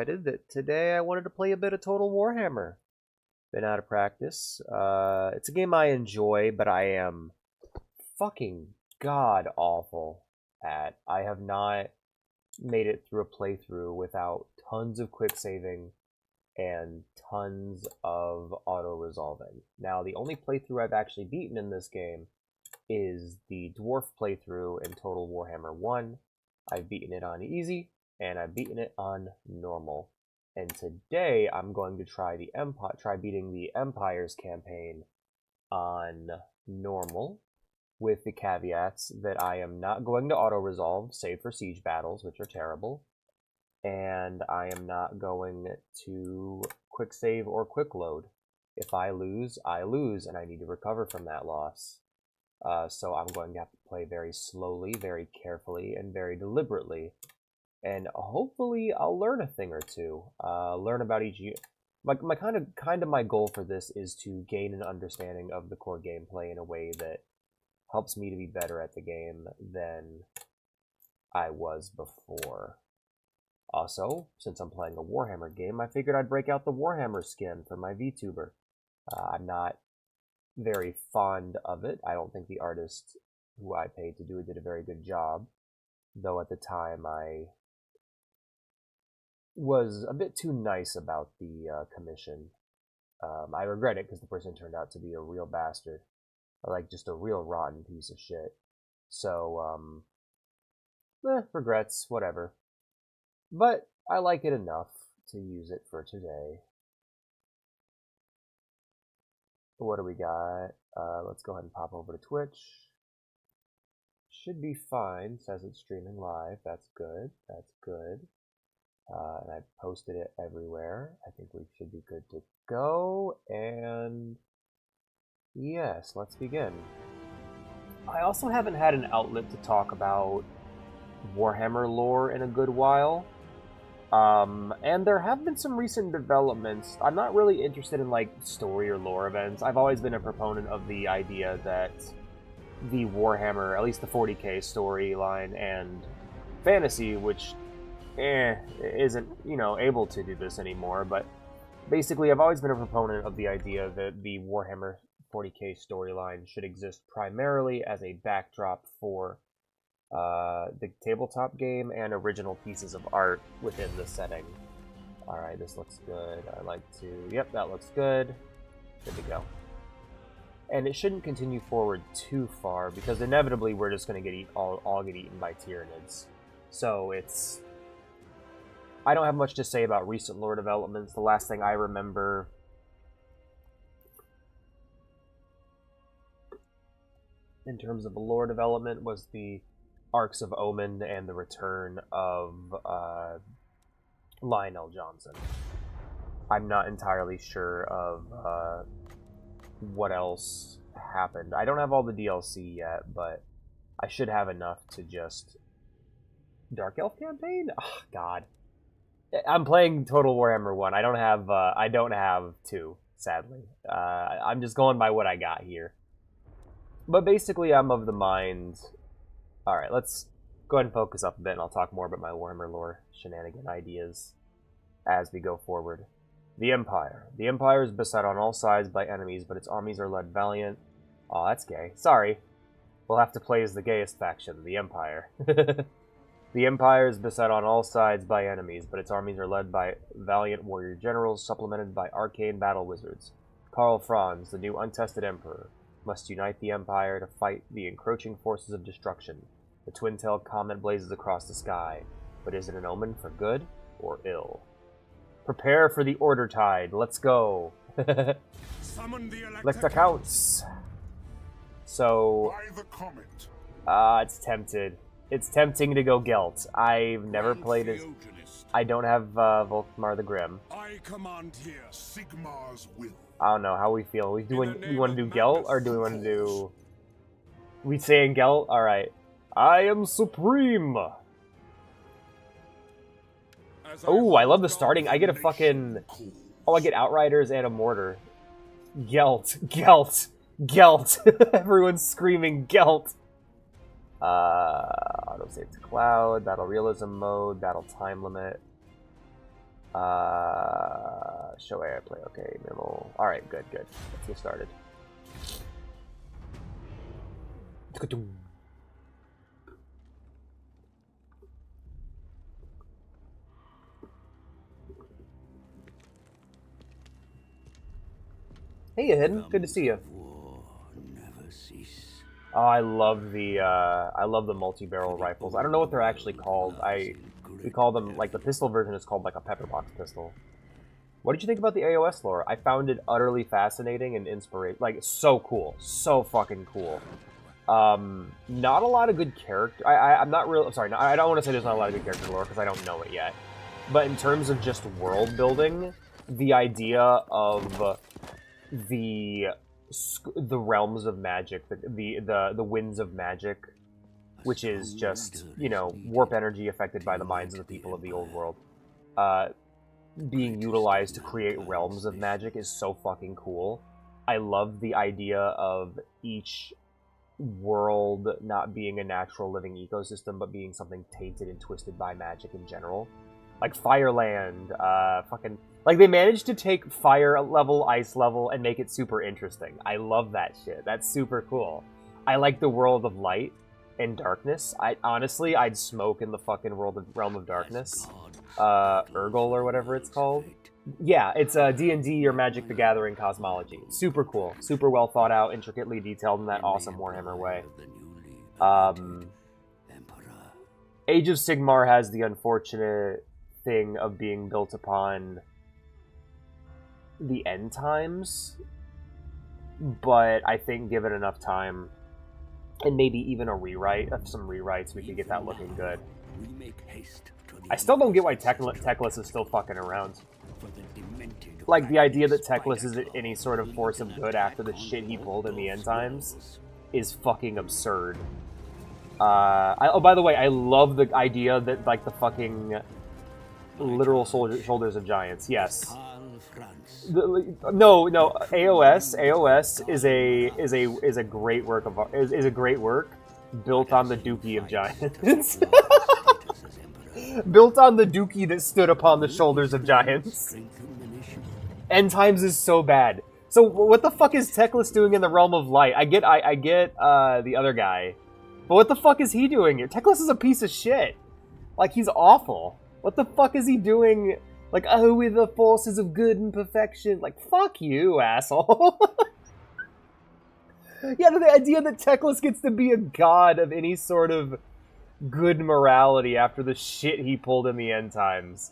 decided that today I wanted to play a bit of Total Warhammer. Been out of practice. It's a game I enjoy, but I am fucking god awful at. I have not made it through a playthrough without tons of quick saving and tons of auto-resolving. Now, the only playthrough I've actually beaten in this game is the Dwarf playthrough in Total Warhammer 1. I've beaten it on easy, and I've beaten it on normal. And today, I'm going to try beating the Empire's campaign on normal, with the caveats that I am not going to auto-resolve, save for siege battles, which are terrible, and I am not going to quick save or quick load. If I lose, and I need to recover from that loss. So I'm going to have to play very slowly, very carefully, and very deliberately. And hopefully I'll learn a thing or two. Learn about each unit. My kind of my goal for this is to gain an understanding of the core gameplay in a way that helps me to be better at the game than I was before. Also, since I'm playing a Warhammer game, I figured I'd break out the Warhammer skin for my VTuber. I'm not very fond of it. I don't think the artist who I paid to do it did a very good job, though at the time I was a bit too nice about the commission. I regret it because the person turned out to be a real bastard. Like, just a real rotten piece of shit. So, regrets, whatever. But I like it enough to use it for today. What do we got? Let's go ahead and pop over to Twitch. Should be fine. Says it's streaming live. That's good. That's good. And I posted it everywhere. I think we should be good to go. And yes, let's begin. I also haven't had an outlet to talk about Warhammer lore in a good while. And there have been some recent developments. I'm not really interested in, like, story or lore events. I've always been a proponent of the idea that the Warhammer, at least the 40k storyline and fantasy, which, isn't, able to do this anymore, but basically I've always been a proponent of the idea that the Warhammer 40k storyline should exist primarily as a backdrop for the tabletop game and original pieces of art within the setting. Alright, this looks good. I like to... Yep, that looks good. Good to go. And it shouldn't continue forward too far, because inevitably we're just going to all get eaten by Tyranids. So it's... I don't have much to say about recent lore developments. The last thing I remember in terms of lore development was the Arcs of Omen and the return of Lionel Johnson. I'm not entirely sure of what else happened. I don't have all the DLC yet, but I should have enough to just... Dark Elf campaign? Oh, God. I'm playing Total Warhammer 1. I don't have 2, sadly. I'm just going by what I got here. But basically, I'm of the mind... Alright, let's go ahead and focus up a bit, and I'll talk more about my Warhammer lore shenanigan ideas as we go forward. The Empire. The Empire is beset on all sides by enemies, but its armies are led valiant... Aw, that's gay. Sorry. We'll have to play as the gayest faction, the Empire. The Empire is beset on all sides by enemies, but its armies are led by valiant warrior generals, supplemented by arcane battle wizards. Karl Franz, the new untested emperor, must unite the Empire to fight the encroaching forces of destruction. The twin-tailed comet blazes across the sky, but is it an omen for good or ill? Prepare for the Order Tide. Let's go. Summon the Elector counts. So, by the comet. it's tempted. It's tempting to go Gelt. I've never played as... I don't have Volkmar the Grim. I command here Sigmar's will. I don't know how we feel. We want to do Gelt, or do we want to do... We saying Gelt? Alright. I am supreme! Oh, I love the starting. I get a fucking... Oh, I get Outriders and a Mortar. Gelt. Gelt. Gelt. Everyone's screaming Gelt. Autosave to Cloud, Battle Realism Mode, Battle Time Limit. Show AI play. Okay, minimal. Alright, good, good. Let's get started. Hey, Hidden. Good to see you. Oh, I love the multi-barrel rifles. I don't know what they're actually called. We call them, like, the pistol version is called, like, a pepperbox pistol. What did you think about the AOS lore? I found it utterly fascinating and like, so cool. So fucking cool. Not a lot of good character... I'm not real... Sorry, no, I don't want to say there's not a lot of good character lore, because I don't know it yet. But in terms of just world building, the idea of the realms of magic, the winds of magic, which is just, you know, warp energy affected by the minds of the people of the old world, being utilized to create realms of magic is so fucking cool. I love the idea of each world not being a natural living ecosystem, but being something tainted and twisted by magic in general. Like Fireland, fucking... Like, they managed to take fire level, ice level, and make it super interesting. I love that shit. That's super cool. I like the world of light and darkness. Honestly, I'd smoke in the fucking realm of darkness. Urgle or whatever it's called. Yeah, it's D&D or Magic the Gathering cosmology. Super cool. Super well thought out, intricately detailed in that awesome Warhammer way. Age of Sigmar has the unfortunate thing of being built upon the end times, but I think given enough time and maybe even a rewrite of some rewrites, we could get that looking good. I still don't get why Teclis is still fucking around. Like, the idea that Teclis is any sort of force of good after the shit he pulled in the end times is fucking absurd. Oh, by the way, I love the idea that, like, the fucking literal shoulders of giants. Yes. No. AOS is a great work of is a great work built on the Dookie of giants. Built on the Dookie that stood upon the shoulders of giants. End times is so bad. So what the fuck is Teclis doing in the realm of light? I get the other guy, but what the fuck is he doing here? Teclis is a piece of shit. Like, he's awful. What the fuck is he doing? Like, oh, with the forces of good and perfection. Like, fuck you, asshole. Yeah, the idea that Teclis gets to be a god of any sort of good morality after the shit he pulled in the end times.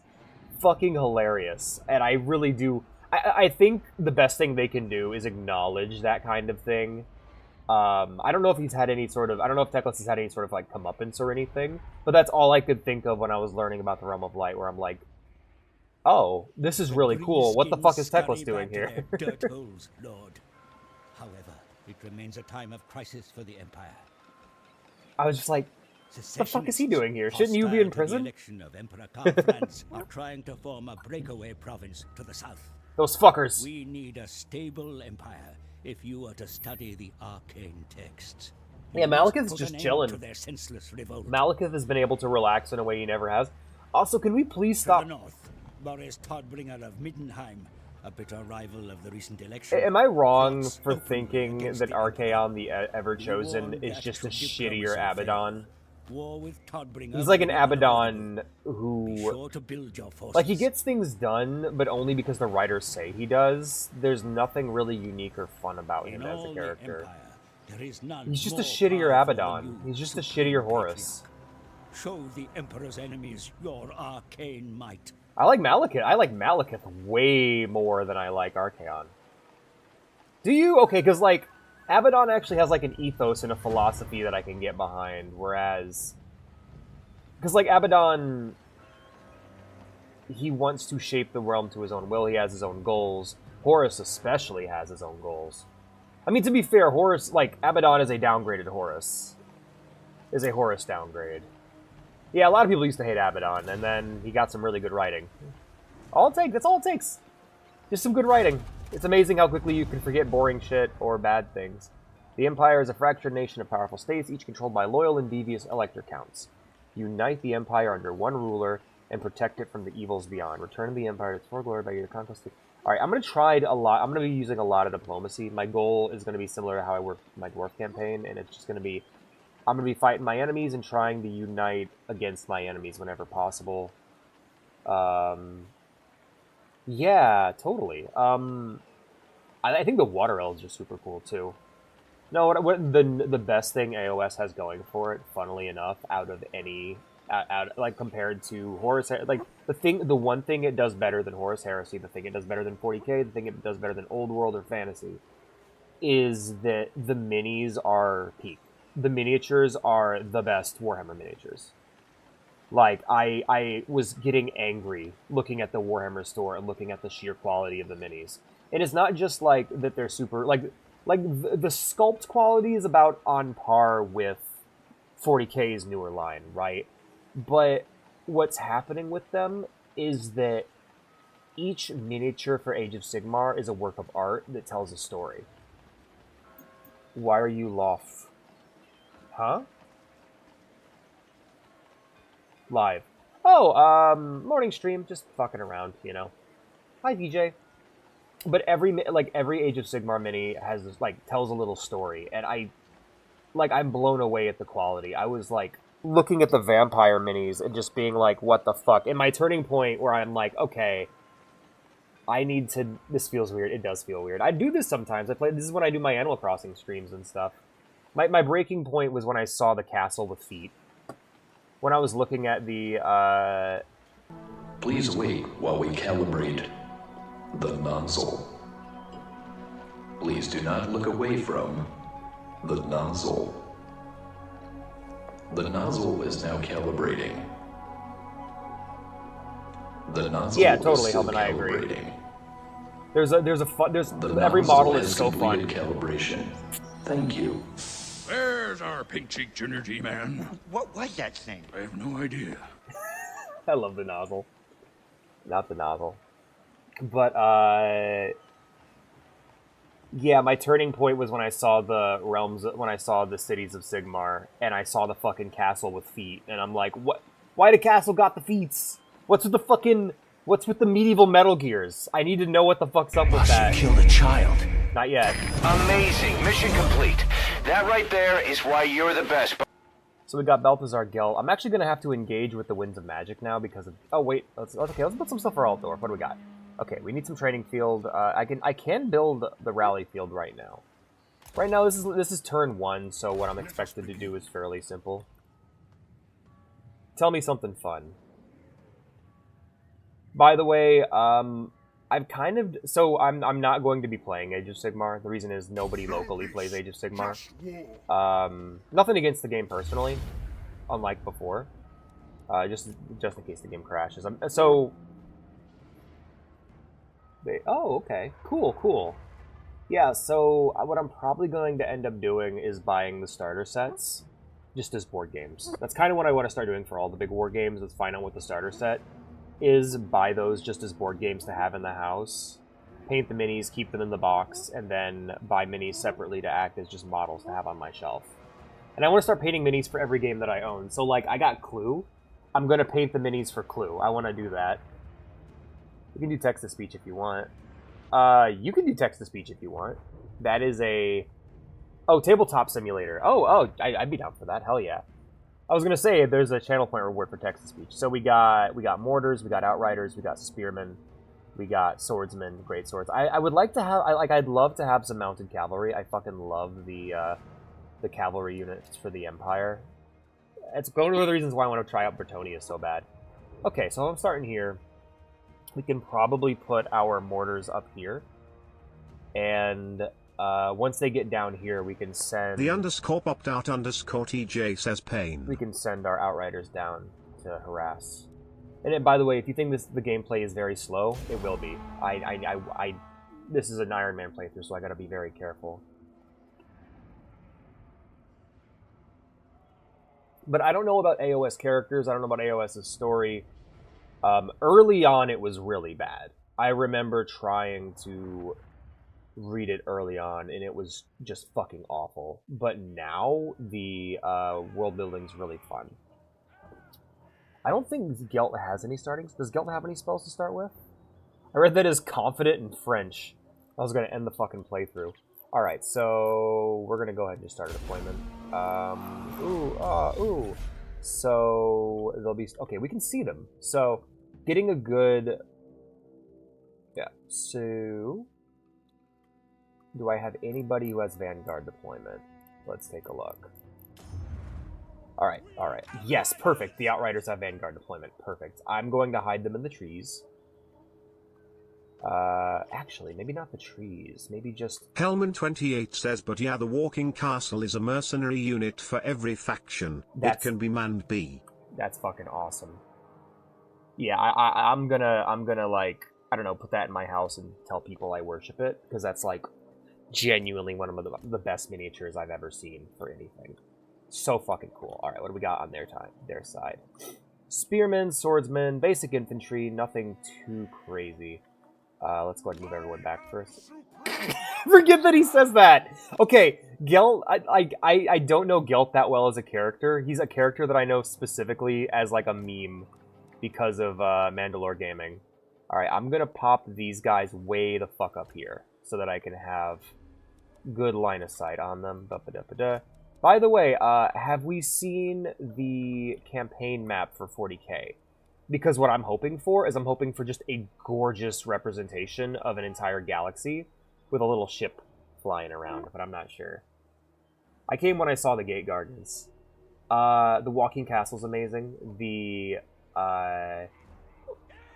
Fucking hilarious. And I really do... I think the best thing they can do is acknowledge that kind of thing. I don't know if he's had any sort of... I don't know if Teclis has had any sort of, like, comeuppance or anything. But that's all I could think of when I was learning about the Realm of Light, where I'm like, oh, this is really cool. What the fuck is Teclis doing here? Dirt holes, Lord. However, it remains a time of crisis for the Empire. I was just like, what the fuck is he doing here? Shouldn't you be in prison? The election of Emperor Karl Franz are trying to form a breakaway province to the south. Those fuckers. We need a stable empire if you are to study the arcane texts. Yeah, Malekith's just chilling. Their senseless revolt. Malekith has been able to relax in a way he never has. Also, can we please stop... To the north, Boris Todbringer of Middenheim, a bitter rival of the recent election. Am I wrong for thinking that Archaon the Ever-Chosen is just a shittier Abaddon? War with Todbringer. He's like an Abaddon who... Sure to build your forces. Like, he gets things done, but only because the writers say he does. There's nothing really unique or fun about him as a character. He's just a shittier Abaddon. He's just a shittier Horus. Show the Emperor's enemies your arcane might. I like Malekith. I like Malekith way more than I like Archaon. Do you? Okay, because, like, Abaddon actually has, like, an ethos and a philosophy that I can get behind, whereas... Because, like, Abaddon... He wants to shape the realm to his own will. He has his own goals. Horus especially has his own goals. I mean, to be fair, Horus... Like, Abaddon is a downgraded Horus. Is a Horus downgrade. Yeah, a lot of people used to hate Abaddon, and then he got some really good writing. That's all it takes. Just some good writing. It's amazing how quickly you can forget boring shit or bad things. The Empire is a fractured nation of powerful states, each controlled by loyal and devious elector counts. Unite the Empire under one ruler, and protect it from the evils beyond. Return the Empire to its full glory by your conquest. All right, I'm going to try a lot. I'm going to be using a lot of diplomacy. My goal is going to be similar to how I work my dwarf campaign, and it's just going to be, I'm going to be fighting my enemies and trying to unite against my enemies whenever possible. Yeah, totally. I think the water elves are super cool too. No, what the best thing AOS has going for it, funnily enough, out of any like compared to Horus, like the one thing it does better than Horus Heresy, the thing it does better than 40k, the thing it does better than Old World or Fantasy, is that the minis are peak. The miniatures are the best Warhammer miniatures. Like, I was getting angry looking at the Warhammer store and looking at the sheer quality of the minis. And it's not just, like, that they're super... Like the sculpt quality is about on par with 40k's newer line, right? But what's happening with them is that each miniature for Age of Sigmar is a work of art that tells a story. Why are you lost? Huh? Live. Oh, morning stream, just fucking around, you know. Hi, VJ. But every Age of Sigmar mini has like tells a little story, and I'm blown away at the quality. I was like looking at the vampire minis and just being like, what the fuck? And my turning point where I'm like, okay, I need to. This feels weird. It does feel weird. I do this sometimes. This is when I do my Animal Crossing streams and stuff. My breaking point was when I saw the castle with feet. When I was looking at the, Please wait while we calibrate the nozzle. Please do not look away from the nozzle. The nozzle is now calibrating. The nozzle totally, is still Helmet, I agree. calibrating. There's every model is so fun. Calibration. Thank you. There's our pink-cheeked Junior man. What was that thing? I have no idea. I love the nozzle. Not the nozzle. But, yeah, my turning point was when I saw the realms, when I saw the cities of Sigmar, and I saw the fucking castle with feet, and I'm like, what? Why the castle got the feats? What's with the medieval Metal Gears? I need to know what the fuck's up with that. You killed a child. Not yet. Amazing. Mission complete. That right there is why you're the best. So we got Balthazar Gel. I'm actually going to have to engage with the Winds of Magic now because of... Oh, wait. Let's put some stuff for Altdorf. What do we got? Okay, we need some training field. I can build the rally field right now. Right now, this is turn 1, so what I'm expected to do is fairly simple. Tell me something fun. By the way, I've kind of... So, I'm not going to be playing Age of Sigmar. The reason is nobody locally plays Age of Sigmar. Nothing against the game personally, unlike before. Just in case the game crashes. Oh, okay. Cool. Yeah, so what I'm probably going to end up doing is buying the starter sets, just as board games. That's kind of what I want to start doing for all the big war games, is find out what the starter set is, buy those just as board games to have in the house, paint the minis, keep them in the box, and then buy minis separately to act as just models to have on my shelf. And I want to start painting minis for every game that I own. So, like, I got Clue. I'm going to paint the minis for Clue. I want to do that. You can do text-to-speech if you want. You can do text-to-speech if you want. That is a... Oh, Tabletop Simulator. I'd be down for that. Hell yeah. I was gonna say there's a channel point reward for text-to-speech. So we got mortars, we got outriders, we got spearmen, we got swordsmen, great swords. I would like to have I'd love to have some mounted cavalry. I fucking love the cavalry units for the Empire. It's one of the reasons why I want to try out Bretonnia so bad. Okay, so I'm starting here. We can probably put our mortars up here, and once they get down here, we can send... The underscore popped out underscore TJ says pain. We can send our outriders down to harass. And then, by the way, if you think the gameplay is very slow, it will be. This is an Ironman playthrough, so I gotta be very careful. But I don't know about AOS characters, I don't know about AOS's story. Early on, it was really bad. I remember trying to read it early on, and it was just fucking awful. But now, the world building's really fun. I don't think Gelt has any starting. Does Gelt have any spells to start with? I read that as confident in French. I was going to end the fucking playthrough. Alright, so we're going to go ahead and just start a deployment. Ooh. So they'll be... Okay, we can see them. So getting a good... Yeah, so... Do I have anybody who has Vanguard deployment? Let's take a look. Alright. Yes, perfect. The Outriders have Vanguard deployment. Perfect. I'm going to hide them in the trees. Actually, maybe not the trees. Maybe just... Hellman28 says, but yeah, the Walking Castle is a mercenary unit for every faction. It can be manned B. That's fucking awesome. Yeah, I'm gonna like, I don't know, put that in my house and tell people I worship it, because that's like genuinely one of the best miniatures I've ever seen for anything. So fucking cool. Alright, what do we got on their side? Spearmen, swordsmen, basic infantry, nothing too crazy. Let's go ahead and move everyone back first. Forget that he says that! Okay, Gelt, I don't know Gelt that well as a character. He's a character that I know specifically as like a meme because of Mandalore Gaming. Alright, I'm gonna pop these guys way the fuck up here so that I can have good line of sight on them. By the way, have we seen the campaign map for 40k? Because what I'm hoping for is I'm hoping for just a gorgeous representation of an entire galaxy with a little ship flying around, but I'm not sure. I came when I saw the Gate Gardens. The Walking Castle's amazing.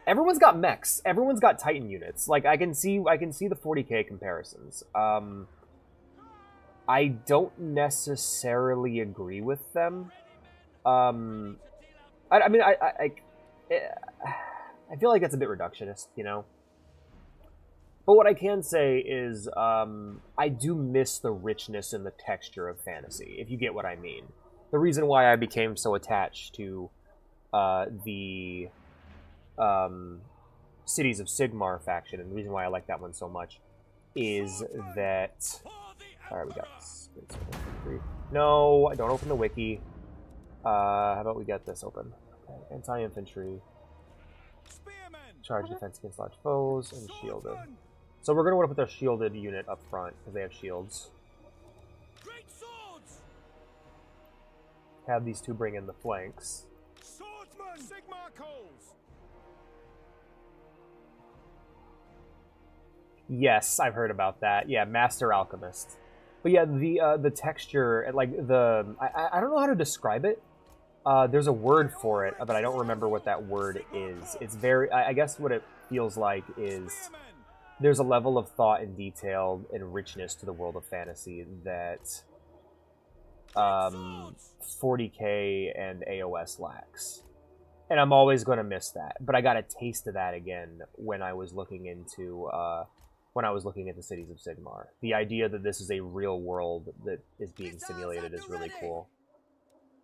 Everyone's got mechs. Everyone's got Titan units. Like I can see the 40k comparisons. I don't necessarily agree with them. I feel like that's a bit reductionist, you know? But what I can say is, I do miss the richness and the texture of fantasy, if you get what I mean. The reason why I became so attached to the Cities of Sigmar faction, and the reason why I like that one so much, is that... Alright, we got this. No, don't open the wiki. How about we get this open? Okay. Anti-infantry. Charge defense against large foes, and shielded. So we're going to want to put their shielded unit up front, because they have shields. Have these two bring in the flanks. Swordsman, Sigmar calls. Yes, I've heard about that. Yeah, Master Alchemist. But yeah, the texture, like I don't know how to describe it. There's a word for it, but I don't remember what that word is. It's very, I guess what it feels like is there's a level of thought and detail and richness to the world of fantasy that 40k and AOS lacks. And I'm always going to miss that. But I got a taste of that again when I was looking into the Cities of Sigmar. The idea that this is a real world that is being simulated is really cool.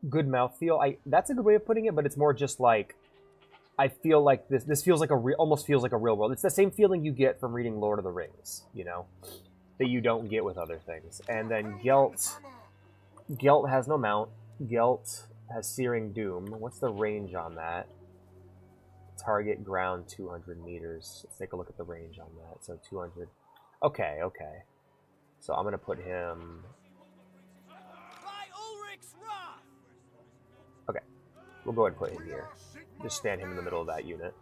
Good mouthfeel. That's a good way of putting it, but it's more just like I feel like this feels like almost feels like a real world. It's the same feeling you get from reading Lord of the Rings, you know, that you don't get with other things. And then Gelt has no mount. Gelt has Searing Doom. What's the range on that? Target ground 200 meters. Let's take a look at the range on that. So 200. Okay. So I'm gonna put him. Okay, we'll go ahead and put him here. Just stand him in the middle of that unit.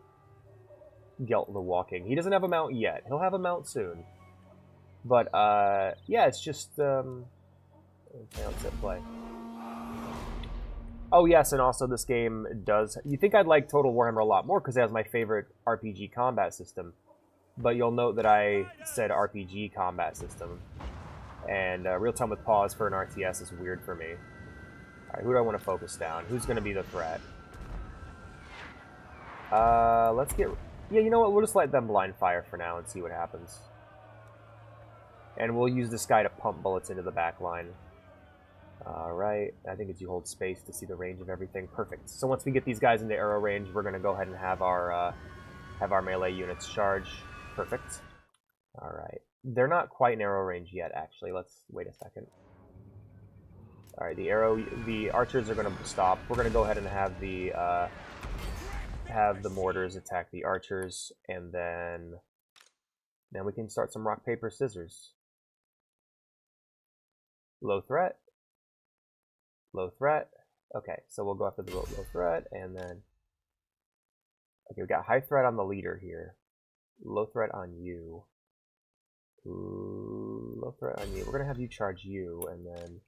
Gelt the Walking. He doesn't have a mount yet. He'll have a mount soon. But yeah, it's just okay, let's hit play. Oh yes, and also this game does... You think I'd like Total Warhammer a lot more because it has my favorite RPG combat system. But you'll note that I said RPG combat system. And real time with pause for an RTS is weird for me. Alright, who do I want to focus down? Who's going to be the threat? Let's get... Yeah, you know what? We'll just let them blind fire for now and see what happens. And we'll use this guy to pump bullets into the back line. Alright, I think it's you hold space to see the range of everything. Perfect. So once we get these guys into arrow range, we're going to go ahead and have our melee units charge. Perfect. Alright. They're not quite in arrow range yet, actually. Let's wait a second. Alright, the archers are going to stop. We're going to go ahead and have the have the mortars attack the archers, and then we can start some rock, paper, scissors. Low threat. Low threat. Okay, so we'll go after the low threat, and then... Okay, we got high threat on the leader here. Low threat on you. Low threat on you. We're going to have you charge you, and then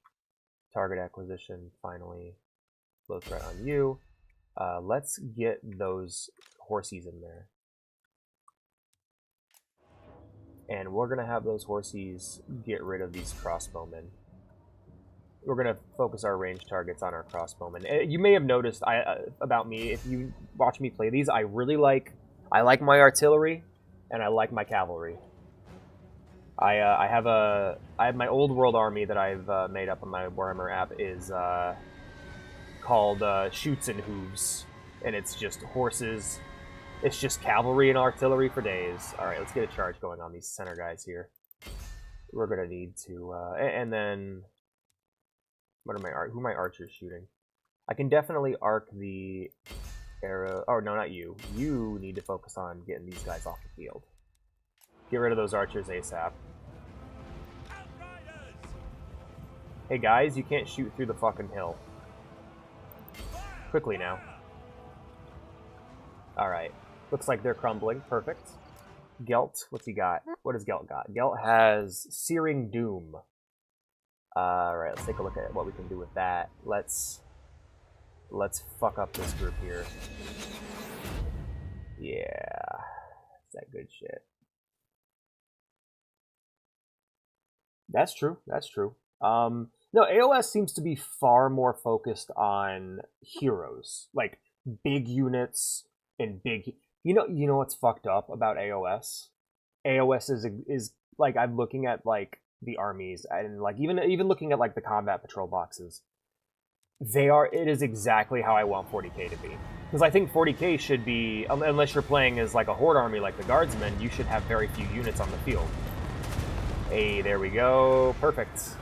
target acquisition, finally. Low threat on you. Let's get those horsies in there. And we're going to have those horsies get rid of these crossbowmen. We're going to focus our range targets on our crossbowmen. You may have noticed about me, if you watch me play these, I like my artillery, and I like my cavalry. I have my old world army that I've made up on my Warhammer app is called Shoots and Hooves, and it's just horses. It's just cavalry and artillery for days. All right, let's get a charge going on these center guys here. We're gonna need to, and then who are my archers shooting? I can definitely arc the arrow. Oh no, not you. You need to focus on getting these guys off the field. Get rid of those archers ASAP. Hey guys, you can't shoot through the fucking hill. Quickly now. Alright. Looks like they're crumbling. Perfect. Gelt, what's he got? What does Gelt got? Gelt has Searing Doom. Alright, let's take a look at what we can do with that. Let's fuck up this group here. Yeah. Is that good shit? That's true. That's true. No, AOS seems to be far more focused on heroes, like big units and big. You know what's fucked up about AOS? AOS is like, I'm looking at like the armies and like even looking at like the combat patrol boxes. It is exactly how I want 40k to be, because I think 40k should be, unless you're playing as like a horde army like the guardsmen, you should have very few units on the field. Hey, there we go. Perfect.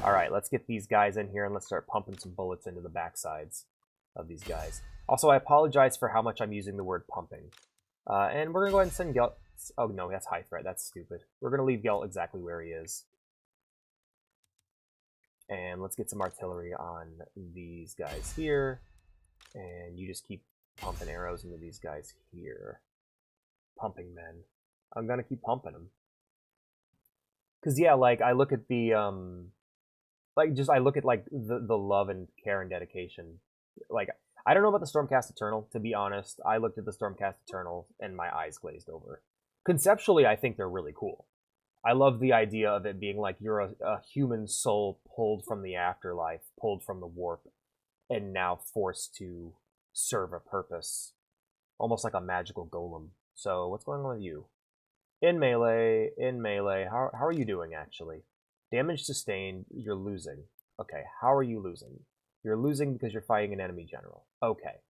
Alright, let's get these guys in here and let's start pumping some bullets into the backsides of these guys. Also, I apologize for how much I'm using the word pumping. And we're going to go ahead and send Gelt... Oh, no, that's high threat. That's stupid. We're going to leave Gelt exactly where he is. And let's get some artillery on these guys here. And you just keep pumping arrows into these guys here. Pumping men. I'm going to keep pumping them. Because, yeah, like, I look at the, I look at, like, the love and care and dedication. Like, I don't know about the Stormcast Eternal, to be honest. I looked at the Stormcast Eternal and my eyes glazed over. Conceptually, I think they're really cool. I love the idea of it being like you're a human soul pulled from the afterlife, pulled from the warp, and now forced to serve a purpose. Almost like a magical golem. So, what's going on with you? In melee, how are you doing, actually? Damage sustained, you're losing. Okay, how are you losing? You're losing because you're fighting an enemy general. Okay,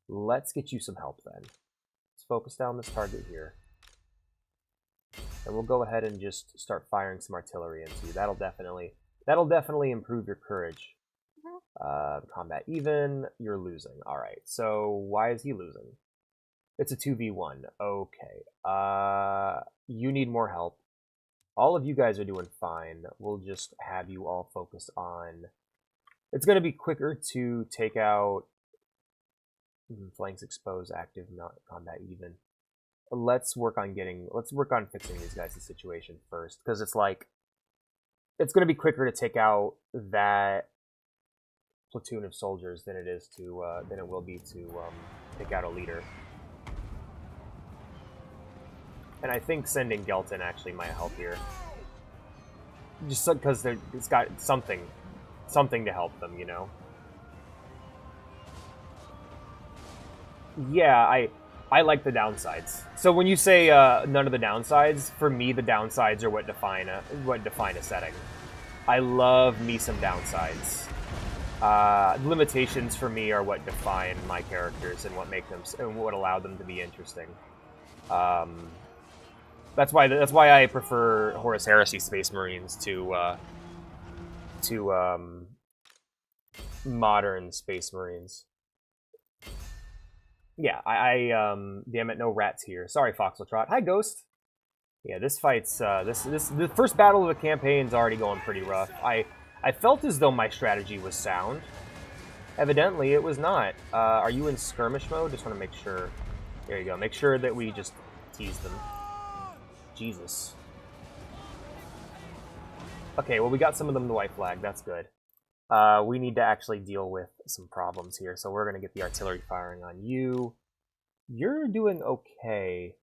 let's get you some help then. Let's focus down this target here. And we'll go ahead and just start firing some artillery into you. That'll definitely improve your courage. Combat even, you're losing. Alright, so why is he losing? It's a 2v1. Okay. You need more help. All of you guys are doing fine. We'll just have you all focus on... It's going to be quicker to take out... Flanks exposed, active, not combat even. Let's work on fixing these guys' situation first. Because it's like... It's going to be quicker to take out that platoon of soldiers than it will be to take out a leader. And I think sending Gelton actually might help here. Just because it's got something to help them, you know? Yeah, I like the downsides. So when you say none of the downsides, for me the downsides are what define a setting. I love me some downsides. Limitations for me are what define my characters and what make them and what allow them to be interesting. That's why I prefer Horus Heresy Space Marines to modern Space Marines. yeah, damn it, no rats here. Sorry, Foxletrot. Hi, Ghost. Yeah, this fight's, the first battle of the campaign's already going pretty rough. I felt as though my strategy was sound. Evidently, it was not. Are you in skirmish mode? Just want to make sure. There you go. Make sure that we just tease them. Jesus. Okay, well, we got some of them to white flag. That's good. We need to actually deal with some problems here, so we're going to get the artillery firing on you. You're doing okay.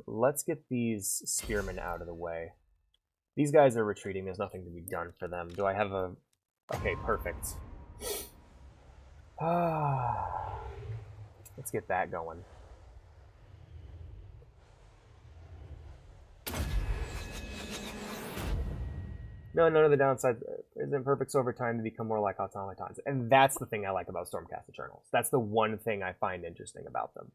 Let's get these spearmen out of the way. These guys are retreating. There's nothing to be done for them. Do I have a... Okay, perfect. Let's get that going. No, none of the downsides isn't perfect, so over time to become more like automatons. And that's the thing I like about Stormcast Eternals. That's the one thing I find interesting about them.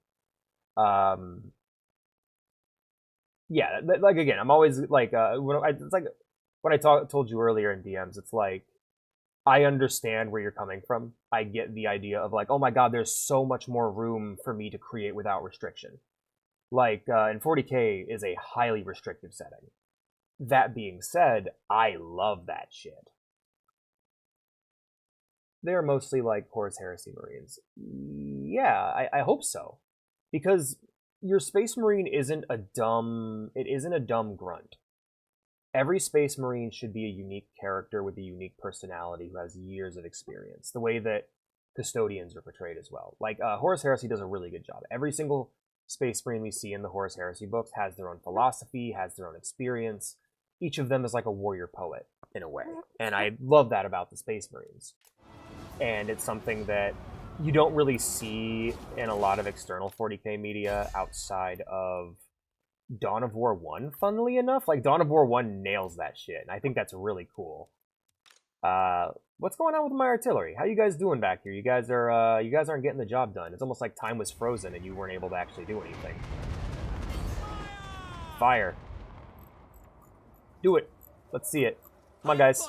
Yeah, like, again, I'm always, like, it's like, when I told you earlier in DMs, it's like, I understand where you're coming from. I get the idea of, like, oh my god, there's so much more room for me to create without restriction. Like, and 40k is a highly restrictive setting. That being said, I love that shit. They're mostly like Horus Heresy Marines. Yeah, I hope so. Because your Space Marine isn't a dumb grunt. Every Space Marine should be a unique character with a unique personality who has years of experience. The way that Custodians are portrayed as well. Like, Horus Heresy does a really good job. Every single Space Marine we see in the Horus Heresy books has their own philosophy, has their own experience. Each of them is like a warrior poet, in a way. And I love that about the Space Marines. And it's something that you don't really see in a lot of external 40k media outside of Dawn of War 1, funnily enough. Like, Dawn of War 1 nails that shit, and I think that's really cool. What's going on with my artillery? How you guys doing back here? You guys aren't getting the job done. It's almost like time was frozen and you weren't able to actually do anything. Fire. Do it. Let's see it. Come on, guys.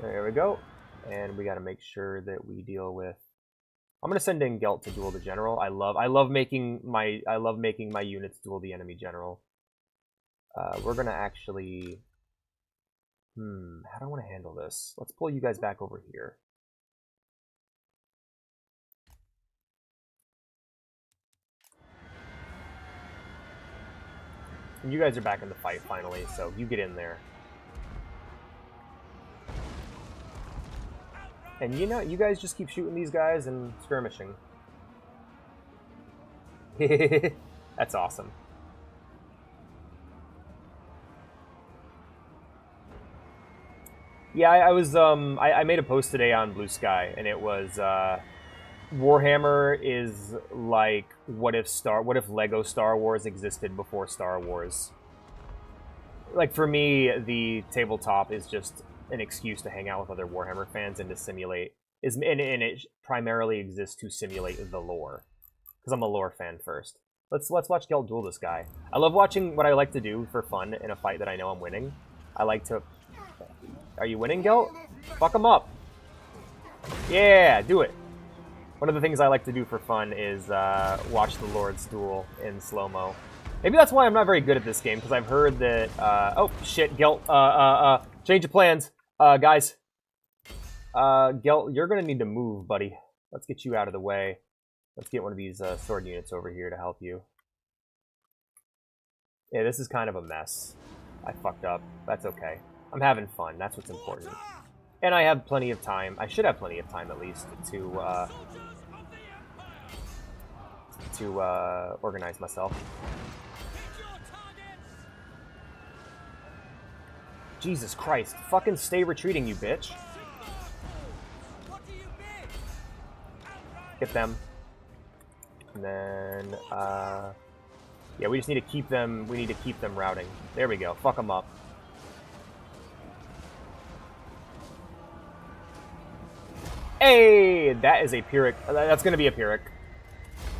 There we go. And we got to make sure that we deal with... I'm going to send in Gelt to duel the general. I love making my units duel the enemy general. We're going to actually... how do I want to handle this? Let's pull you guys back over here. And you guys are back in the fight finally, so you get in there. And you know, you guys just keep shooting these guys and skirmishing. That's awesome. Yeah, I made a post today on Blue Sky, and it was Warhammer is like what if Lego Star Wars existed before Star Wars. Like, for me, the tabletop is just an excuse to hang out with other Warhammer fans and to simulate and it primarily exists to simulate the lore, because I'm a lore fan first. Let's watch Gelt duel this guy. I love watching. What I like to do for fun in a fight that I know I'm winning, I like to... Are you winning, Gelt? Fuck him up. Yeah, do it. One of the things I like to do for fun is watch the Lords duel in slow-mo. Maybe that's why I'm not very good at this game, because I've heard that... oh, shit, Gelt. Change of plans. Guys. Gelt, you're going to need to move, buddy. Let's get you out of the way. Let's get one of these sword units over here to help you. Yeah, this is kind of a mess. I fucked up. That's okay. I'm having fun. That's what's important. And I have plenty of time. I should have plenty of time, at least, to organize myself. Jesus Christ. Fucking stay retreating, you bitch. Hit them. And then, yeah, we just need to keep them, routing. There we go. Fuck them up. Hey! That is a Pyrrhic. That's going to be a Pyrrhic.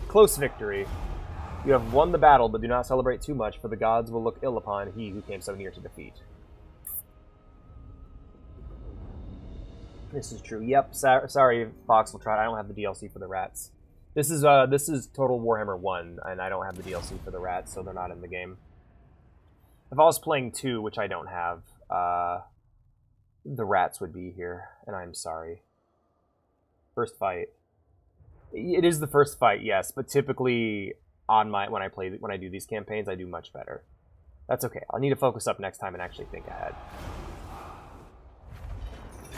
Close victory. You have won the battle, but do not celebrate too much, for the gods will look ill upon he who came so near to defeat. This is true. Yep. Sorry, Foxeltrot. I don't have the DLC for the rats. This is Total Warhammer 1, and I don't have the DLC for the rats, so they're not in the game. If I was playing 2, which I don't have, the rats would be here, and I'm sorry. First fight. It is the first fight, yes, but typically when I do these campaigns, I do much better. That's okay. I'll need to focus up next time and actually think ahead.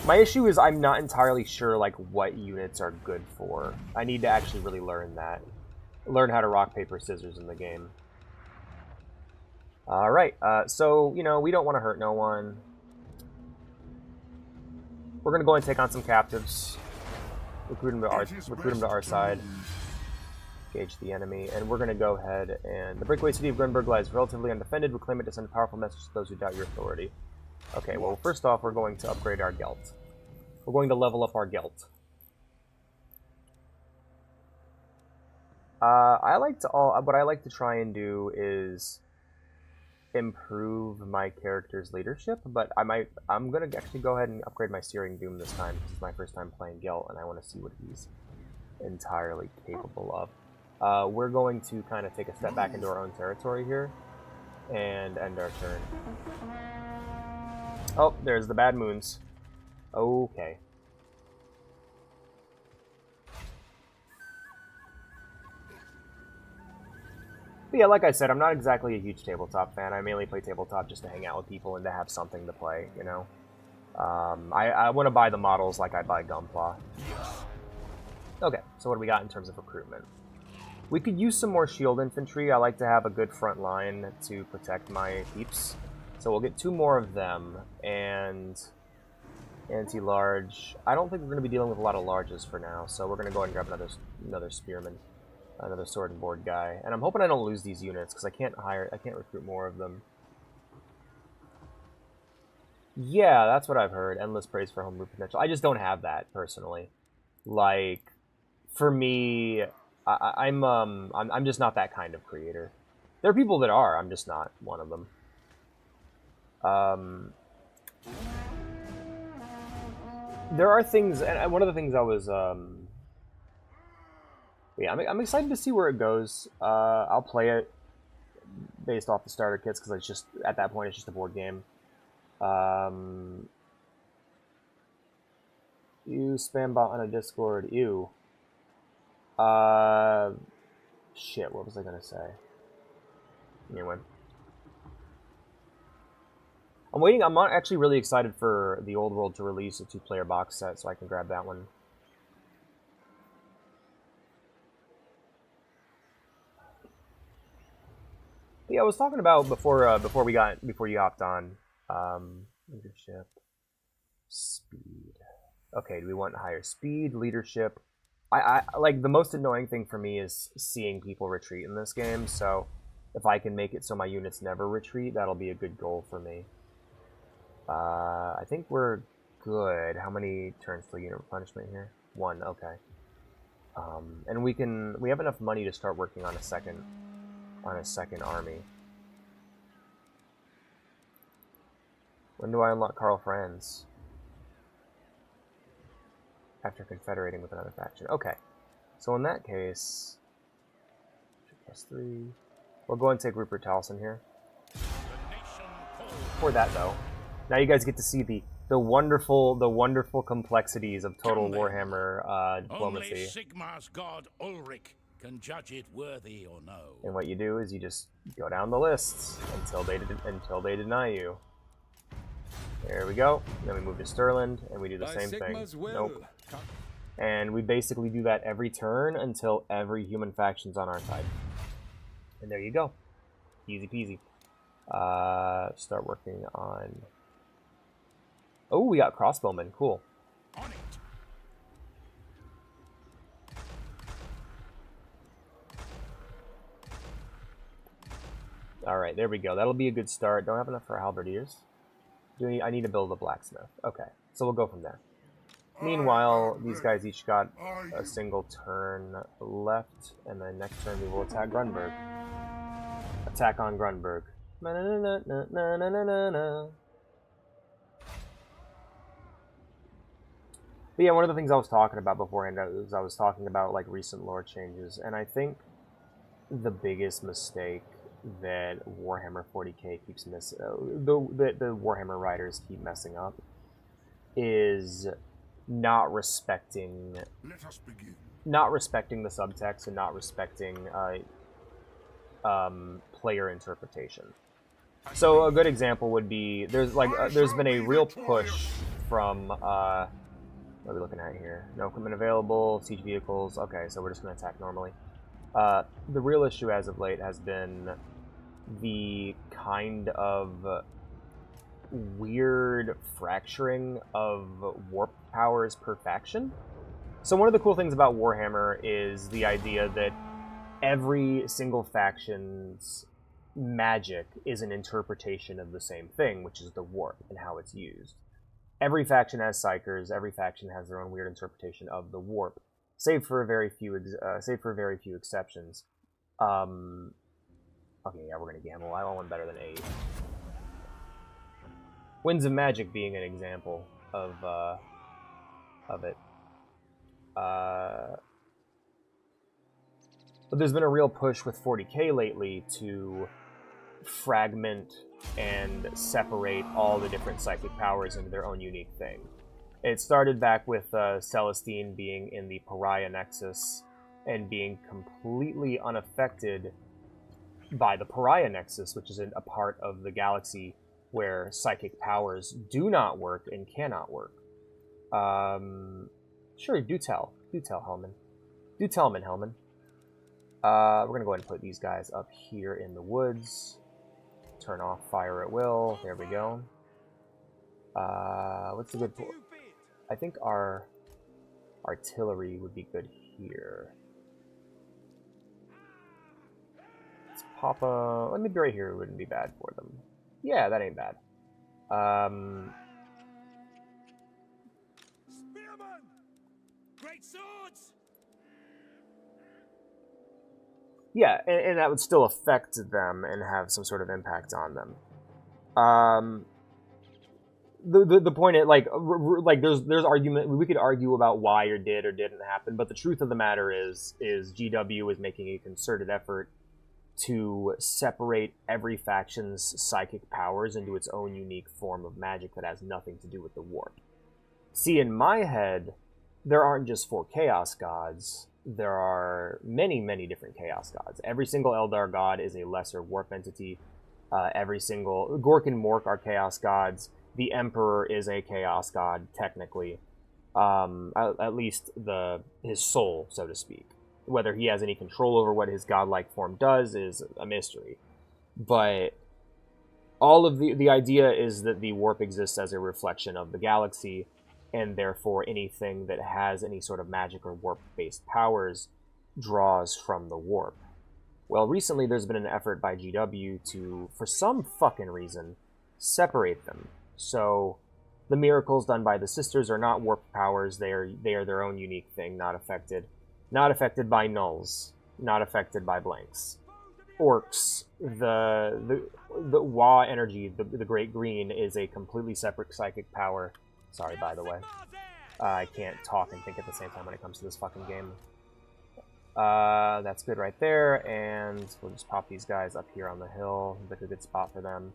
My issue is I'm not entirely sure like what units are good for. I need to actually really learn that. Learn how to rock, paper, scissors in the game. Alright, so, you know, we don't want to hurt no one. We're going to go and take on some captives. Recruit them to our side. Engage the enemy. And we're going to go ahead and... The breakaway city of Grunberg lies relatively undefended. Reclaim it to send a powerful message to those who doubt your authority. Okay, well, first off, we're going to upgrade our Gelt. We're going to level up our Gelt. What I like to try and do is improve my character's leadership, but I'm gonna actually go ahead and upgrade my Searing Doom this time. This is my first time playing Gelt, and I want to see what he's entirely capable of. We're going to kind of take a step back into our own territory here and end our turn. Oh, there's the bad moons. Okay. But yeah, like I said, I'm not exactly a huge tabletop fan. I mainly play tabletop just to hang out with people and to have something to play, you know? I want to buy the models like I buy Gunpla. Okay, so what do we got in terms of recruitment? We could use some more shield infantry. I like to have a good front line to protect my peeps. So we'll get 2 more of them, and anti-large. I don't think we're going to be dealing with a lot of larges for now, so we're going to go ahead and grab another spearman, another sword and board guy. And I'm hoping I don't lose these units, because I can't recruit more of them. Yeah, that's what I've heard. Endless praise for homebrew potential. I just don't have that, personally. Like, for me, I'm just not that kind of creator. There are people that are, I'm just not one of them. There are things, and one of the things I was, yeah, I'm excited to see where it goes. I'll play it based off the starter kits, because it's just, at that point, it's just a board game. You spam bot on a Discord, ew. Shit, what was I gonna say? Anyway. I'm not actually really excited for the Old World to release a 2-player box set, so I can grab that one. Yeah, I was talking about before you hopped on, leadership, speed. Okay, do we want higher speed, leadership? I like, the most annoying thing for me is seeing people retreat in this game, so if I can make it so my units never retreat, that'll be a good goal for me. I think we're good. How many turns till unit replenishment here? 1, okay. And we have enough money to start working on a second army. When do I unlock Karl Franz? After confederating with another faction. Okay. So in that case, +3. We'll go and take Rupert Towson here. Before that, though, now you guys get to see the wonderful complexities of Total Warhammer diplomacy. Only Sigmar's god Ulrich can judge it worthy or no. And what you do is you just go down the lists until they deny you. There we go. Then we move to Stirland and we do the same thing. Nope. And we basically do that every turn until every human faction's on our side. And there you go. Easy peasy. Start working on... Oh, we got crossbowmen. Cool. On it. Alright, there we go. That'll be a good start. Don't have enough for halberdiers. I need to build a blacksmith. Okay, so we'll go from there. Meanwhile, these guys each got a single turn left, and then next turn we will attack Grunberg. Attack on Grunberg. But yeah, one of the things I was talking about beforehand was I was talking about like recent lore changes, and I think the biggest mistake that Warhammer 40k keeps missing, the Warhammer writers keep messing up, is not respecting Let us begin. the subtext and not respecting player interpretation. So a good example would be there's been a real push from what are we looking at here? No equipment available, siege vehicles. Okay, so we're just going to attack normally. The real issue as of late has been the kind of weird fracturing of warp powers per faction. So one of the cool things about Warhammer is the idea that every single faction's magic is an interpretation of the same thing, which is the warp and how it's used. Every faction has psychers. Every faction has their own weird interpretation of the warp, save for very few exceptions. Okay, yeah, we're gonna gamble. I want one better than 8. Winds of Magic being an example of it. But there's been a real push with 40k lately to fragment and separate all the different psychic powers into their own unique thing. It started back with Celestine being in the Pariah Nexus and being completely unaffected by the Pariah Nexus, which is a part of the galaxy where psychic powers do not work and cannot work. Sure, do tell Hellman. Do tell me, Hellman. We're going to go ahead and put these guys up here in the woods. Turn off fire at will. There we go. What's a good... I think our artillery would be good here. Let's pop a... Let me be right here. It wouldn't be bad for them. Yeah, that ain't bad. Spearmen! Great swords! Yeah, and that would still affect them and have some sort of impact on them. The point is, like there's argument. We could argue about why or did or didn't happen, but the truth of the matter is GW is making a concerted effort to separate every faction's psychic powers into its own unique form of magic that has nothing to do with the warp. See, in my head, there aren't just 4 Chaos Gods. There are many, many different Chaos Gods. Every single Eldar God is a lesser warp entity. Every single... Gork and Mork are Chaos Gods. The Emperor is a Chaos God, technically. At least his soul, so to speak. Whether he has any control over what his godlike form does is a mystery. But all of the idea is that the warp exists as a reflection of the galaxy, and therefore anything that has any sort of magic or warp-based powers draws from the warp. Well, recently there's been an effort by GW to, for some fucking reason, separate them. So the miracles done by the sisters are not warp powers, they are their own unique thing, not affected by nulls, not affected by blanks. Orcs, the Wa energy, the Great Green, is a completely separate psychic power. Sorry, by the way. I can't talk and think at the same time when it comes to this fucking game. That's good right there, and we'll just pop these guys up here on the hill. That's a good spot for them.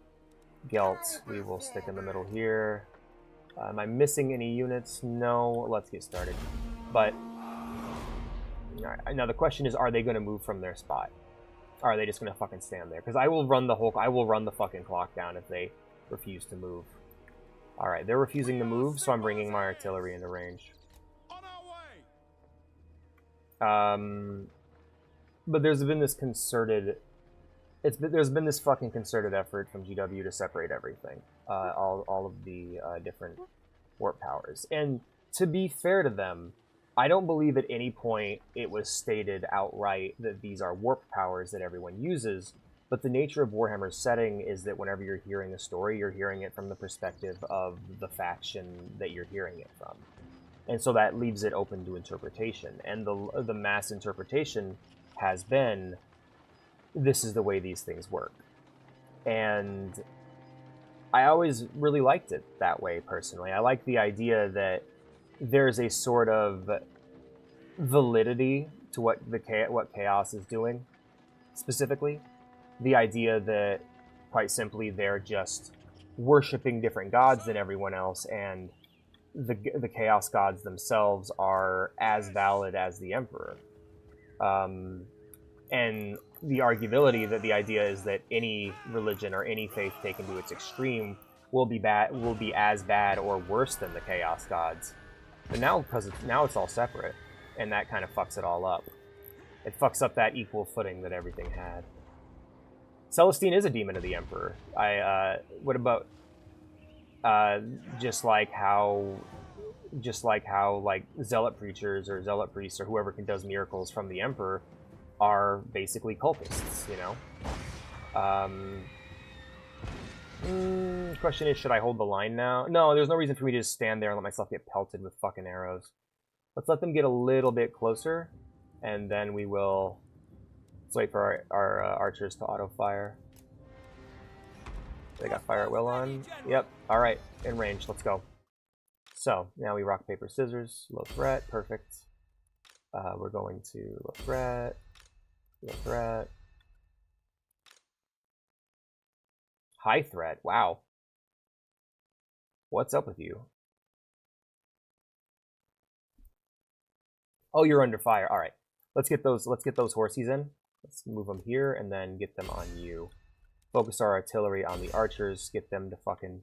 Gelt, we will stick in the middle here. Am I missing any units? No. Let's get started. But, alright, now the question is, are they going to move from their spot? Or are they just going to fucking stand there? Because I will run the fucking clock down if they refuse to move. Alright, they're refusing to move, so I'm bringing my artillery into range. On our way! But there's been this concerted... there's been this fucking concerted effort from GW to separate everything. All of the different warp powers. And to be fair to them, I don't believe at any point it was stated outright that these are warp powers that everyone uses. But the nature of Warhammer's setting is that whenever you're hearing a story, you're hearing it from the perspective of the faction that you're hearing it from. And so that leaves it open to interpretation. And the mass interpretation has been, this is the way these things work. And I always really liked it that way, personally. I like the idea that there's a sort of validity to what Chaos is doing, specifically. The idea that, quite simply, they're just worshipping different gods than everyone else, and the Chaos gods themselves are as valid as the Emperor. And the arguability that the idea is that any religion or any faith taken to its extreme will be as bad or worse than the Chaos gods. But now, now it's all separate, and that kind of fucks it all up. It fucks up that equal footing that everything had. Celestine is a demon of the Emperor. What about just like how like zealot preachers or zealot priests or whoever does miracles from the Emperor are basically cultists, you know? Question is, should I hold the line now? No, there's no reason for me to just stand there and let myself get pelted with fucking arrows. Let's let them get a little bit closer, and then we will... Let's wait for our archers to auto-fire. They got fire at will on. Yep, alright, in range, let's go. So, now we rock, paper, scissors. Low threat, perfect. We're going to low threat. Low threat. High threat, wow. What's up with you? Oh, you're under fire. All right. Let's get those horsies in. Let's move them here and then get them on you. Focus our artillery on the archers. Get them to fucking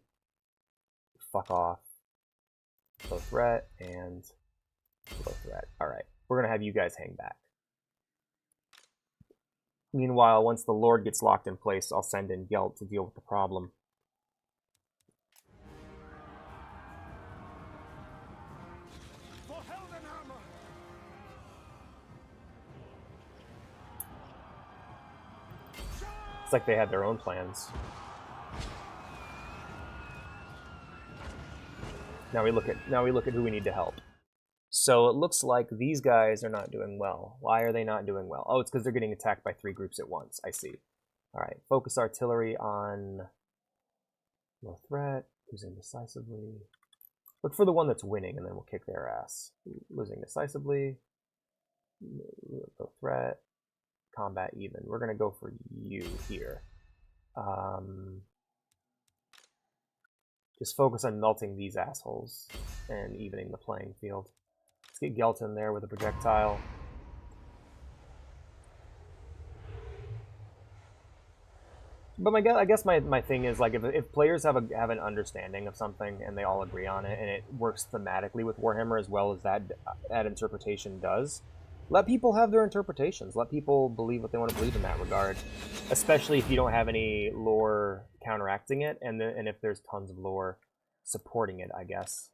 fuck off. Low threat and low threat. All right. We're going to have you guys hang back. Meanwhile, once the Lord gets locked in place, I'll send in Gelt to deal with the problem. It's like they had their own plans. Now we look at who we need to help. So it looks like these guys are not doing well. Why are they not doing well? Oh, it's because they're getting attacked by 3 groups at once. I see. All right, focus artillery on low threat, losing decisively. Look for the one that's winning, and then we'll kick their ass. Losing decisively, low threat, combat even. We're gonna go for you here. Just focus on melting these assholes and evening the playing field. Let's get Gelt in there with a projectile. But I guess my thing is, like, if players have an understanding of something and they all agree on it, and it works thematically with Warhammer as well as that interpretation does, let people have their interpretations. Let people believe what they want to believe in that regard, especially if you don't have any lore counteracting it, and if there's tons of lore supporting it, I guess.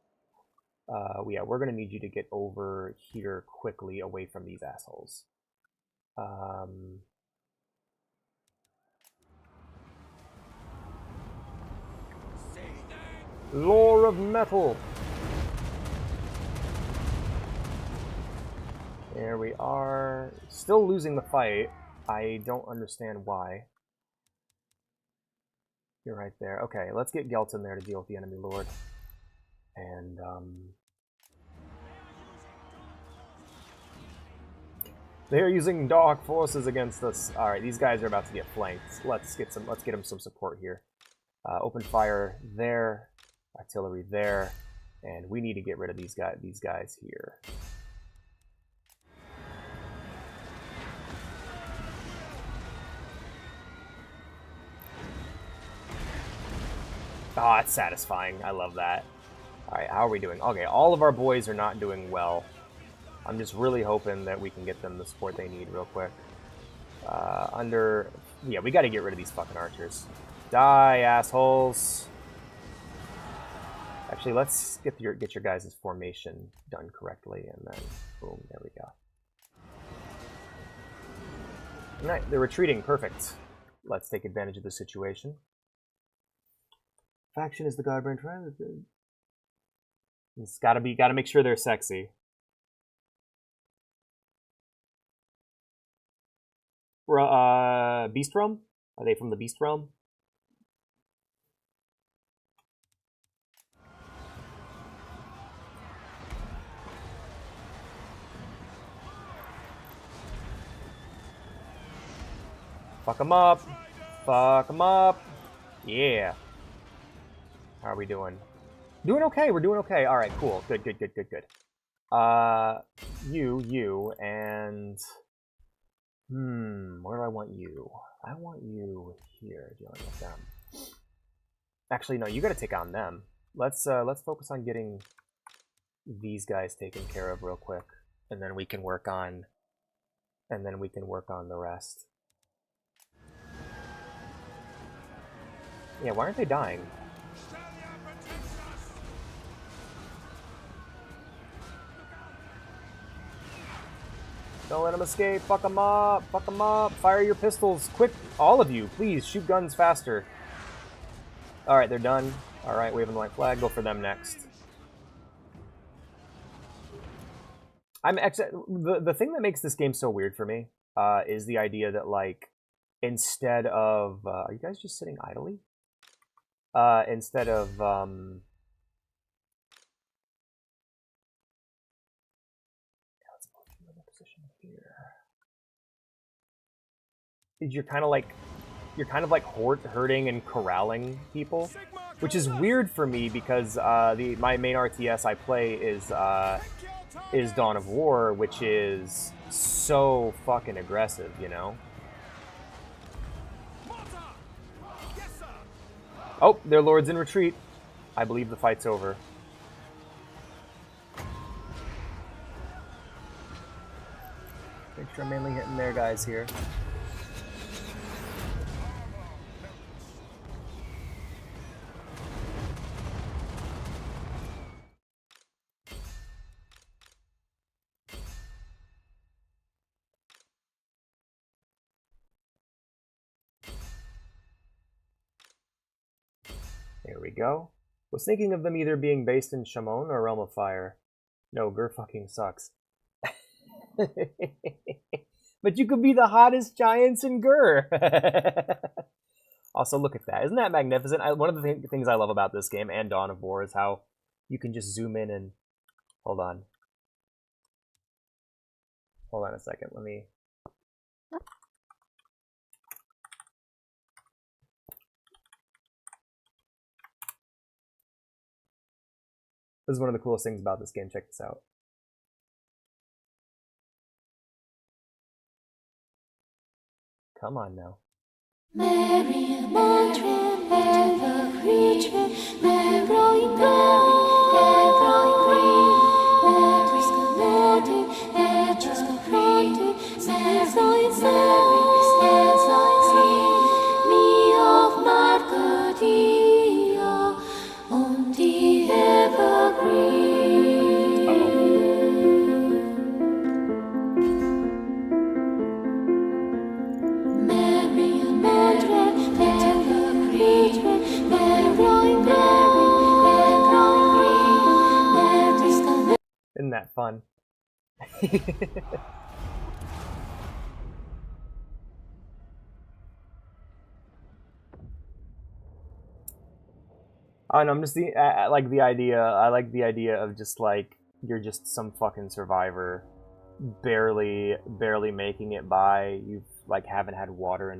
Yeah, we're gonna need you to get over here quickly, away from these assholes. Lore of metal. There we are. Still losing the fight. I don't understand why. You're right there. Okay, let's get Gelt in there to deal with the enemy lord. And they're using dark forces against us. All right, these guys are about to get flanked. Let's get them some support here. Open fire there, artillery there, and we need to get rid of these guys here. Ah, it's satisfying. I love that. Alright, how are we doing? Okay, all of our boys are not doing well. I'm just really hoping that we can get them the support they need real quick. Yeah, we gotta get rid of these fucking archers. Die, assholes! Actually, let's get your guys' formation done correctly, and then boom, there we go. Alright, they're retreating. Perfect. Let's take advantage of the situation. Faction is the Godbrand tribe. It's gotta make sure they're sexy. Beast Realm? Are they from the Beast Realm? Fuck them up. Fuck them up. Yeah. How are we doing? Doing okay. We're doing okay. All right, cool. Good, good, good, good, good. You, and... where do I want you? I want you here, dealing with them. Actually, no, you gotta take on them. Let's focus on getting these guys taken care of real quick. And then we can work on... the rest. Yeah, why aren't they dying? Don't let them escape. Fuck them up. Fuck them up. Fire your pistols. Quick. All of you, please. Shoot guns faster. Alright, they're done. Alright, waving the white flag. Go for them next. The thing that makes this game so weird for me is the idea that, like, instead of... are you guys just sitting idly? Instead of... You're kind of like herding and corralling people, which is weird for me because my main RTS I play is Dawn of War, which is so fucking aggressive, you know. Oh, their lord's in retreat. I believe the fight's over. Make sure I'm mainly hitting their guys here. There we go. Was thinking of them either being based in Shamon or Realm of Fire. No, Gur fucking sucks. But you could be the hottest giants in Gur. Also, look at that. Isn't that magnificent? One of the things I love about this game and Dawn of War is how you can just zoom in and... Hold on. Hold on a second. Let me... This is one of the coolest things about this game. Check this out. Come on now. Isn't that fun? I don't know, I'm just I like the idea of just like you're just some fucking survivor barely making it by. You like haven't had water in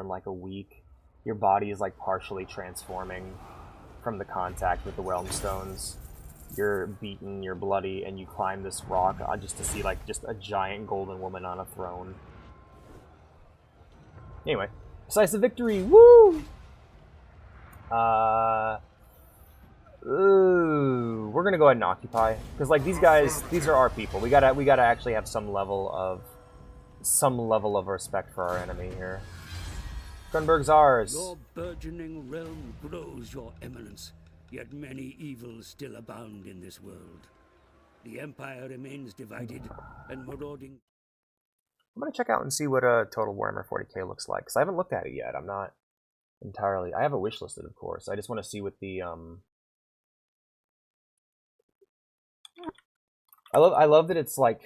like a week. Your body is like partially transforming from the contact with the realm stones. You're beaten, you're bloody, and you climb this rock just to see like just a giant golden woman on a throne. Anyway, decisive victory, woo! Ooh, we're gonna go ahead and occupy because like these guys, these are our people. We gotta actually have some level of respect for our enemy here. Grunberg's ours. Your burgeoning realm grows, Your Eminence. Yet many evils still abound in this world. The Empire remains divided, and marauding... I'm gonna check out and see what Total Warhammer 40k looks like, because I haven't looked at it yet. I'm not entirely... I have it wishlisted, of course. I just want to see what the... I love that it's, like,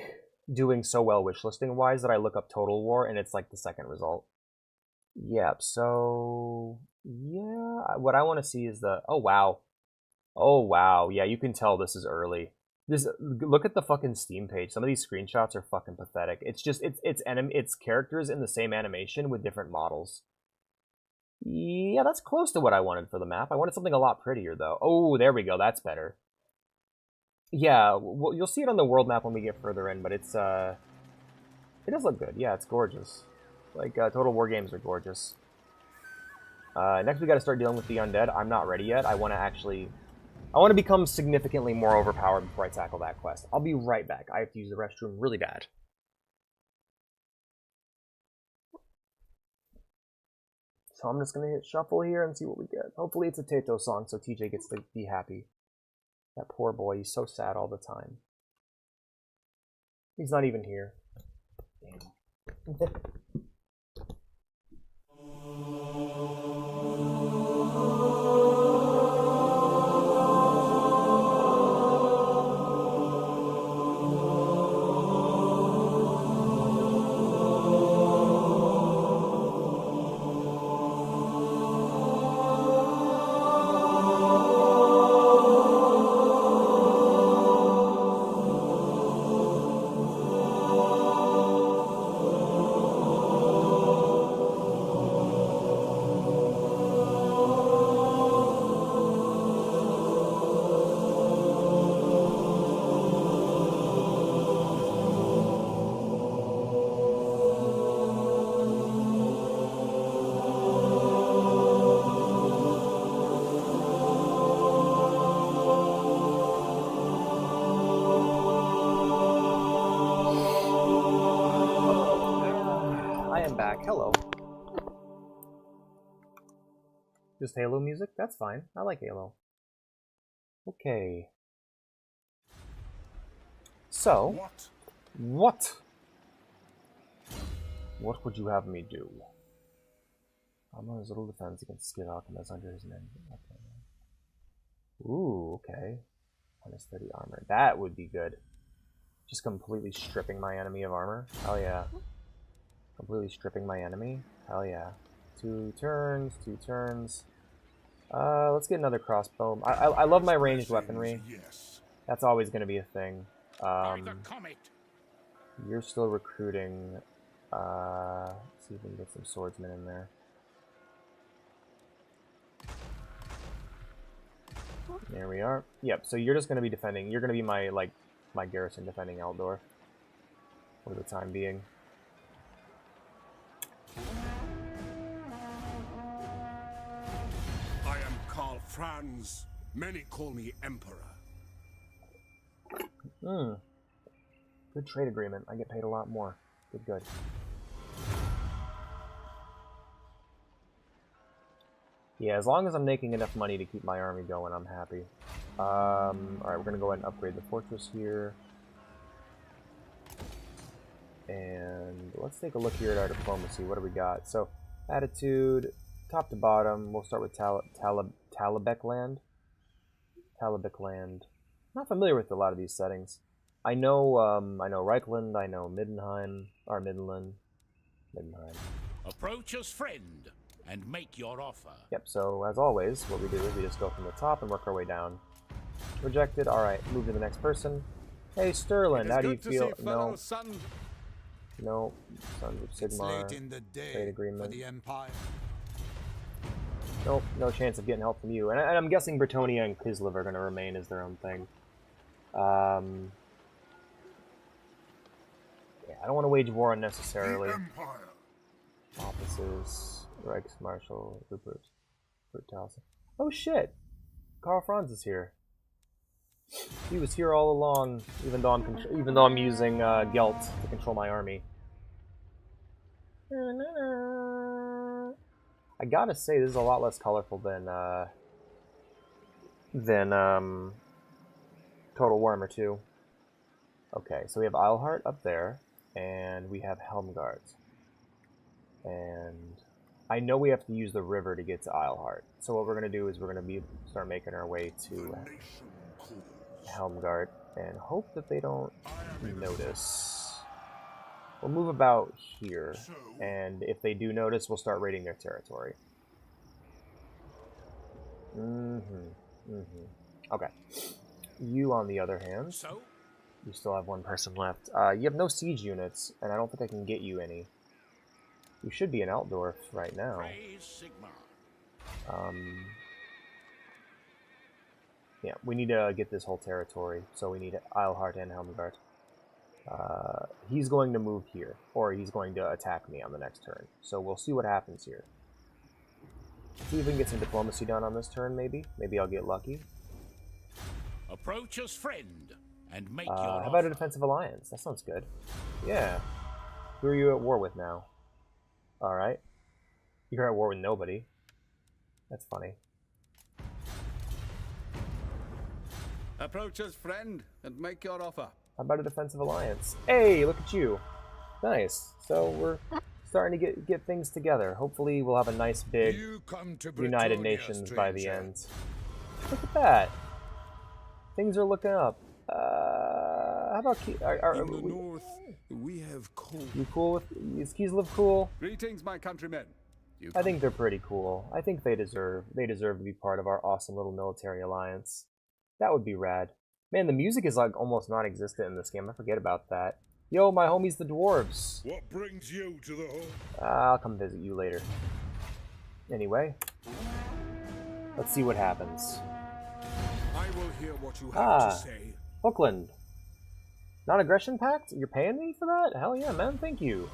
doing so well wishlisting-wise that I look up Total War, and it's, like, the second result. Yep, so... Yeah, what I want to see is the... Oh, wow. Oh, wow. Yeah, you can tell this is early. Just look at the fucking Steam page. Some of these screenshots are fucking pathetic. It's just it's characters in the same animation with different models. Yeah, that's close to what I wanted for the map. I wanted something a lot prettier though. Oh, there we go. That's better. Yeah, well, you'll see it on the world map when we get further in, but it does look good. Yeah, it's gorgeous. Like Total War games are gorgeous. Next we got to start dealing with the undead. I'm not ready yet. I want to become significantly more overpowered before I tackle that quest. I'll be right back. I have to use the restroom really bad. So I'm just going to hit shuffle here and see what we get. Hopefully it's a Tato song so TJ gets to be happy. That poor boy, he's so sad all the time. He's not even here. Damn. Hello. Just Halo music? That's fine. I like Halo. Okay. So, what would you have me do? I'm on his little defense against Skid Alchemist under his name. Okay. Ooh, okay. Minus 30 armor. That would be good. Just completely stripping my enemy of armor. Hell yeah. Completely stripping my enemy. Hell yeah. 2 turns, 2 turns. Let's get another crossbow. I love my ranged weaponry. That's always going to be a thing. You're still recruiting. Let's see if we can get some swordsmen in there. There we are. Yep, so you're just going to be defending. You're going to be my garrison defending Eldor for the time being. I am Karl Franz. Many call me Emperor. Good trade agreement. I get paid a lot more. Good. Yeah, as long as I'm making enough money to keep my army going, I'm happy. Alright, we're gonna go ahead and upgrade the fortress here. And let's take a look here at our diplomacy. What do we got? So, attitude, top to bottom. We'll start with Talabek land. Talabek land. Not familiar with a lot of these settings. I know Reichland. I know Middenheim or Midland. Middenheim. Approach us, friend, and make your offer. Yep. So as always, what we do is we just go from the top and work our way down. Rejected. All right. Move to the next person. Hey, Sterling. How do you feel? No. No, Sons of Sigmar, trade agreement. Nope, no chance of getting help from you. And I'm guessing Bretonia and Kislev are going to remain as their own thing. Yeah, I don't want to wage war unnecessarily. Offices, Reichsmarschall, Rupert Taliesin. Oh shit! Karl Franz is here. He was here all along, even though I'm using Gelt to control my army. I gotta say, this is a lot less colorful than Total Warhammer 2. Okay, so we have Eilhart up there, and we have Helmgart. And I know we have to use the river to get to Eilhart. So what we're gonna do is we're gonna start making our way to Helmgart and hope that they don't notice. We'll move about here, and if they do notice, we'll start raiding their territory. Okay. You, on the other hand, So, you still have one person left. You have no siege units, and I don't think I can get you any. You should be in Altdorf right now. praise Sigmar. Yeah, we need to get this whole territory, so we need Eilhart and Helmgart. He's going to move here, or he's going to attack me on the next turn. So we'll see what happens here. See if we can get some diplomacy done on this turn, maybe. Maybe I'll get lucky. Approach as friend and make your How offer. about a defensive alliance? That sounds good. Yeah. Who are you at war with now? Alright. You're at war with nobody. That's funny. Approach as friend and make your offer. How about a defensive alliance? Hey, look at you. Nice. So we're starting to get things together. Hopefully we'll have a nice big You come to United Bretonia, Nations by the stranger. end. Look at that. Things are looking up. How about In the north, we have cold. you cool with is Kislev cool? Greetings, my countrymen. You I think they're pretty cool. I think they deserve to be part of our awesome little military alliance. That would be rad. Man, the music is like almost non-existent in this game. I forget about that. Yo, my homies the dwarves. What brings you to the home? I'll come visit you later. Anyway, let's see what happens. I will hear what you have to say. Oakland. Non-aggression pact? You're paying me for that? Hell yeah, man. Thank you.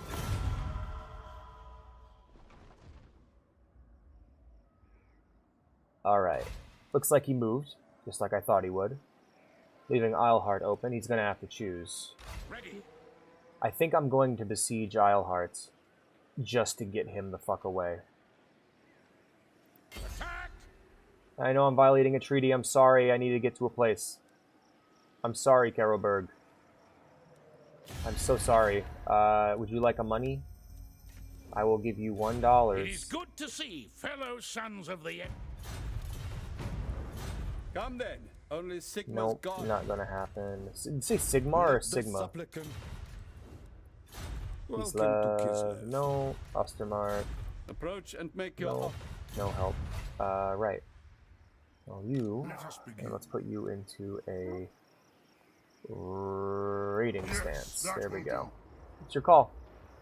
Alright. Looks like he moved, just like I thought he would. Leaving Eilhart open. He's going to have to choose. Ready? I think I'm going to besiege Eilhart just to get him the fuck away. Attack! I know I'm violating a treaty. I'm sorry. I need to get to a place. I'm sorry, Karlberg. I'm so sorry. Would you like a money? I will give you $1. It is good to see fellow sons of the... Come then. Only Sigma's Nope, gone. not gonna happen. Say Sigmar or Let the Sigma? supplicant. Welcome to Kislev. Kislev. No. Ostermark. Approach and make your No. offer. No help. Right. Well, you. Let us begin. And let's put you into a raiding stance. that There we will go. do. It's your call.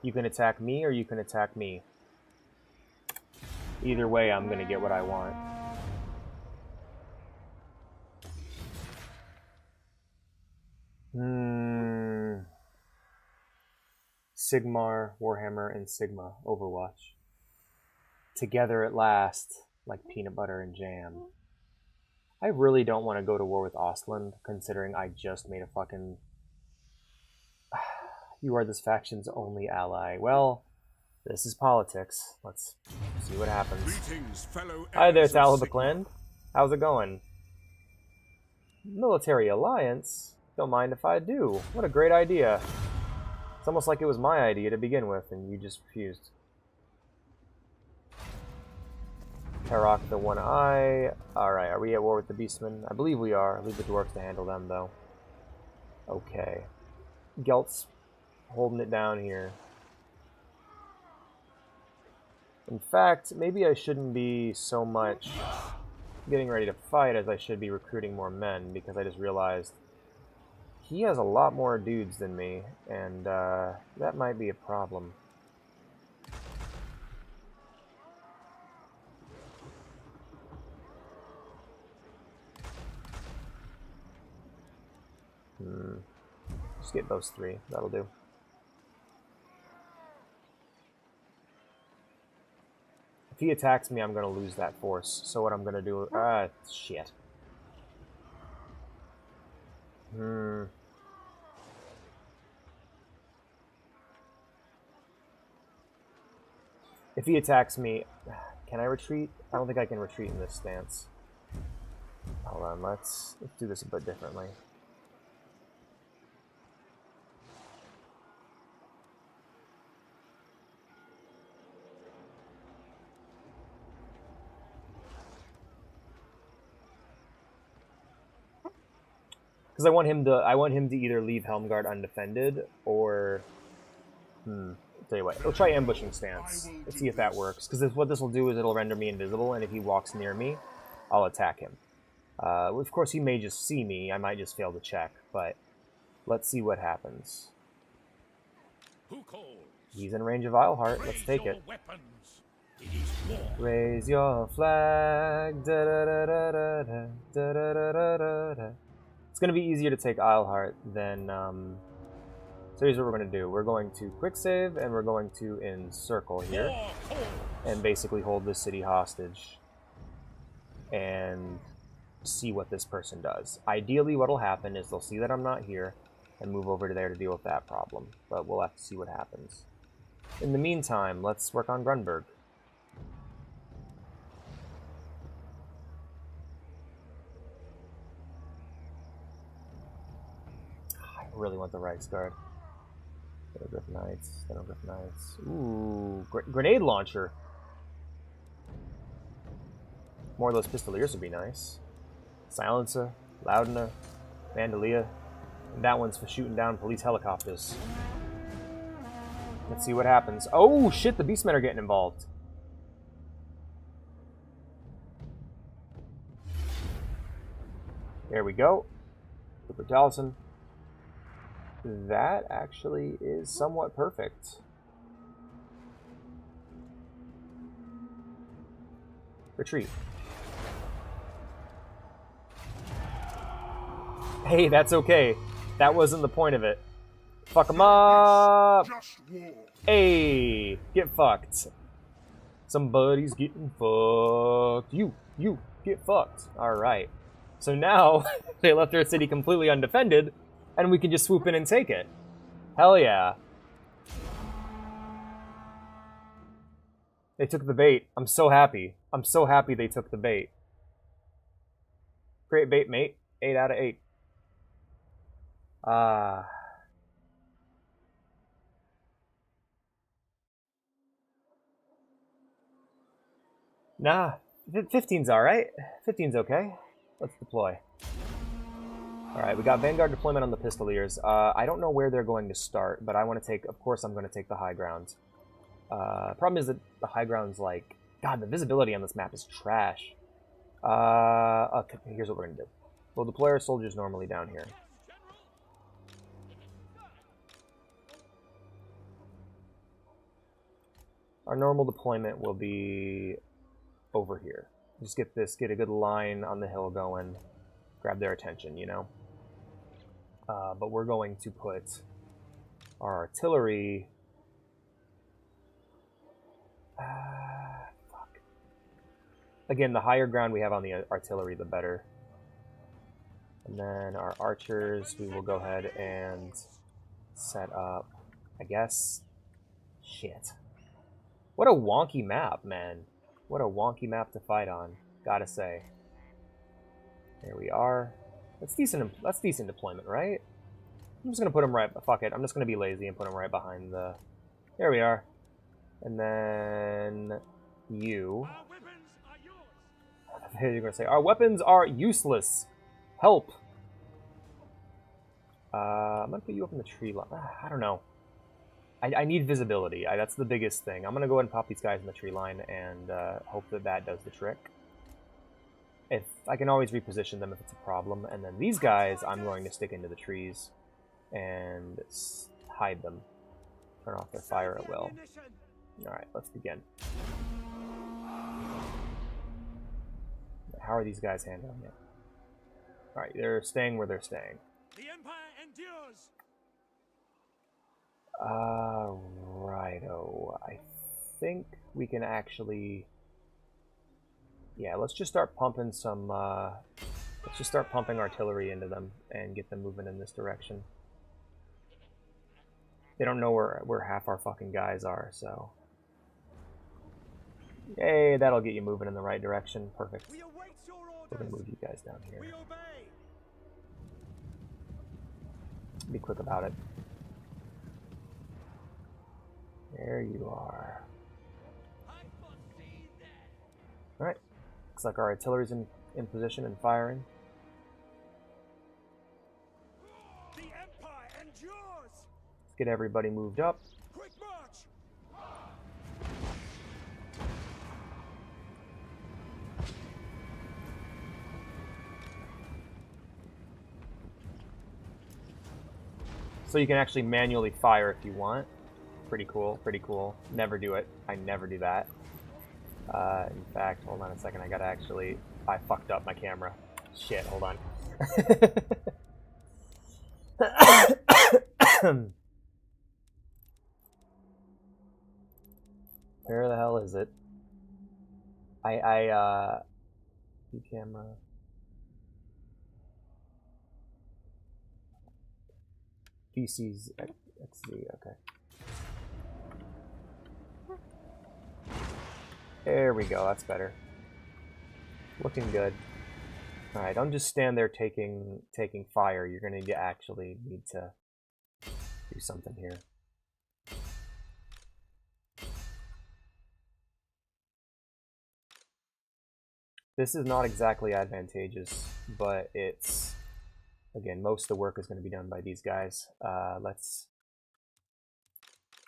You can attack me or you can attack me. Either way, I'm gonna get what I want. Sigmar, Warhammer, and Sigma, Overwatch. Together at last, like peanut butter and jam. I really don't want to go to war with Ostland, considering I just made a fucking... You are this faction's only ally. Well, this is politics. Let's see what happens. Greetings, fellow Hi there, heirs of Sigmar. Talabakland. How's it going? Military alliance? Don't mind if I do. What a great idea. It's almost like it was my idea to begin with, and you just refused. Tarok the One Eye. Alright, are we at war with the Beastmen? I believe we are. Leave the dwarves to handle them, though. Okay. Gelt's holding it down here. In fact, maybe I shouldn't be so much getting ready to fight as I should be recruiting more men, because I just realized he has a lot more dudes than me, and that might be a problem. Just get those three. That'll do. If he attacks me, I'm going to lose that force. So what I'm going to do... shit. If he attacks me... Can I retreat? I don't think I can retreat in this stance. Hold on, let's do this a bit differently. Because I want him to either leave Helmgard undefended or I'll tell you what, we'll try ambushing stance. Let's see if that works. Because what this will do is it'll render me invisible, and if he walks near me, I'll attack him. Of course, he may just see me. I might just fail to check, but let's see what happens. Who calls? He's in range of Ileheart. Let's take your it. Weapons. It is war. Raise your flag. Da, da, da, da, da, da, da, da, da, da, da. It's going to be easier to take Ileheart than... So here's what we're going to do. We're going to quick save, and we're going to encircle here. And basically hold this city hostage. And see what this person does. Ideally, what'll happen is they'll see that I'm not here and move over to there to deal with that problem. But we'll have to see what happens. In the meantime, let's work on Grunberg. I really want the Reichsguard. Stenograph Knights, Stenograph Knights. Ooh, grenade launcher. More of those Pistoliers would be nice. Silencer, Loudner, Vandalia. And that one's for shooting down police helicopters. Let's see what happens. Oh shit, the Beastmen are getting involved. There we go. Super Talisman. That actually is somewhat perfect. Retreat. Hey, that's okay. That wasn't the point of it. Fuck them up! Hey, get fucked. Somebody's getting fucked. You, get fucked. Alright. So now, they left their city completely undefended, and we can just swoop in and take it. Hell yeah. They took the bait. I'm so happy. I'm so happy they took the bait. Great bait, mate. 8 out of 8. Nah, 15's alright. 15's okay. Let's deploy. Alright, we got Vanguard deployment on the Pistoliers. I don't know where they're going to start, but I want to take, of course I'm going to take the high ground. Problem is that the high ground's like, God, the visibility on this map is trash. Okay, here's what we're going to do. We'll deploy our soldiers normally down here. Our normal deployment will be over here. Just get a good line on the hill going, grab their attention, you know? But we're going to put our artillery... fuck. Again, the higher ground we have on the artillery, the better. And then our archers, we will go ahead and set up, I guess... Shit. What a wonky map, man. What a wonky map to fight on, gotta say. There we are. That's decent deployment, right? I'm just gonna put them right... Fuck it, I'm just gonna be lazy and put them right behind the... There we are. And then... You... You're gonna say, our weapons are useless. Help! I'm gonna put you up in the tree line. I don't know. I need visibility. that's the biggest thing. I'm going to go ahead and pop these guys in the tree line and hope that that does the trick. If I can always reposition them if it's a problem. And then these guys, I'm going to stick into the trees and hide them. Turn off their fire at will. Alright, let's begin. How are these guys handling it? Alright, they're staying where they're staying. The Empire endures. Righto. I think we can actually... Yeah, let's just start pumping some, let's just start pumping artillery into them and get them moving in this direction. They don't know where half our fucking guys are, so... Yay, that'll get you moving in the right direction. Perfect. We're gonna move you guys down here. Be quick about it. There you are. Alright. Looks like our artillery's in position and firing. The Empire endures. Let's get everybody moved up. Quick march. So you can actually manually fire if you want. Pretty cool, pretty cool. Never do it. I never do that. In fact, hold on a second. I gotta actually... I fucked up my camera. Shit, hold on. Where the hell is it? View camera. PC's XZ, okay. There we go, that's better. Looking good. Alright, don't just stand there taking fire. You're gonna actually need to do something here. This is not exactly advantageous, but it's... Again, most of the work is going to be done by these guys. Let's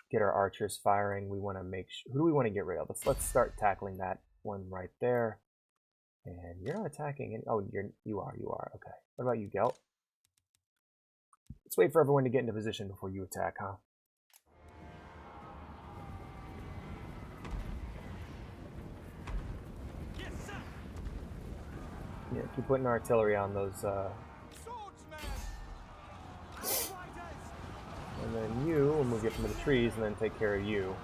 get our archers firing. We want to make sure... Who do we want to get rid of? Let's start tackling that one right there. And you're not attacking any... Oh, you are. Okay. What about you, Gelt? Let's wait for everyone to get into position before you attack, huh? Yes, sir. Yeah, keep putting artillery on those... And then you, we'll move you up into the trees and then take care of you.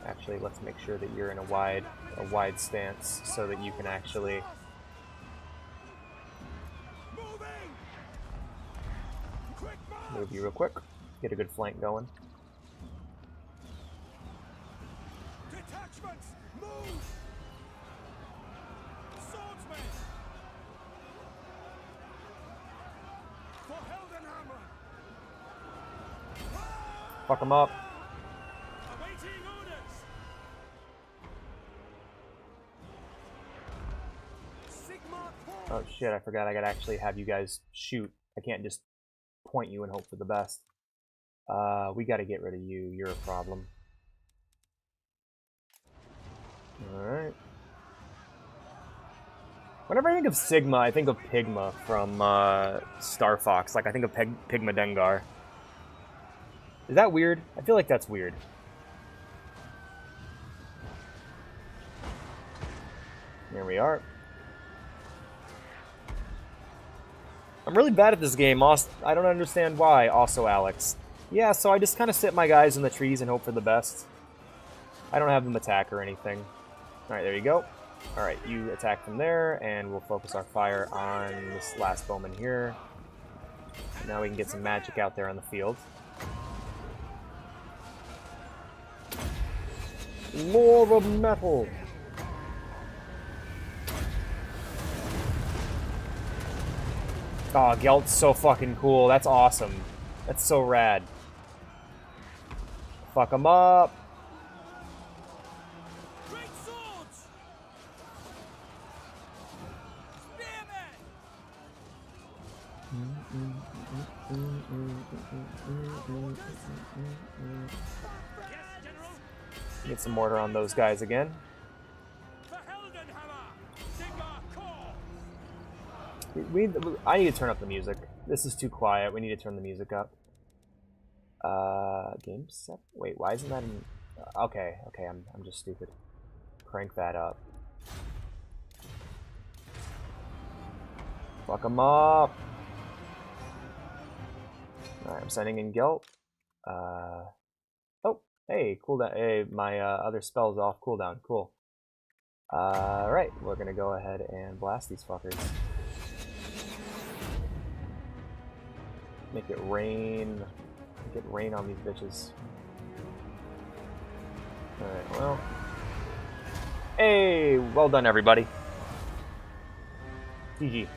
Actually, let's make sure that you're in a wide stance so that you can actually... Move you real quick. Get a good flank going. Detachments, move! Swordsmen! For Heldenhammer! Fuck them up. Awaiting orders! Sigma Oh shit, I forgot I gotta actually have you guys shoot. I can't just point you and hope for the best. We gotta get rid of you. You're a problem. Alright. Whenever I think of Sigma, I think of Pigma from Star Fox. Like, I think of Pigma Dengar. Is that weird? I feel like that's weird. There we are. I'm really bad at this game. I don't understand why. Also, Alex. Yeah, so I just kind of sit my guys in the trees and hope for the best. I don't have them attack or anything. Alright, there you go. Alright, you attack from there, and we'll focus our fire on this last bowman here. And now we can get some magic out there on the field. More of metal! Oh, Gelt's so fucking cool. That's awesome. That's so rad. Fuck him up. Great swords! Spearmen! Yes, General. Get some mortar on those guys again. For Heldenhammer! Sigma Corps! I need to turn up the music. This is too quiet. We need to turn the music up. Game set? Wait, why isn't that in... Okay, I'm just stupid. Crank that up. Fuck 'em up! Alright, I'm sending in Gelt. Oh, hey, cooldown. Hey, my other spell's off cooldown. Cool. Alright, we're gonna go ahead and blast these fuckers. Make it rain. Make it rain on these bitches. Alright, well. Hey, well done, everybody. GG.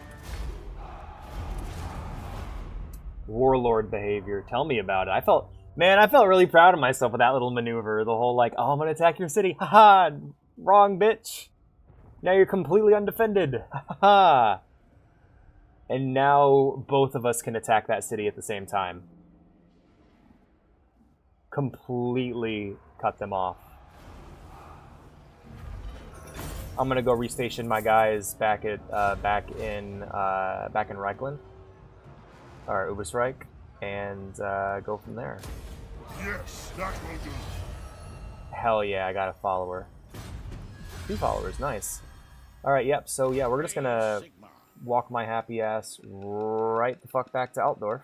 Warlord behavior. Tell me about it. I felt really proud of myself with that little maneuver. The whole, like, oh, I'm gonna attack your city. Haha, wrong, bitch. Now you're completely undefended. Haha. And now both of us can attack that city at the same time. Completely cut them off. I'm gonna go restation my guys back in Reichland, or Uberstrike. and go from there. Yes, that will do. Hell yeah, I got a follower. 2 followers, nice. Alright, yep, so yeah, we're just gonna walk my happy ass right the fuck back to Altdorf.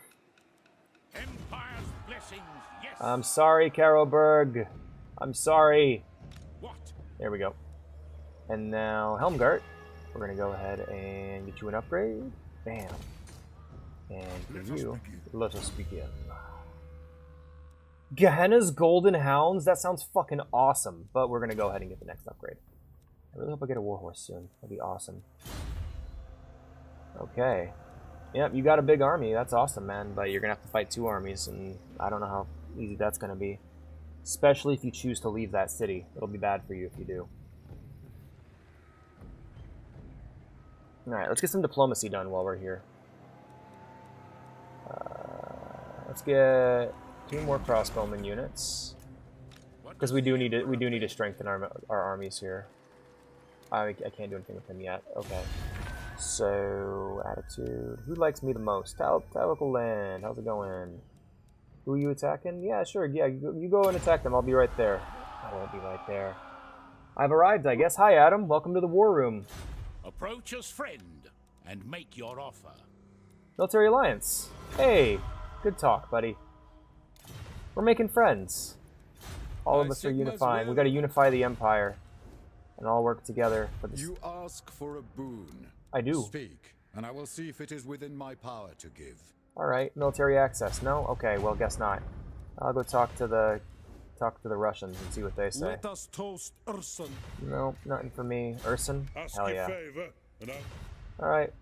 Empire's blessings, yes. I'm sorry, Karlberg. I'm sorry. What? There we go. And now, Helmgart, we're gonna go ahead and get you an upgrade. Bam. And for you, let us begin. Gehenna's Golden Hounds? That sounds fucking awesome, but we're gonna go ahead and get the next upgrade. I really hope I get a warhorse soon. That'd be awesome. Okay. Yep, you got a big army. That's awesome, man. But you're gonna have to fight 2 armies, and I don't know how easy that's gonna be. Especially if you choose to leave that city. It'll be bad for you if you do. Alright, let's get some diplomacy done while we're here. Let's get 2 more crossbowman units. Because we do need to strengthen our armies here. I can't do anything with him yet. Okay. So, attitude. Who likes me the most? Talical Land. How's it going? Who are you attacking? Yeah, sure. Yeah, you go and attack them. I'll be right there. I won't be right there. I've arrived, I guess. Hi, Adam. Welcome to the war room. Approach as friend and make your offer. Military Alliance. Hey, good talk, buddy. We're making friends. All of us are unifying. We got to unify the Empire and all work together for this. You ask for a boon. I do. Speak, and I will see if it is within my power to give. All right, military access. No, okay. Well, guess not. I'll go talk to the Russians and see what they say. Let us toast Urson. No, nothing for me. Urson? Ask Hell a yeah. favor, and All right,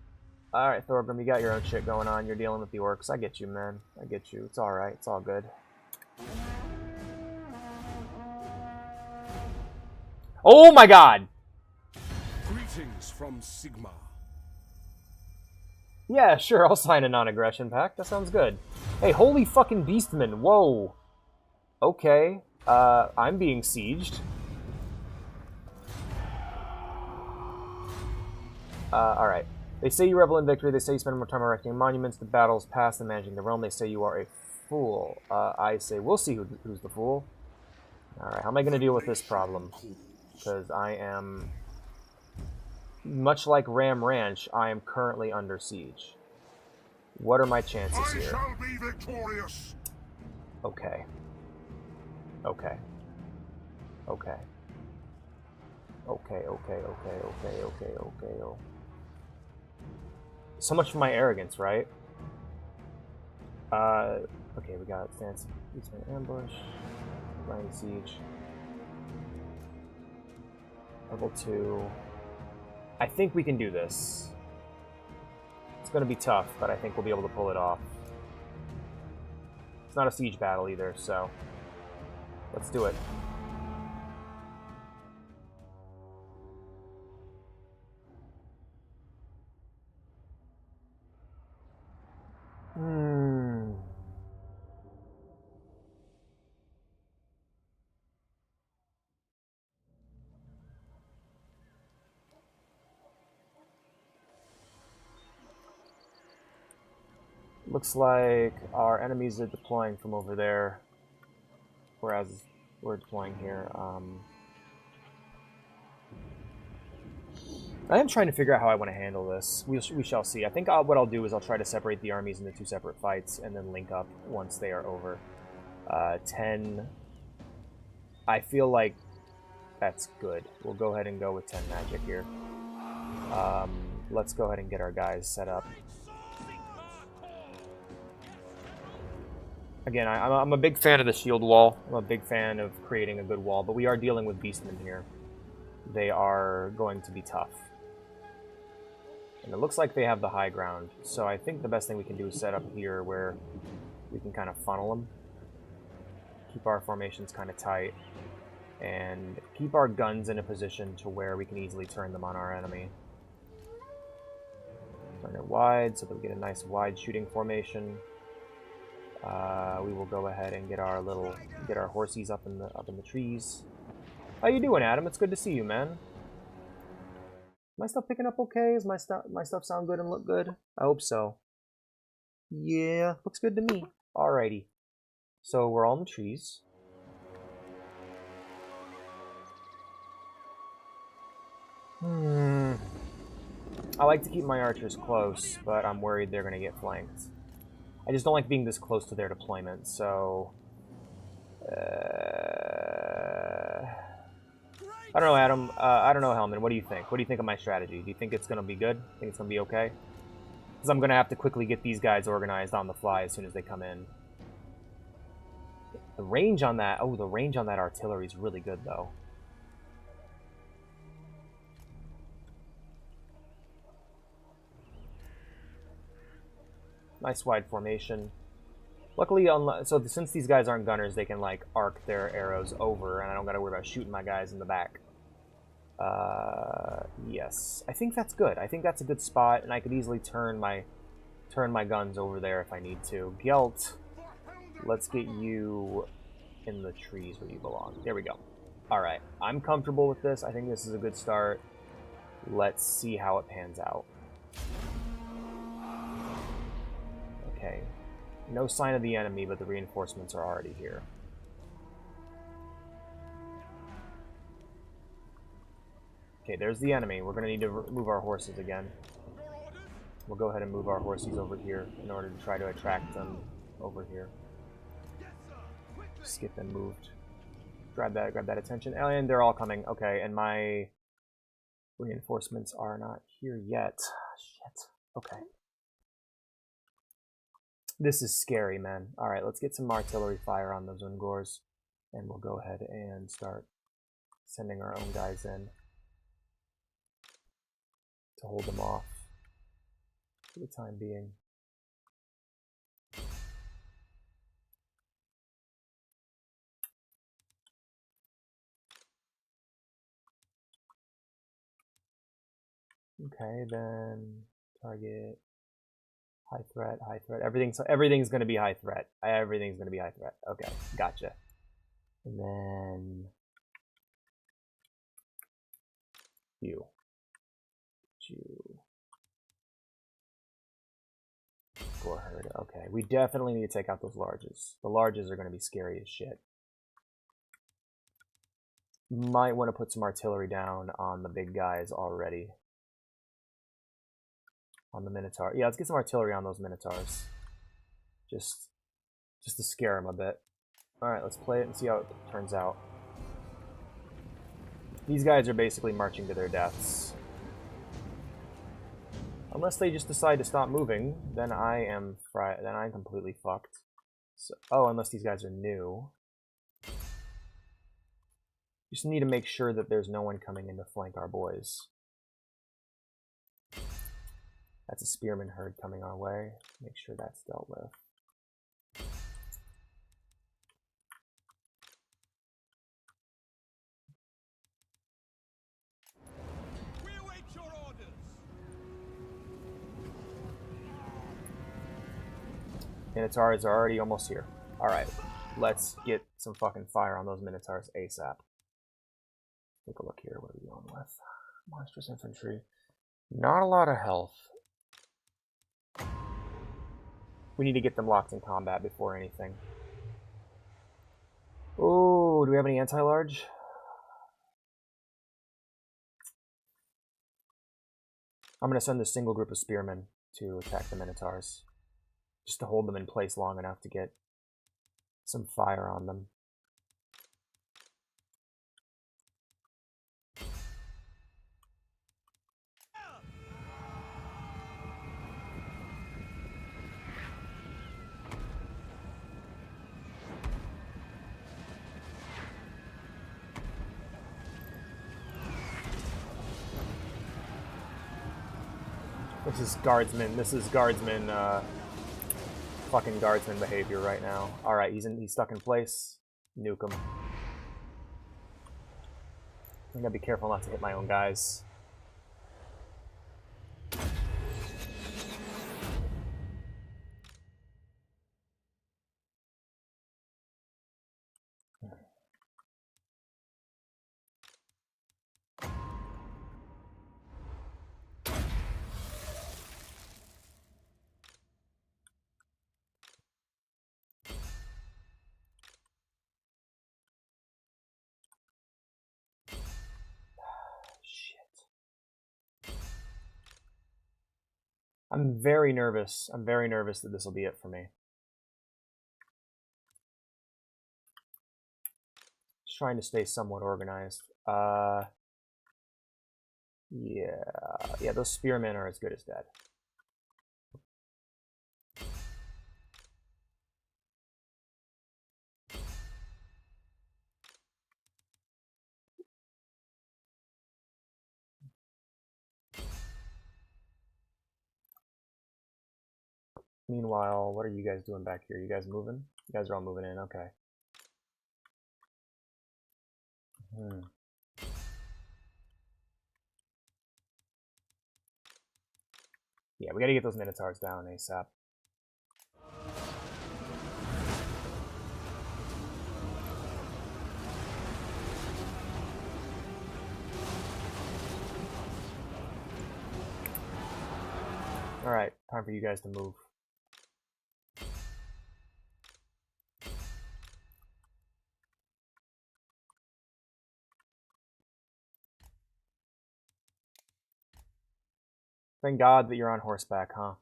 Thorgrim, you got your own shit going on. You're dealing with the orcs. I get you, man. I get you. It's all right. It's all good. Oh my God! greetings from Sigma. Yeah, sure. I'll sign a non-aggression pact. That sounds good. Hey, holy fucking beastman! Whoa. Okay. I'm being sieged. Alright. They say you revel in victory. They say you spend more time erecting monuments to battles past and managing the realm. They say you are a fool. I say we'll see who's the fool. Alright, how am I going to deal with this problem? Because I am... Much like Ram Ranch, I am currently under siege. What are my chances I here? shall be victorious. Okay. Okay. Okay. Okay, okay. So much for my arrogance, right? Okay, we got stance, ambush, flying siege. Level 2. I think we can do this. It's gonna be tough, but I think we'll be able to pull it off. It's not a siege battle either, so let's do it. Looks like our enemies are deploying from over there, whereas we're deploying here. I am trying to figure out how I want to handle this. We shall see. I think what I'll do is I'll try to separate the armies into 2 separate fights and then link up once they are over. 10... I feel like that's good. We'll go ahead and go with 10 magic here. Let's go ahead and get our guys set up. Again, I'm a big fan of the shield wall. I'm a big fan of creating a good wall, but we are dealing with beastmen here. They are going to be tough. And it looks like they have the high ground, so I think the best thing we can do is set up here where we can kind of funnel them. Keep our formations kind of tight, and keep our guns in a position to where we can easily turn them on our enemy. Turn it wide so that we get a nice wide shooting formation. We will go ahead and get our horsies up in the trees. How you doing, Adam? It's good to see you, man. My stuff picking up okay? Is my stuff sound good and look good? I hope so. Yeah, looks good to me. Alrighty. So we're all in the trees. I like to keep my archers close, but I'm worried they're going to get flanked. I just don't like being this close to their deployment, so... I don't know, Adam. I don't know, Hellman. What do you think? What do you think of my strategy? Do you think it's going to be good? Think it's going to be okay? Because I'm going to have to quickly get these guys organized on the fly as soon as they come in. The range on that... Oh, the range on that artillery is really good, though. Nice wide formation. Luckily, so since these guys aren't gunners, they can, like, arc their arrows over, and I don't gotta worry about shooting my guys in the back. Yes. I think that's good. I think that's a good spot, and I could easily turn my guns over there if I need to. Gelt, let's get you in the trees where you belong. There we go. Alright. I'm comfortable with this. I think this is a good start. Let's see how it pans out. Okay. No sign of the enemy, but the reinforcements are already here. Okay, there's the enemy. We're going to need to move our horses again. We'll go ahead and move our horses over here in order to try to attract them over here. Just get them moved. Grab that attention. And they're all coming. Okay, and my reinforcements are not here yet. Shit. Okay. This is scary, man. Alright, let's get some artillery fire on those Ungors. And we'll go ahead and start sending our own guys in to hold them off for the time being. Okay, then target high threat, high threat. Everything's going to be high threat. Everything's going to be high threat. Okay, gotcha. And then you. Gore herd. Okay, we definitely need to take out those larges. The larges are going to be scary as shit. Might want to put some artillery down on the big guys already. On the Minotaur. Yeah, let's get some artillery on those Minotaurs. Just to scare them a bit. Alright, let's play it and see how it turns out. These guys are basically marching to their deaths. Unless they just decide to stop moving, then I'm completely fucked. So, oh, unless these guys are new. Just need to make sure that there's no one coming in to flank our boys. That's a spearman herd coming our way. Make sure that's dealt with. We await your orders. Minotaurs are already almost here. Alright, let's get some fucking fire on those Minotaurs ASAP. Take a look here. What are we going with? Monstrous infantry. Not a lot of health. We need to get them locked in combat before anything. Oh, do we have any anti-large? I'm going to send a single group of spearmen to attack the Minotaurs. Just to hold them in place long enough to get some fire on them. This is guardsman, fucking guardsman behavior right now. Alright, he's stuck in place. Nuke him. I gotta be careful not to hit my own guys. I'm very nervous. I'm very nervous that this will be it for me. Just trying to stay somewhat organized. Yeah, those spearmen are as good as dead. Meanwhile, what are you guys doing back here? You guys moving? You guys are all moving in, okay. Yeah, we gotta get those Minotaurs down ASAP. Alright, time for you guys to move. Thank God that you're on horseback, huh?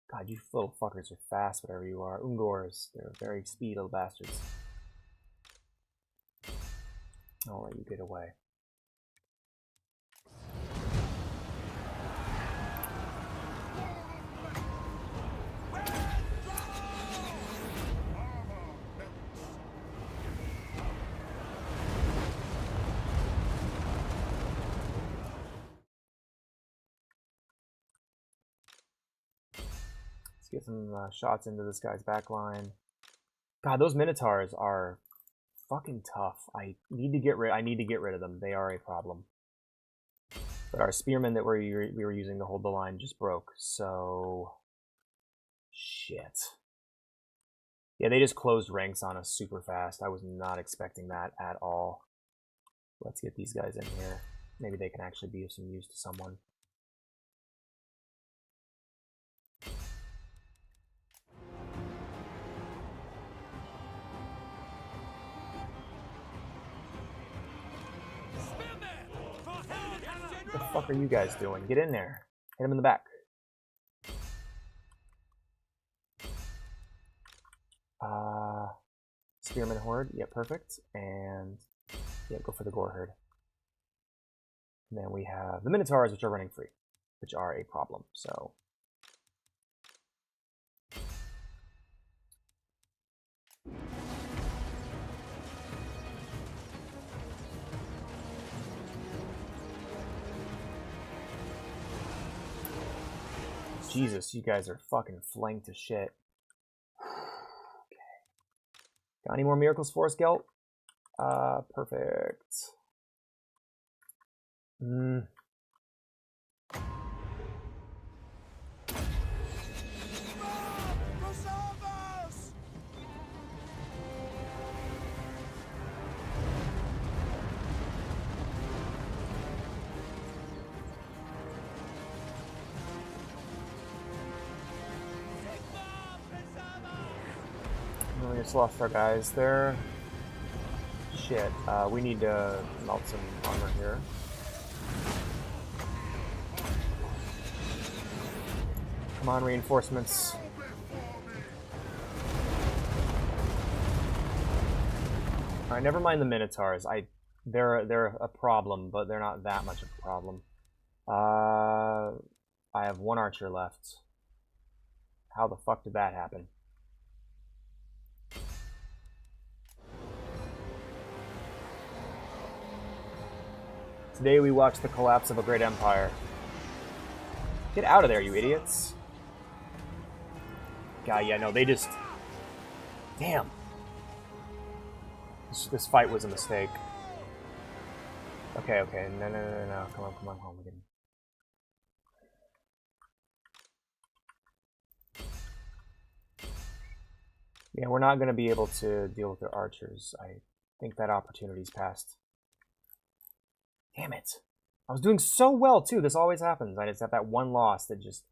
God, you little fuckers are fast, whatever you are. Ungors, they're very speedy little bastards. I'll let you get away. Get some shots into this guy's backline. God, those Minotaurs are fucking tough. I need to get rid of them. They are a problem. But our spearmen that we were using to hold the line just broke. So shit. Yeah, they just closed ranks on us super fast. I was not expecting that at all. Let's get these guys in here. Maybe they can actually be of some use to someone. What the fuck are you guys doing? Get in there. Hit him in the back. Spearman Horde. Yeah, perfect. And yeah, go for the Gore Herd. And then we have the Minotaurs, which are running free, which are a problem. So Jesus, you guys are fucking flanked to shit. Okay. Got any more miracles for us, Gelt? Perfect. We just lost our guys there. Shit, we need to melt some armor here. Come on, reinforcements. Alright, never mind the Minotaurs. They're a problem, but they're not that much of a problem. I have one archer left. How the fuck did that happen? Today we watch the collapse of a great empire. Get out of there, you idiots. God, yeah, no, they just... Damn. This fight was a mistake. Okay, okay, no. Come on, home again. Yeah, we're not going to be able to deal with their archers. I think that opportunity's passed. Damn it. I was doing so well, too. This always happens. I just have that one loss that just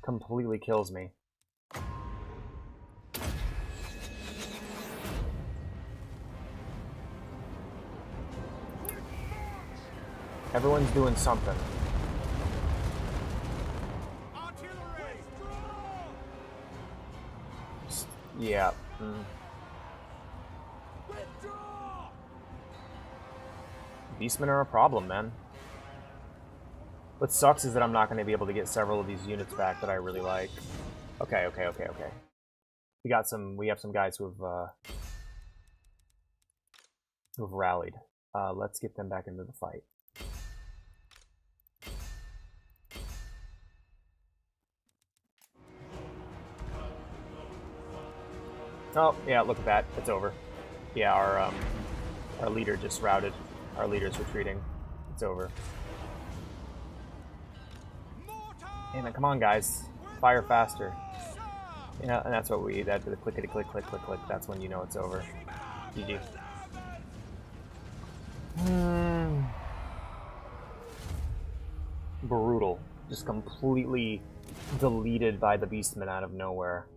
completely kills me. Everyone's doing something. Artillery! Yeah. Withdraw! Beastmen are a problem, man. What sucks is that I'm not going to be able to get several of these units back that I really like. Okay. We have some guys who've rallied. Let's get them back into the fight. Oh, yeah, look at that. It's over. Yeah, our leader just routed. Our leader's retreating. It's over. Damn it, come on, guys. Fire faster. Yeah, and that's what we... That the clickety click, click, click, click. That's when you know it's over. GG. Brutal. Just completely deleted by the Beastmen out of nowhere.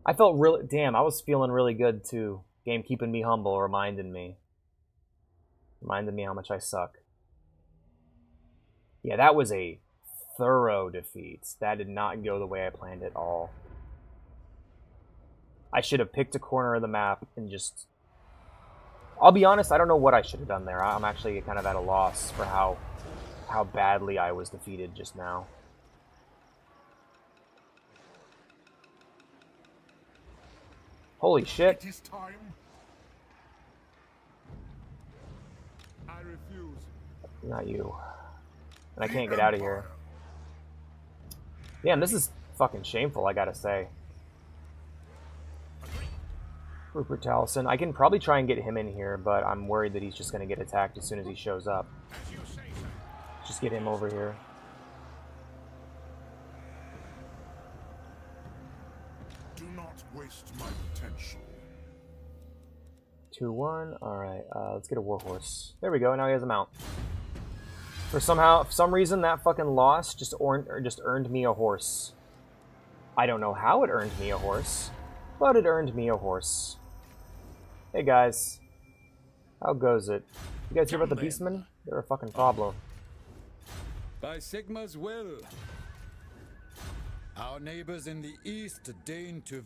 I felt really... Damn, I was feeling really good, too. Game keeping me humble, reminding me how much I suck. Yeah, that was a thorough defeat. That did not go the way I planned at all. I should have picked a corner of the map and just... I'll be honest, I don't know what I should have done there. I'm actually kind of at a loss for how badly I was defeated just now. Holy shit. It is time. I refuse. Not you. And I can't get out of here. Damn, this is fucking shameful, I gotta say. Rupert Towson. I can probably try and get him in here, but I'm worried that he's just gonna get attacked as soon as he shows up. Just get him over here. Do not waste my potential. 2-1. Alright, let's get a warhorse. There we go, now he has a mount. For some reason, that fucking loss just earned me a horse. I don't know how it earned me a horse, but it earned me a horse. Hey guys, how goes it? You guys hear about the Beastmen? They're a fucking problem. By Sigma's will, our neighbors in the east deign to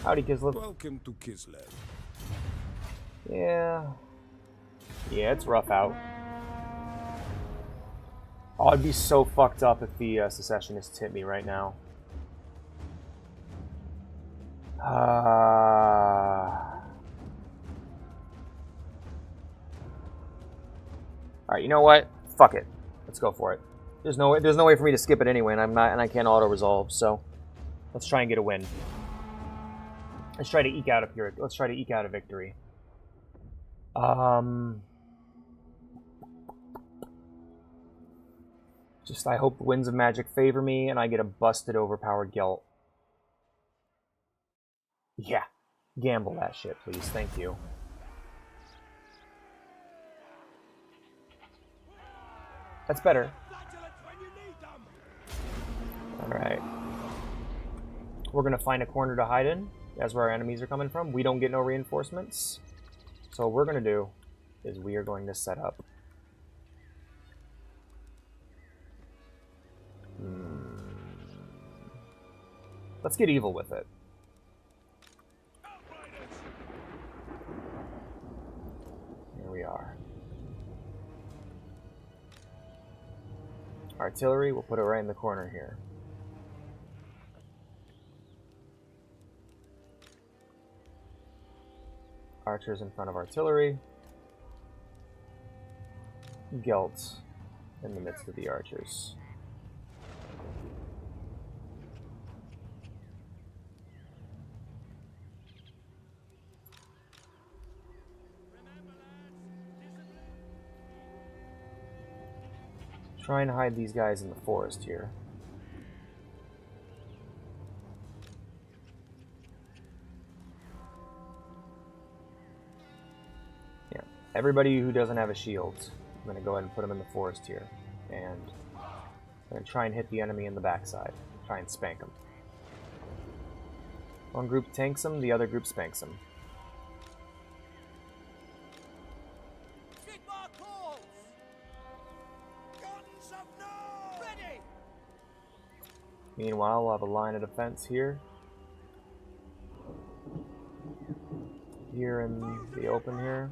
Howdy, Kislev. Welcome to Kislev. Yeah, it's rough out. Oh, I'd be so fucked up if the secessionists hit me right now. Alright, you know what? Fuck it. Let's go for it. There's no way for me to skip it anyway, and I can't auto-resolve, so let's try and get a win. Let's try to eke out a victory. Just I hope the winds of magic favor me and I get a busted overpowered Gelt. Yeah. Gamble that shit, please. Thank you. That's better. Alright. We're gonna find a corner to hide in. That's where our enemies are coming from. We don't get no reinforcements. So what we're gonna do is we are going to set up. Let's get evil with it. Here we are. Artillery, we'll put it right in the corner here. Archers in front of artillery. Gelt in the midst of the archers. Try and hide these guys in the forest here. Yeah, everybody who doesn't have a shield, I'm going to go ahead and put them in the forest here. And I'm going to try and hit the enemy in the backside. Try and spank them. One group tanks them, the other group spanks them. Sigma Meanwhile, we'll have a line of defense here. Here in the open here.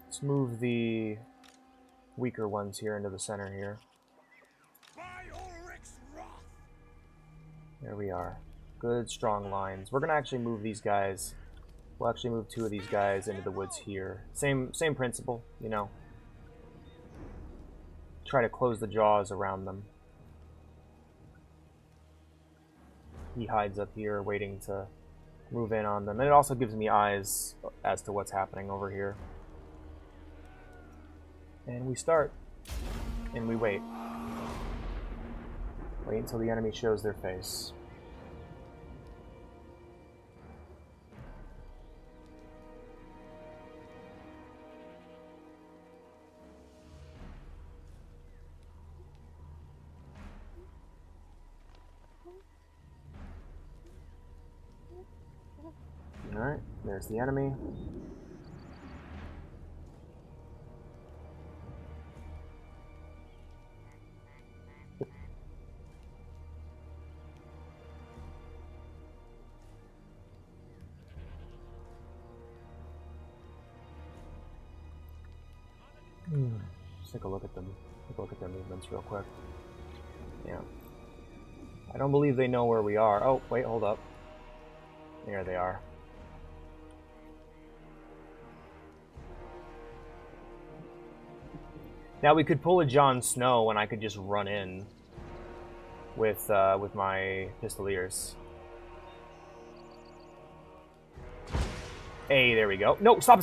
Let's move the weaker ones here into the center here. There we are. Good, strong lines. We're going to actually move these guys. We'll actually move 2 of these guys into the woods here. Same principle, you know. Try to close the jaws around them. He hides up here waiting to move in on them. And it also gives me eyes as to what's happening over here. And we start. And we wait. Wait until the enemy shows their face. Alright, there's the enemy. Let's take a look at them. Take a look at their movements real quick. Yeah. I don't believe they know where we are. Oh, wait, hold up. There they are. Now we could pull a Jon Snow and I could just run in with my Pistoliers. Hey, there we go. No, stop.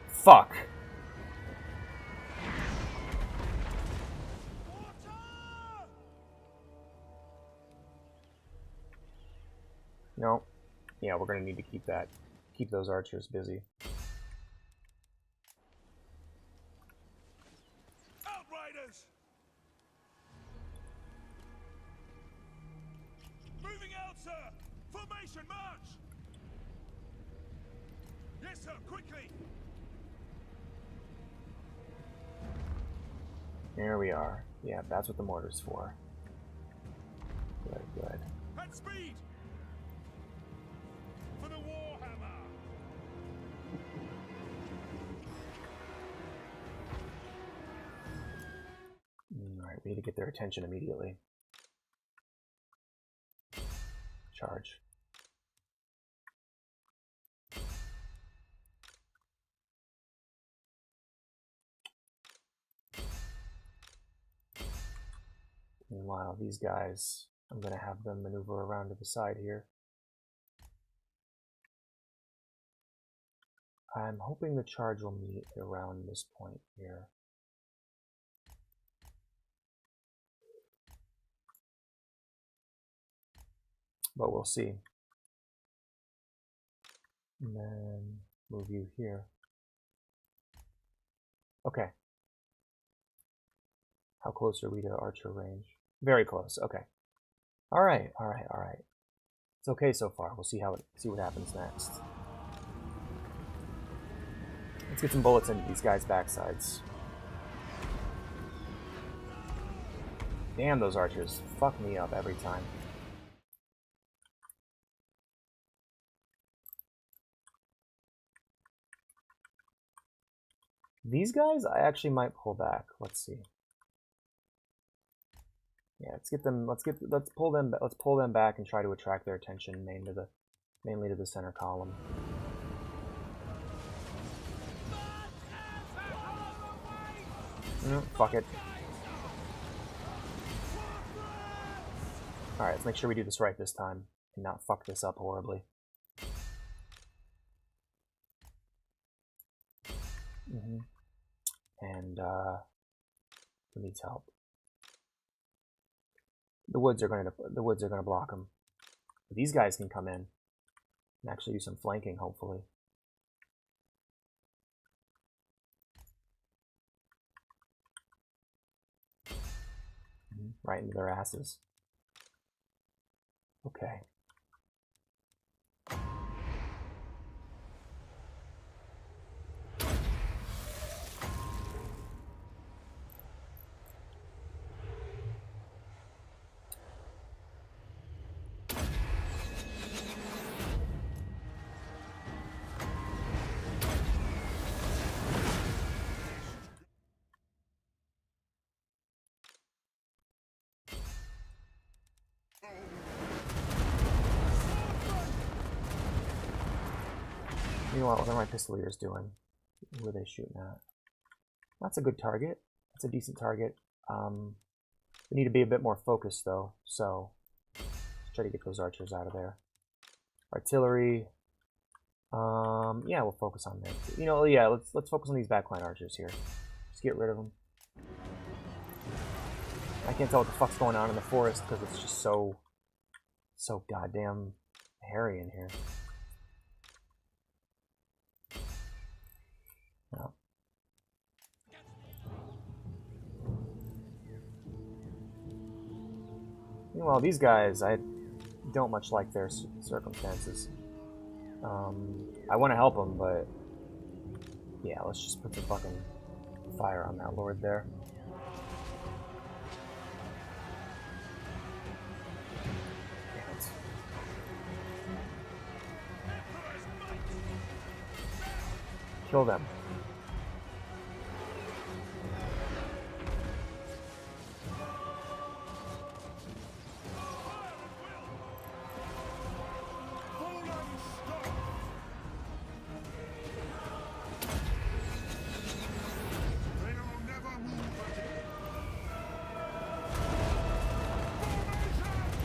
Fuck. No. Yeah, we're gonna need to keep those archers busy. Outriders! Moving out, sir! Formation, march! Yes, sir, quickly! There we are. Yeah, that's what the mortar's for. Good. At speed! For the Warhammer! Alright, we need to get their attention immediately. Charge. Meanwhile, these guys, I'm going to have them maneuver around to the side here. I'm hoping the charge will meet around this point here. But we'll see. And then move you here. Okay. How close are we to archer range? Very close. Okay. All right. It's okay so far. We'll see what happens next. Let's get some bullets into these guys' backsides. Damn, those archers fuck me up every time. These guys, I actually might pull back. Let's see. Yeah, let's pull them back and try to attract their attention mainly to the center column. Fuck it. Alright, let's make sure we do this right this time and not fuck this up horribly. And who needs help? The woods are going to block them. But these guys can come in and actually do some flanking, hopefully. Right into their asses. Okay. Meanwhile, what are my pistoliers doing? Who are they shooting at? That's a good target. That's a decent target. We need to be a bit more focused though, so let's try to get those archers out of there. Artillery. Yeah, we'll focus on them. You know, yeah, let's focus on these backline archers here. Just get rid of them. I can't tell what the fuck's going on in the forest because it's just so goddamn hairy in here. No. Meanwhile, these guys, I don't much like their circumstances. I want to help them, but yeah, let's just put some fucking fire on that lord there. Damn it. Kill them.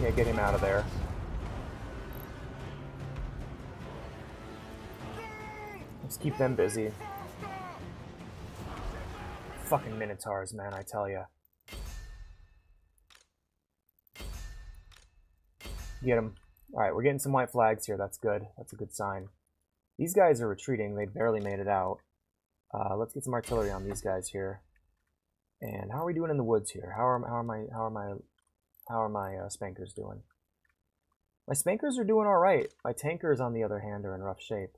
Yeah, get him out of there. Let's keep them busy. Fucking Minotaurs, man, I tell ya. Get them. Alright, we're getting some white flags here. That's good. That's a good sign. These guys are retreating. They barely made it out. Let's get some artillery on these guys here. And how are we doing in the woods here? How are my spankers doing? My spankers are doing alright. My tankers, on the other hand, are in rough shape.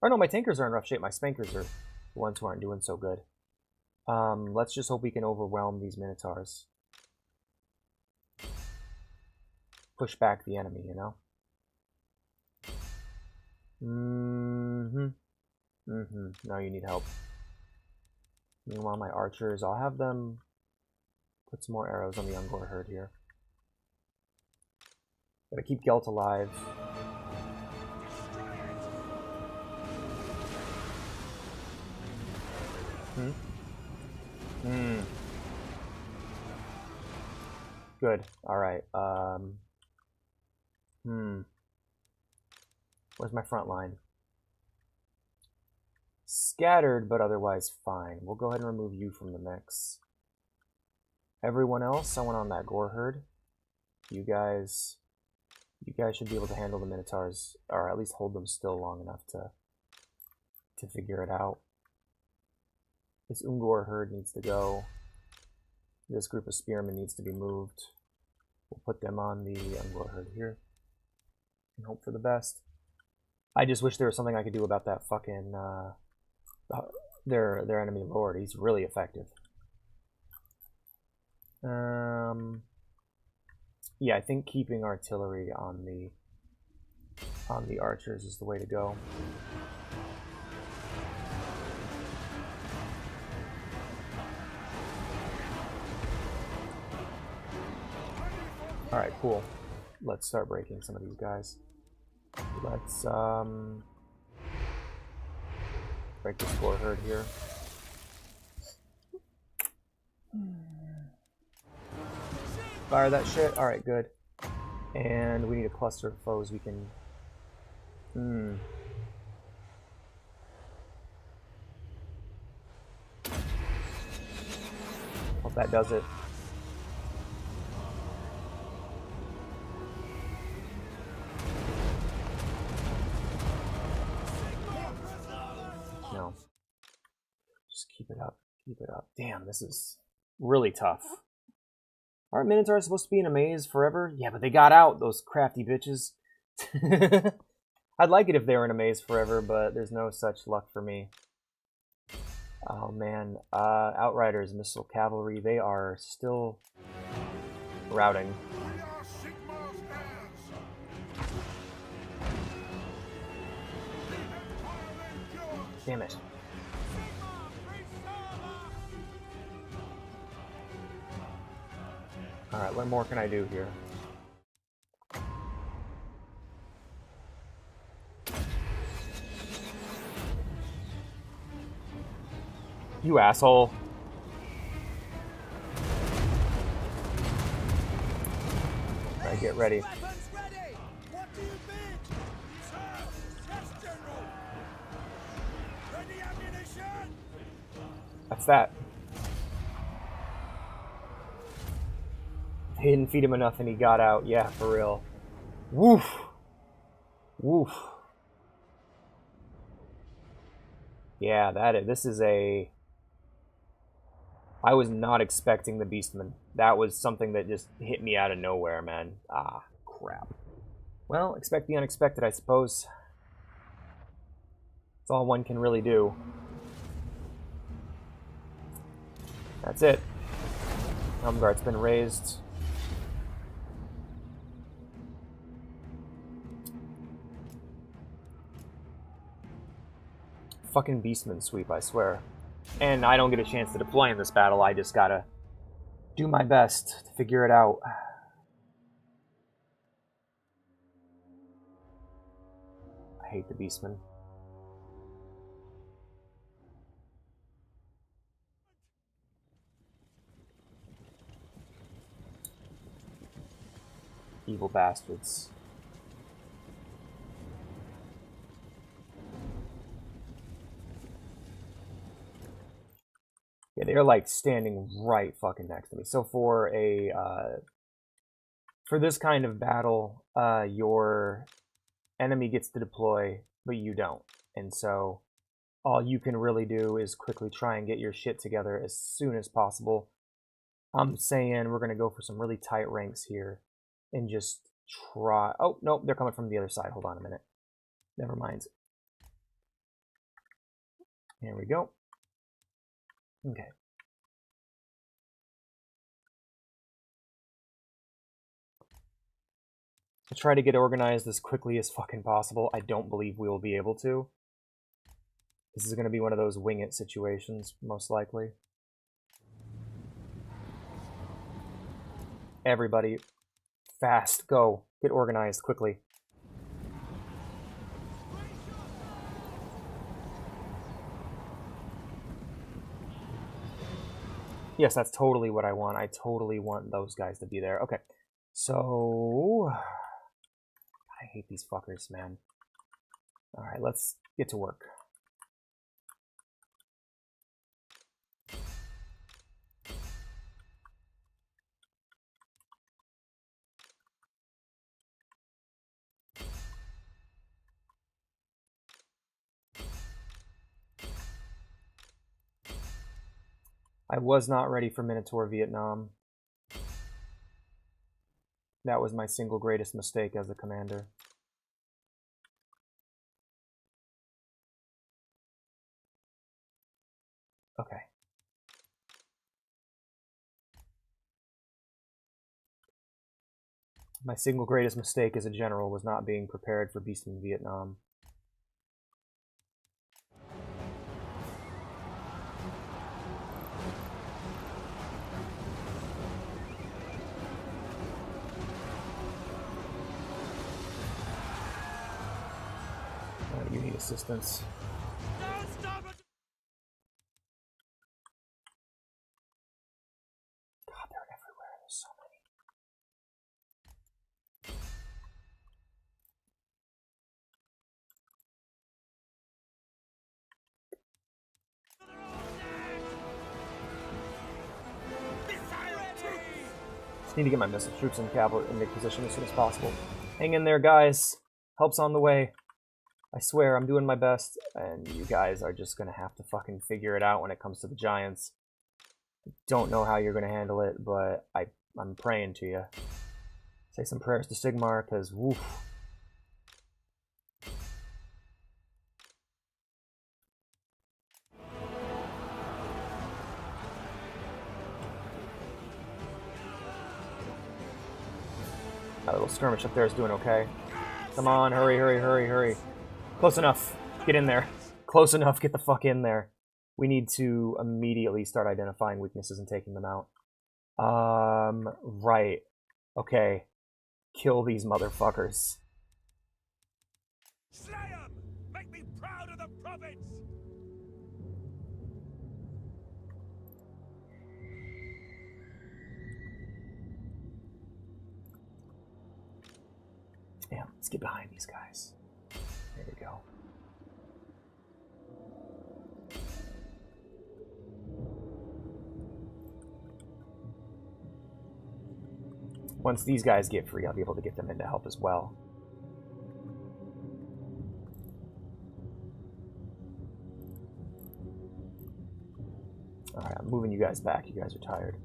Or no, my tankers are in rough shape. My spankers are the ones who aren't doing so good. Let's just hope we can overwhelm these Minotaurs. Push back the enemy, you know? Now you need help. Meanwhile, my archers, I'll have them put some more arrows on the Ungor herd here. Gotta keep Gelt alive. Good. Alright. Where's my front line? Scattered, but otherwise fine. We'll go ahead and remove you from the mix. Everyone else, I want on that Gore herd. You guys should be able to handle the Minotaurs, or at least hold them still long enough to figure it out. This Ungor herd needs to go. This group of spearmen needs to be moved. We'll put them on the Ungor herd here and hope for the best. I just wish there was something I could do about that fucking their enemy lord. He's really effective. Yeah, I think keeping artillery on the archers is the way to go. Alright, cool. Let's start breaking some of these guys. Let's break the score herd here. Fire that shit. Alright, good. And we need a cluster of foes we can... Hope that does it. No. Just keep it up. Keep it up. Damn, this is really tough. Aren't Minotaurs supposed to be in a maze forever? Yeah, but they got out, those crafty bitches. I'd like it if they were in a maze forever, but there's no such luck for me. Oh man, Outriders, Missile Cavalry, they are still routing. Damn it. Alright, what more can I do here? You asshole. Alright, get ready. That's that. He didn't feed him enough and he got out. Yeah, for real. Woof. Woof. Yeah, this is a... I was not expecting the Beastman. That was something that just hit me out of nowhere, man. Ah, crap. Well, expect the unexpected, I suppose. That's all one can really do. That's it. Helm guard's been raised. Fucking Beastman sweep, I swear. And I don't get a chance to deploy in this battle, I just gotta do my best to figure it out. I hate the Beastman. Evil bastards. Yeah, they're like standing right fucking next to me. So for a for this kind of battle, your enemy gets to deploy, but you don't. And so all you can really do is quickly try and get your shit together as soon as possible. I'm saying we're gonna go for some really tight ranks here and just try. Oh no, they're coming from the other side. Hold on a minute. Never mind. Here we go. Okay. I'll try to get organized as quickly as fucking possible. I don't believe we will be able to. This is going to be one of those wing it situations, most likely. Everybody, fast, go. Get organized quickly. Yes, that's totally what I want. I totally want those guys to be there. Okay, so... I hate these fuckers, man. Alright, let's get to work. I was not ready for Minotaur Vietnam. That was my single greatest mistake as a commander. Okay. My single greatest mistake as a general was not being prepared for Beast in Vietnam. You need assistance. God, they're everywhere. There's so many. Just need to get my missile troops and cavalry in position as soon as possible. Hang in there, guys. Help's on the way. I swear, I'm doing my best, and you guys are just gonna have to fucking figure it out when it comes to the Giants. Don't know how you're gonna handle it, but I'm praying to you. Say some prayers to Sigmar, because woof. That little skirmish up there is doing okay. Come on, hurry, hurry, hurry, hurry. Close enough. Get in there. Close enough. Get the fuck in there. We need to immediately start identifying weaknesses and taking them out. Right. Okay. Kill these motherfuckers. Slay 'em! Make me proud of the province! Damn, let's get behind these guys. There we go. Once these guys get free, I'll be able to get them in to help as well. Alright, I'm moving you guys back. You guys are tired.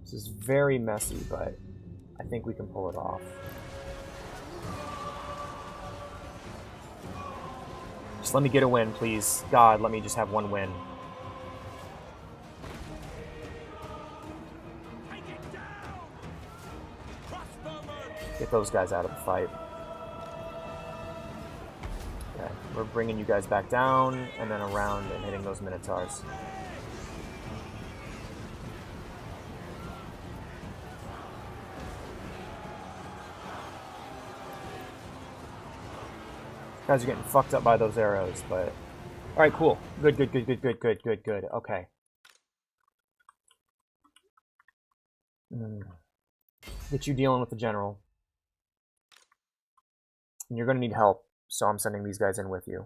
This is very messy, but I think we can pull it off. Just let me get a win, please. God, let me just have one win. Get those guys out of the fight. Okay, we're bringing you guys back down and then around and hitting those Minotaurs. Guys are getting fucked up by those arrows, but... Alright, cool. Good. Okay. Get you dealing with the general. And you're gonna need help, so I'm sending these guys in with you.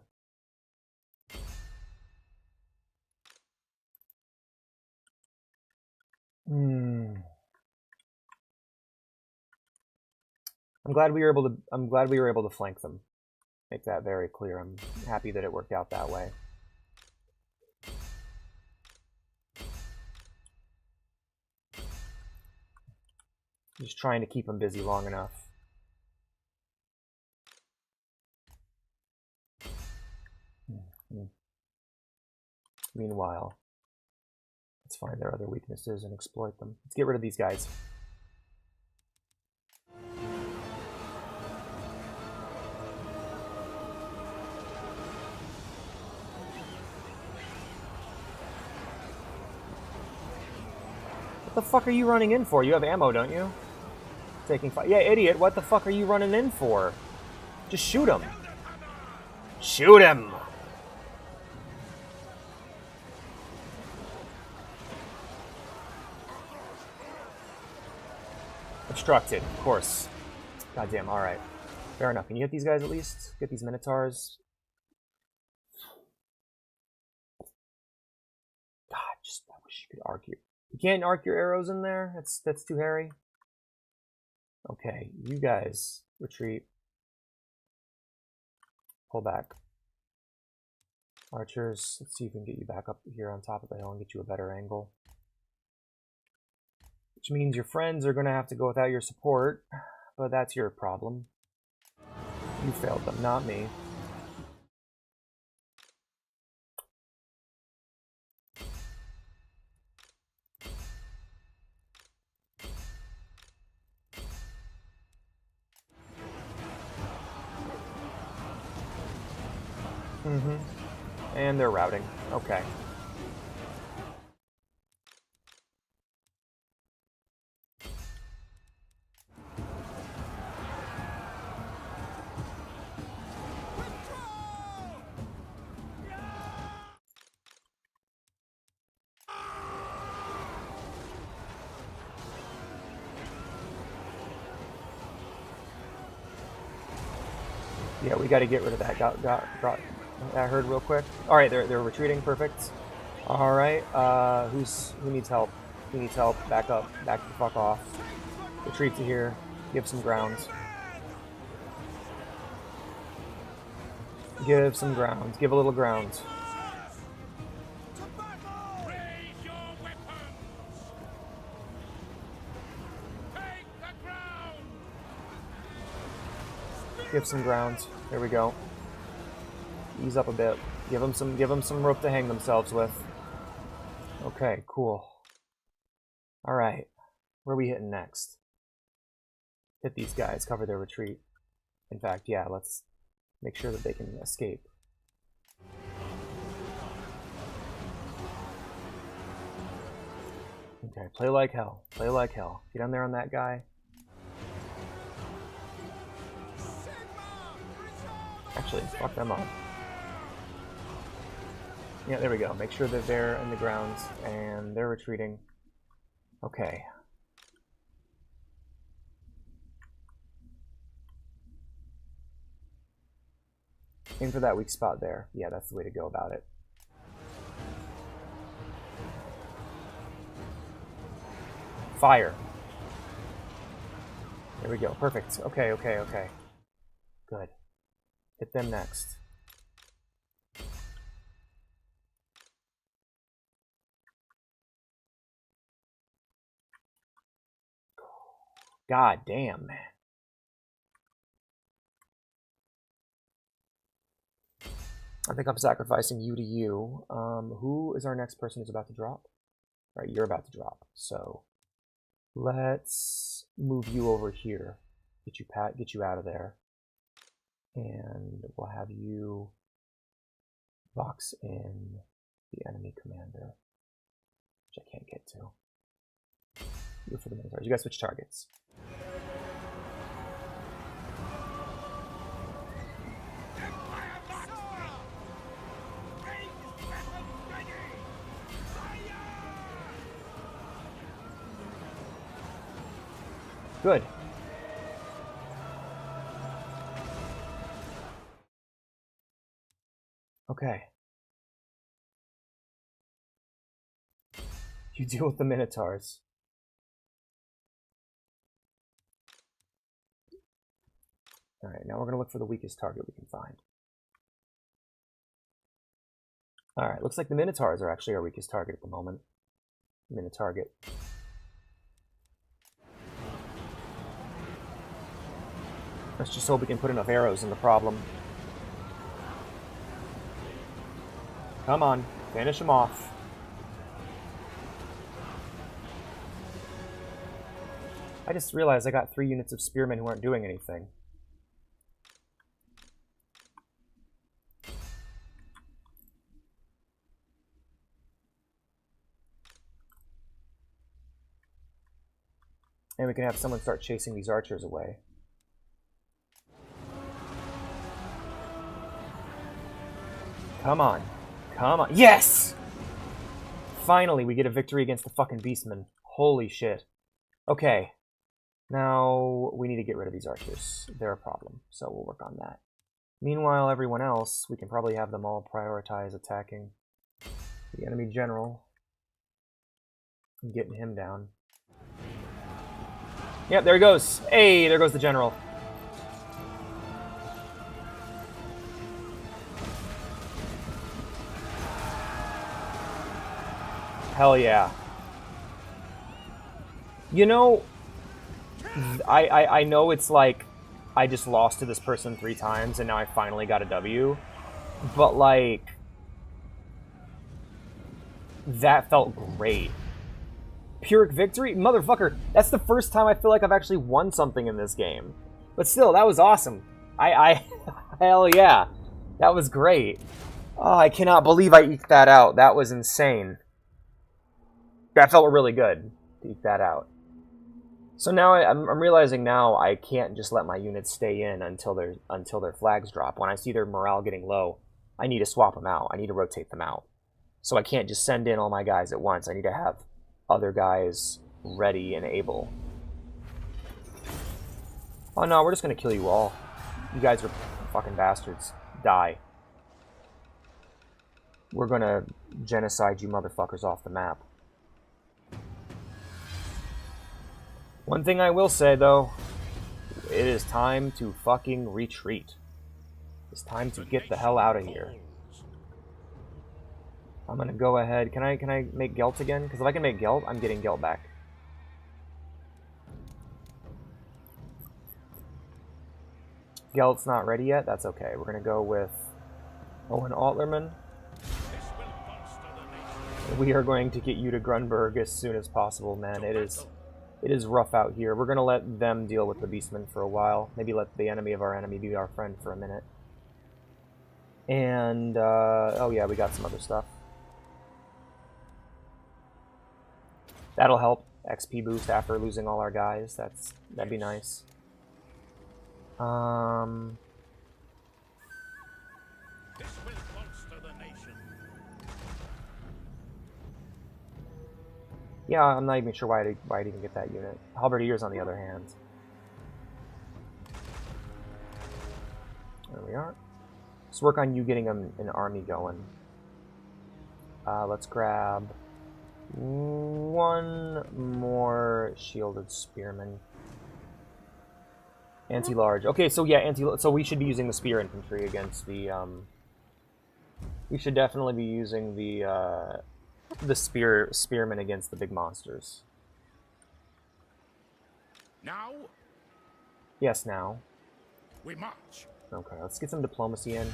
I'm glad we were able to flank them. Make that very clear. I'm happy that it worked out that way. Just trying to keep them busy long enough. Meanwhile, let's find their other weaknesses and exploit them. Let's get rid of these guys. What the fuck are you running in for? You have ammo, don't you? Taking fire. Yeah, idiot. What the fuck are you running in for? Just shoot him. Shoot him! Obstructed, of course. Goddamn, alright. Fair enough. Can you hit these guys at least? Get these Minotaurs. God, I wish you could arc your... You can't arc your arrows in there? That's too hairy? Okay, you guys, retreat. Pull back. Archers, let's see if we can get you back up here on top of the hill and get you a better angle. Which means your friends are going to have to go without your support, but that's your problem. You failed them, not me. And they're routing. Okay. Yeah, we got to get rid of that. Got that herd real quick. All right, they're retreating. Perfect. All right. Who needs help? Who needs help? Back up. Back the fuck off. Retreat to here. Give some ground. Give some ground. Give a little ground. Give some ground. There we go. Ease up a bit. Give them some rope to hang themselves with. Okay, cool. All right. Where are we hitting next? Hit these guys. Cover their retreat. In fact, yeah. Let's make sure that they can escape. Okay. Play like hell. Play like hell. Get on there on that guy. Actually, fuck them up. Yeah, there we go. Make sure that they're in the grounds, and they're retreating. Okay. Aim for that weak spot there. Yeah, that's the way to go about it. Fire. There we go. Perfect. Okay, okay, okay. Good. Hit them next. God damn, man. I think I'm sacrificing you to you. Who is our next person who's about to drop? All right, you're about to drop. So let's move you over here. Get you out of there. And we'll have you box in the enemy commander, which I can't get to. Go for the Minotaurs. You guys switch targets. Good. Okay. You deal with the Minotaurs. Alright, now we're going to look for the weakest target we can find. Alright, looks like the Minotaurs are actually our weakest target at the moment. Minotarget. Let's just hope we can put enough arrows in the problem. Come on, finish him off. I just realized I got 3 units of spearmen who aren't doing anything. And we can have someone start chasing these archers away. Come on. Come on. Yes! Finally, we get a victory against the fucking beastmen. Holy shit. Okay. Now, we need to get rid of these archers. They're a problem, so we'll work on that. Meanwhile, everyone else, we can probably have them all prioritize attacking the enemy general and getting him down. Yep, there he goes. Hey, there goes the general. Hell yeah. You know, I know it's like I just lost to this person 3 times and now I finally got a W, but like that felt great. Pyrrhic victory? Motherfucker, that's the first time I feel like I've actually won something in this game. But still, that was awesome. Hell yeah. That was great. Oh, I cannot believe I eked that out. That was insane. That felt really good to eke that out. So now I'm realizing now I can't just let my units stay in until their flags drop. When I see their morale getting low, I need to swap them out. I need to rotate them out. So I can't just send in all my guys at once. I need to have other guys ready and able. Oh no, we're just gonna kill you all. You guys are fucking bastards. Die. We're gonna genocide you motherfuckers off the map. One thing I will say, though, it is time to fucking retreat. It's time to get the hell out of here. I'm gonna go ahead. Can I make Gelt again? Because if I can make Gelt, I'm getting Gelt back. Gelt's not ready yet. That's okay. We're gonna go with Owen Altlerman. We are going to get you to Grunberg as soon as possible, man. It is rough out here. We're going to let them deal with the beastmen for a while. Maybe let the enemy of our enemy be our friend for a minute. And, oh yeah, we got some other stuff. That'll help. XP boost after losing all our guys. That'd be nice. This will bolster the nation. Yeah, I'm not even sure why I'd even get that unit. Halberdiers, on the other hand. There we are. Let's work on you getting an army going. Let's grab one more shielded spearman. Anti-large. Okay, so yeah, so we should be using the spear infantry against the we should definitely be using the spearmen against the big monsters. Now? Yes, now. We march. Okay, let's get some diplomacy in.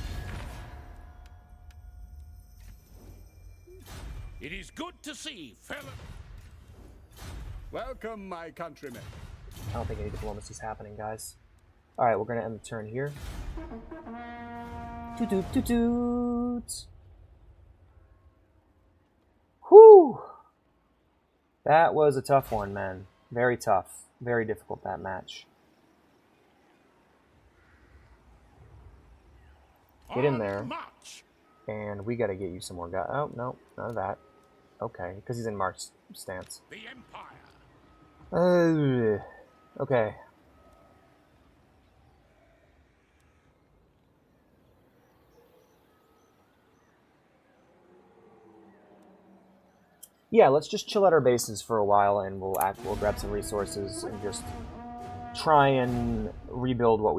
It is good to see, fella. Welcome, my countrymen. I don't think any diplomacy is happening, guys. Alright, we're gonna end the turn here. Toot toot toot toot. Whew! That was a tough one, man. Very tough. Very difficult, that match. Get in there. And we gotta get you some more guys. Oh, no, none of that. Okay, because he's in march stance. The Empire. Okay. Yeah, let's just chill at our bases for a while, and we'll grab some resources and just try and rebuild what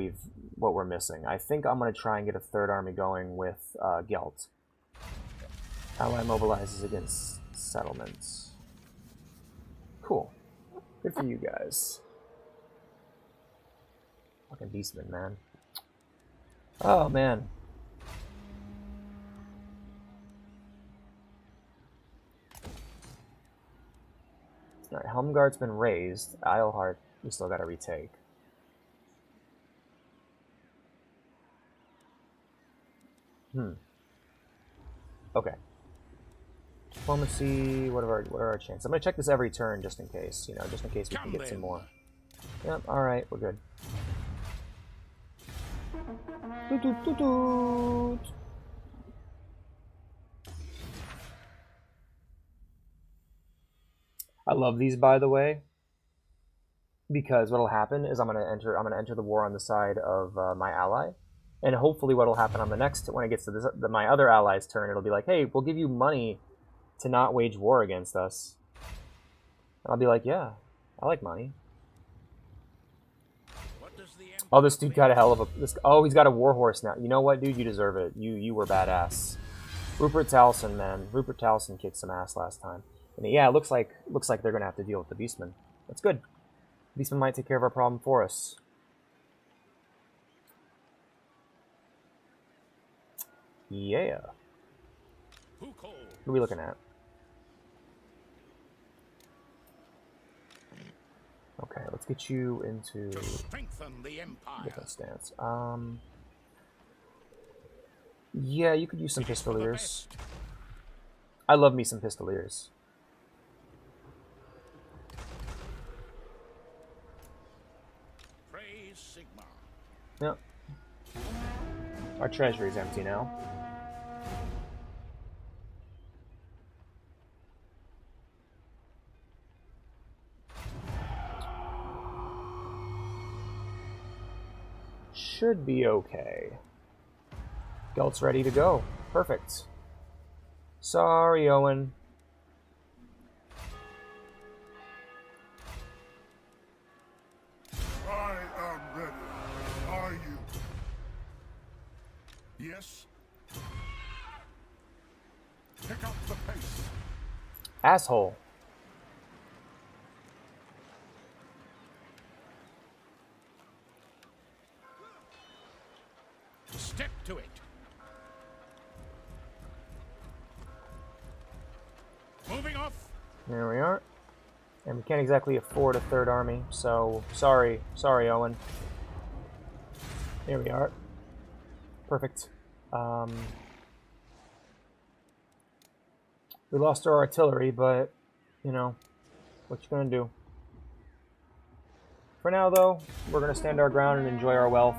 we're missing. I think I'm gonna try and get a third army going with Gelt. Ally mobilizes against settlements. Cool. Good for you guys. Fucking beastman, man. Oh man. Alright, Helmgart's been raised. Isleheart, we still gotta retake. Okay. Diplomacy, what are our chances? I'm gonna check this every turn just in case, just in case we can get some more. Yep, alright, we're good. Doot, doot, doot, doot. I love these, by the way, because what'll happen is I'm gonna enter the war on the side of my ally, and hopefully what'll happen on the next, when it gets to my other ally's turn, it'll be like, hey, we'll give you money to not wage war against us. And I'll be like, yeah, I like money. Oh, this dude got a hell of a... oh, he's got a warhorse now. You know what, dude? You deserve it. You were badass. Rupert Towson, man. Rupert Towson kicked some ass last time. And yeah, it looks like they're going to have to deal with the Beastmen. That's good. Beastmen might take care of our problem for us. Yeah. What are we looking at? Okay, let's get you into different stance. Yeah, you could use some pistoliers. I love me some pistoliers. Praise Sigma. Yep. Our treasury's empty now. Should be okay. Gelt's ready to go. Perfect. Sorry, Owen. I am ready. Are you? Yes? Pick up the pace. Asshole. Step to it. Moving off. There we are. And we can't exactly afford a third army, so sorry, Owen. Here we are. Perfect. We lost our artillery, but, what you gonna do? For now, though, we're gonna stand our ground and enjoy our wealth,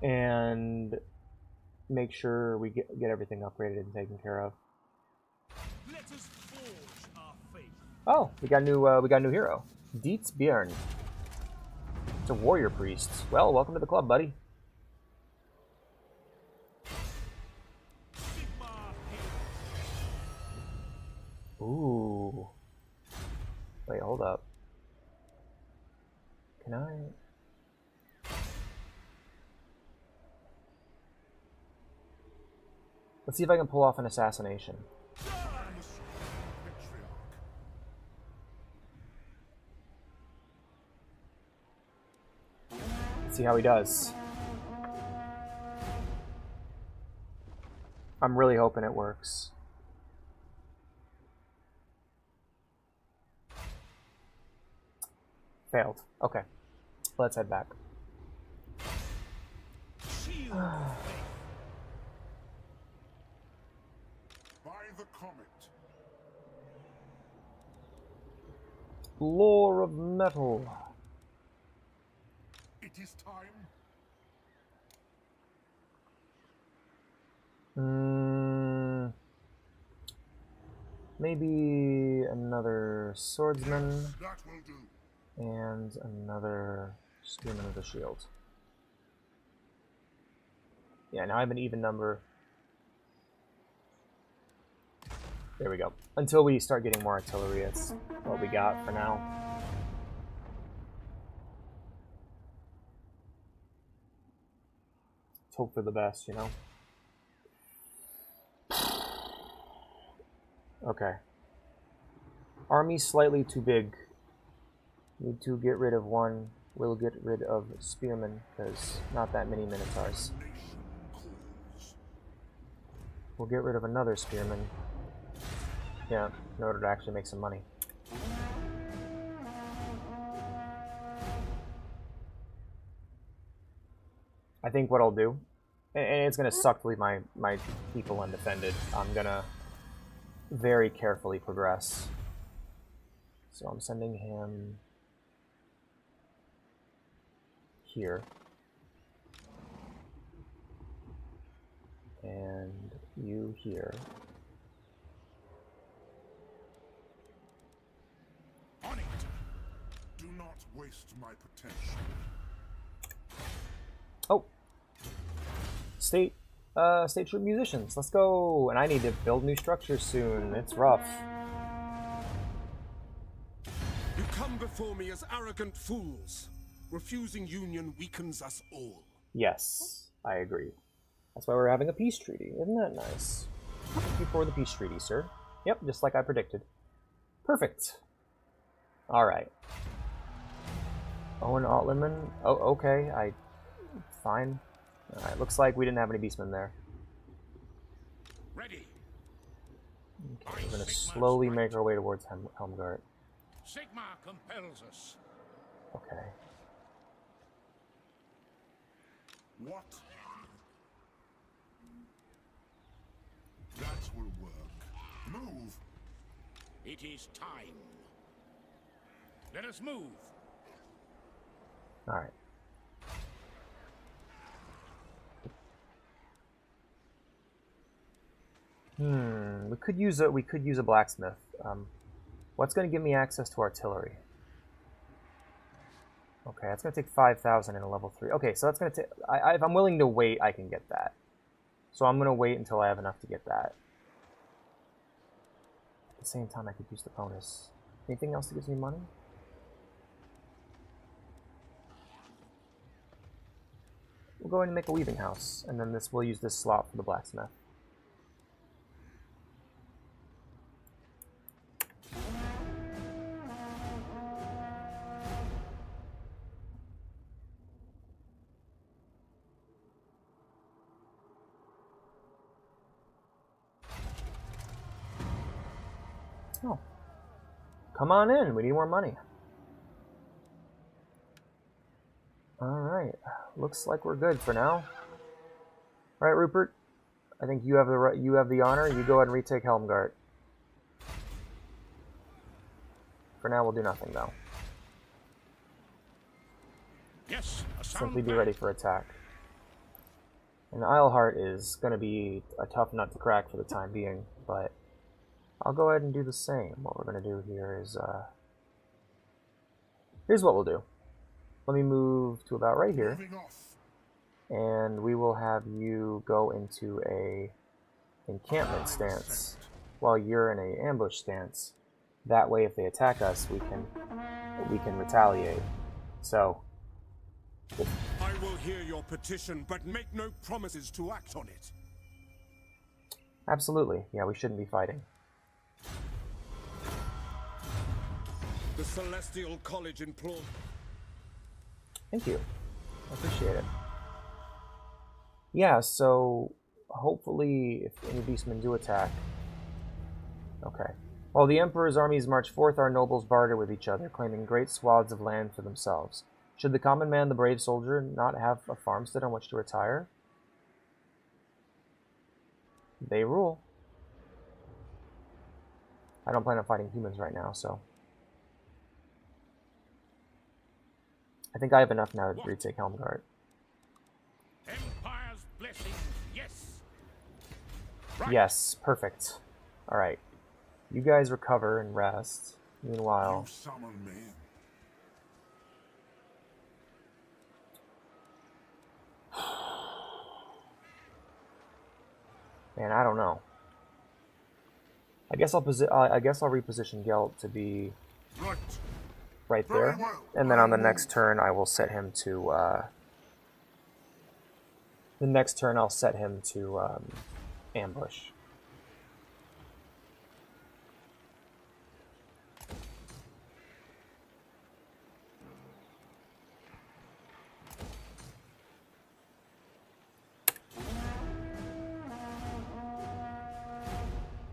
and make sure we get everything upgraded and taken care of. Let us forge our faith. Oh, we got a new hero. Dietz Bjorn. It's a warrior priest. Well, welcome to the club, buddy. Ooh. Wait, hold up. Can I... Let's see if I can pull off an assassination. Let's see how he does. I'm really hoping it works. Failed. Okay. Let's head back. By the comet. Lore of metal. It is time. Maybe another swordsman. That will do. And another spearman of the shield. Yeah, now I have an even number. There we go. Until we start getting more artillery, it's what we got for now. Let's hope for the best, you know? Okay. Army's slightly too big. Need to get rid of one. We'll get rid of spearmen, because not that many minotaurs. We'll get rid of another spearman. Yeah, in order to actually make some money. I think what I'll do, and it's gonna suck to leave my people undefended, I'm gonna very carefully progress. So I'm sending him here. And you here. On it. Do not waste my potential. Oh. State troop musicians. Let's go. And I need to build new structures soon. It's rough. You come before me as arrogant fools. Refusing union weakens us all. Yes, I agree. That's why we're having a peace treaty. Isn't that nice? Thank you for the peace treaty, sir. Yep, just like I predicted. Perfect. Alright. Owen Altliman. Oh, okay. Fine. Alright, looks like we didn't have any beastmen there. Ready. Okay, we're gonna slowly make our way towards Helmgart. Sigma compels us. Okay. What? That will work. Move. It is time. Let us move. Alright. We could use a blacksmith. What's going to give me access to artillery? Okay, that's going to take 5,000 in a level 3. Okay, so that's going to take... if I'm willing to wait, I can get that. So I'm going to wait until I have enough to get that. At the same time, I could use the bonus. Anything else that gives me money? We'll go ahead and make a weaving house, and then we'll use this slot for the blacksmith. Oh. Come on in, we need more money. Alright, looks like we're good for now. Alright, Rupert, I think you have the honor. You go ahead and retake Helmgart. For now, we'll do nothing, though. Yes, a sound Simply be plan. ready for attack. And Isleheart is going to be a tough nut to crack for the time being, but I'll go ahead and do the same. What we're going to do here is, here's what we'll do. Let me move to about right here, and we will have you go into a encampment stance while you're in a ambush stance. That way, if they attack us, we can retaliate. So, I will hear your petition, but make no promises to act on it. Absolutely. Yeah, we shouldn't be fighting. The Celestial College implores. Thank you. I appreciate it. Yeah, so hopefully if any beastmen do attack. Okay. While the Emperor's armies march forth, our nobles barter with each other, claiming great swaths of land for themselves. Should the common man, the brave soldier, not have a farmstead on which to retire? They rule. I don't plan on fighting humans right now, so... I think I have enough now to retake Helmgart. Empire's blessing, yes. Right. Yes, perfect. Alright. You guys recover and rest. Meanwhile... You summon me. Man, I don't know. I guess I'll reposition Gelt to be right there, and then on the next turn I will set him to. The next turn I'll set him to ambush.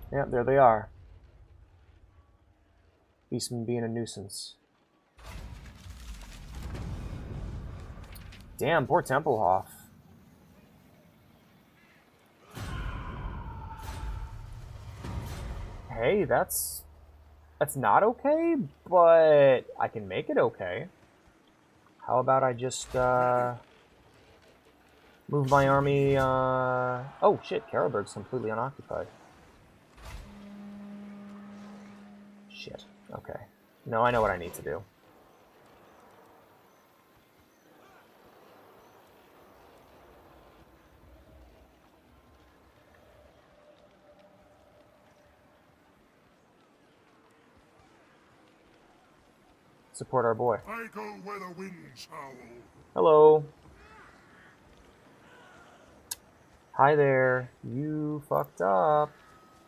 Yeah, there they are. Beastman being a nuisance. Damn, poor Templehoff. Hey, that's not okay, but I can make it okay. How about I just move my army? Oh shit, Karlberg's completely unoccupied. Shit. Okay. No, I know what I need to do. Support our boy. I go where the winds howl. Hello. Hi there. You fucked up.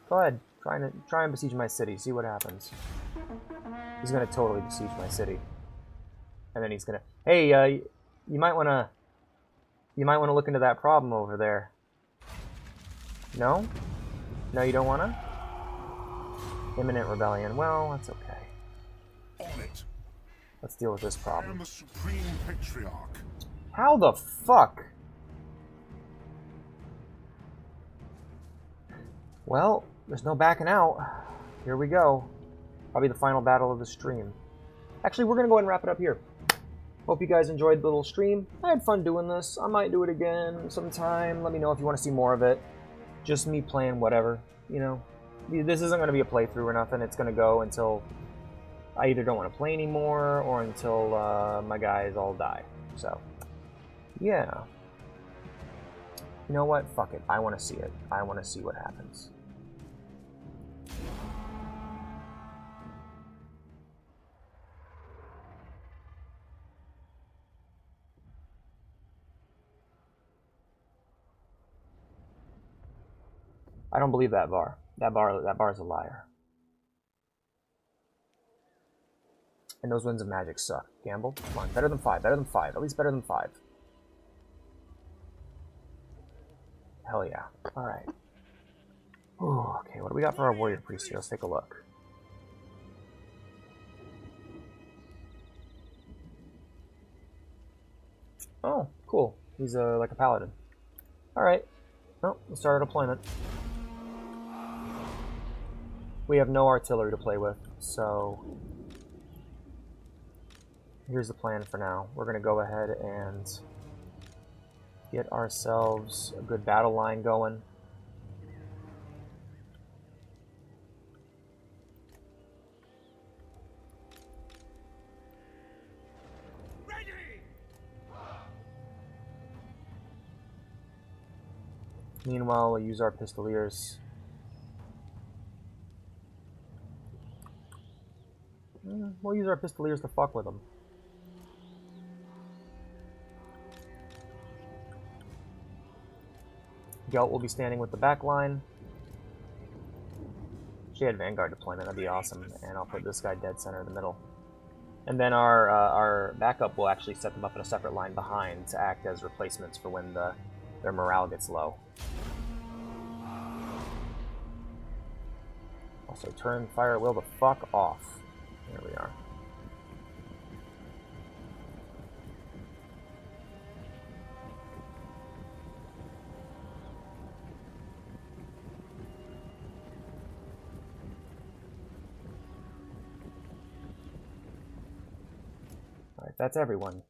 Go ahead. Try and besiege my city. See what happens. He's gonna totally besiege my city, and then he's gonna. Hey, you might wanna look into that problem over there. No, no, you don't wanna. Imminent rebellion. Well, that's okay. On it. Let's deal with this I am problem. the Supreme Patriarch. How the fuck? Well, there's no backing out. Here we go. Probably the final battle of the stream. Actually, we're going to go ahead and wrap it up here. Hope you guys enjoyed the little stream. I had fun doing this. I might do it again sometime. Let me know if you want to see more of it. Just me playing whatever, you know. This isn't going to be a playthrough or nothing. It's going to go until I either don't want to play anymore or until my guys all die. So, yeah. You know what? Fuck it. I want to see it. I want to see what happens. I don't believe that bar. That bar is a liar. And those winds of magic suck. Gamble? Come on, better than 5, better than 5. At least better than 5. Hell yeah. Alright. Okay, what do we got for our warrior priest here? Let's take a look. Oh, cool. He's like a paladin. Alright. Well, let's start our deployment. We have no artillery to play with, so here's the plan for now. We're going to go ahead and get ourselves a good battle line going. Meanwhile, we'll use our pistoliers. We'll use our pistoliers to fuck with them. Gelt will be standing with the back line. She had Vanguard deployment, that'd be awesome. And I'll put this guy dead center in the middle. And then our backup will actually set them up in a separate line behind to act as replacements for when their morale gets low. Also, turn fire at will the fuck off. There we are. Alright, that's everyone.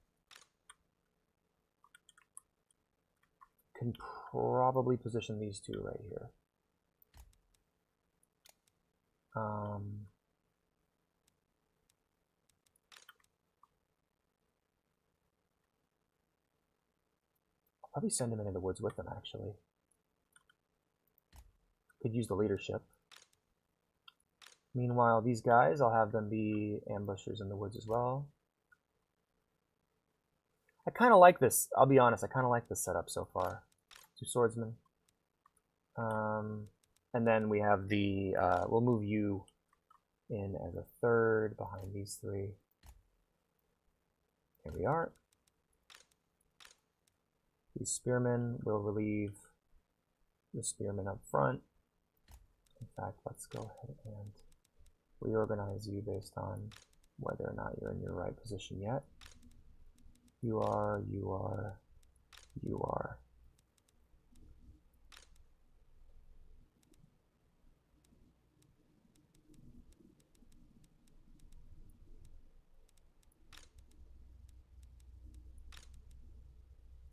Can probably position these two right here. I'll probably send him into the woods with them, actually. Could use the leadership. Meanwhile, these guys, I'll have them be ambushers in the woods as well. I kind of like this. I'll be honest, I kind of like this setup so far. 2 swordsmen. And then we have the, we'll move you in as a third behind these 3. Here we are. These spearmen will relieve the spearmen up front. In fact, let's go ahead and reorganize you based on whether or not you're in your right position yet. You are, you are, you are.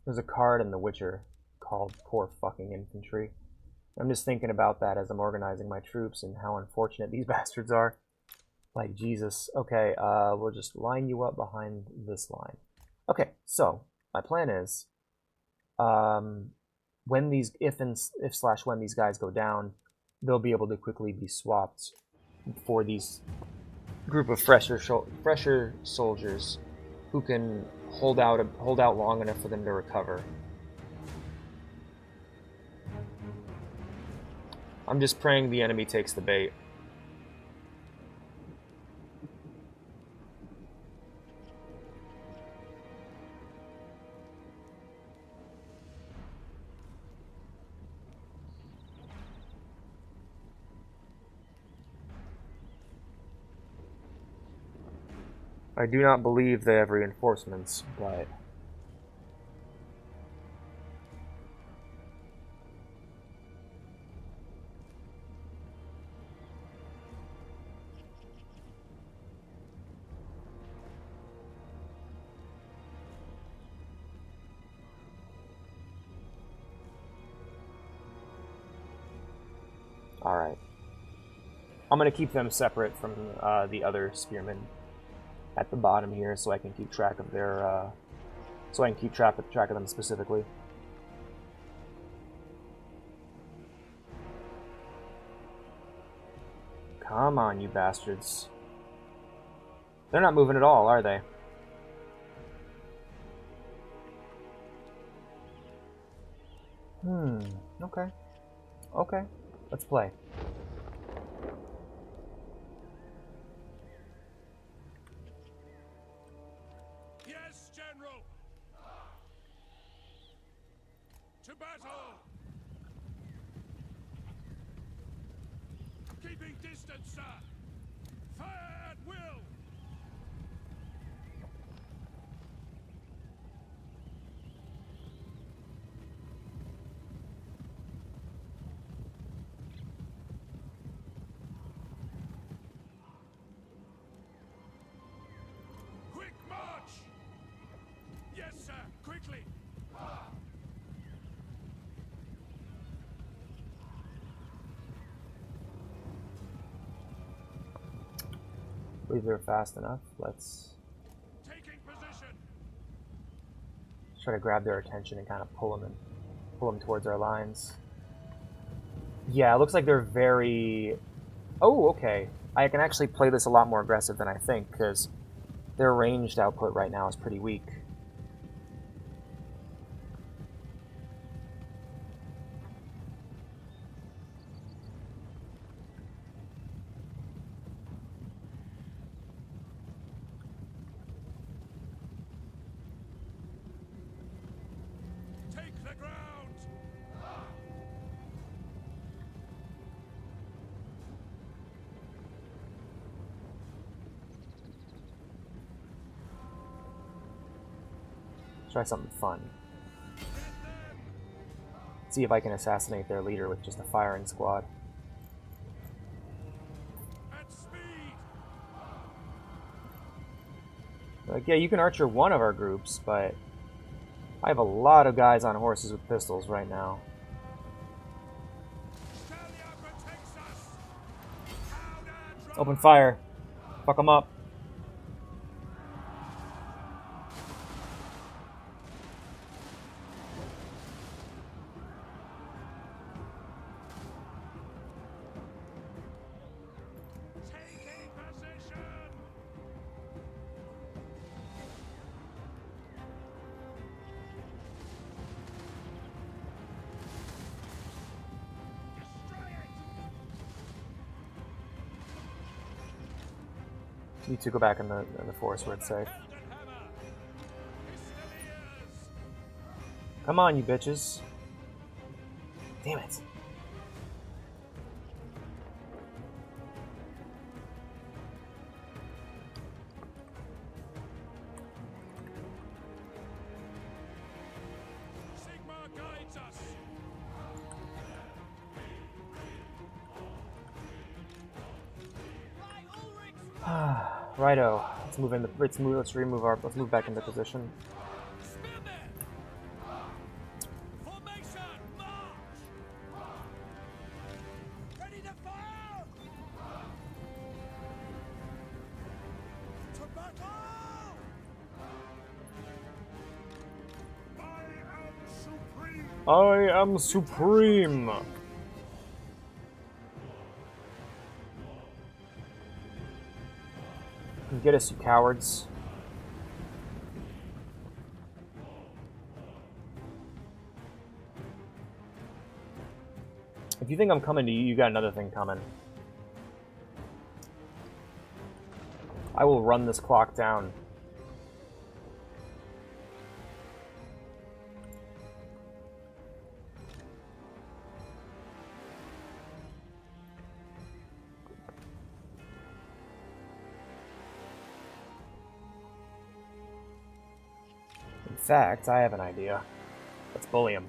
There's a card in The Witcher called Poor Fucking Infantry. I'm just thinking about that as I'm organizing my troops and how unfortunate these bastards are. Like, Jesus. Okay, we'll just line you up behind this line. Okay, so my plan is, when these when these guys go down, they'll be able to quickly be swapped for these group of fresher soldiers who can hold out long enough for them to recover. I'm just praying the enemy takes the bait. I do not believe they have reinforcements, but alright. I'm going to keep them separate from the other spearmen at the bottom here, so I can keep track of their, track of them specifically. Come on, you bastards. They're not moving at all, are they? Okay. Okay, let's play. Yes, General! To battle! Keeping distance, sir! Fire at will! Quick march! Yes, sir! Quickly! I believe they're fast enough. Let's Taking position! try to grab their attention and kind of pull them towards our lines. Yeah, it looks like they're very... Oh, okay. I can actually play this a lot more aggressive than I think, because their ranged output right now is pretty weak. Take the ground! Try something fun. See if I can assassinate their leader with just a firing squad. At speed! Like, yeah, you can archer one of our groups, but I have a lot of guys on horses with pistols right now. Open fire. Fuck them up. Need to go back in the forest where it's safe. Come on, you bitches. Damn it. Sigma guides us! Righto. Let's move in. Let's move back into position. Formation, march! Ready to fire! To battle! I am supreme. Get us, you cowards. If you think I'm coming to you, you got another thing coming. I will run this clock down. In fact, I have an idea. Let's bully him.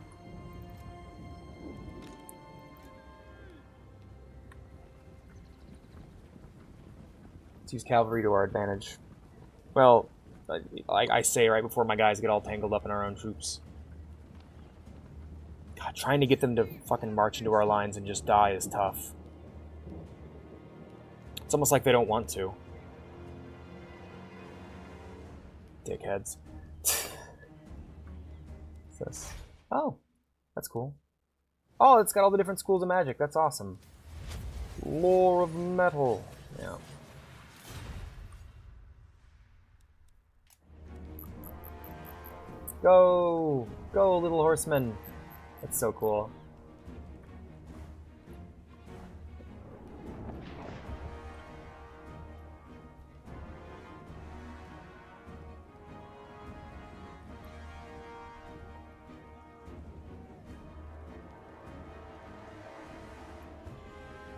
Let's use cavalry to our advantage. Well, like I say right before my guys get all tangled up in our own troops. God, trying to get them to fucking march into our lines and just die is tough. It's almost like they don't want to. Dickheads. This? Oh, that's cool. Oh, it's got all the different schools of magic. That's awesome. Lore of metal. Yeah. Go! Go, little horseman! That's so cool.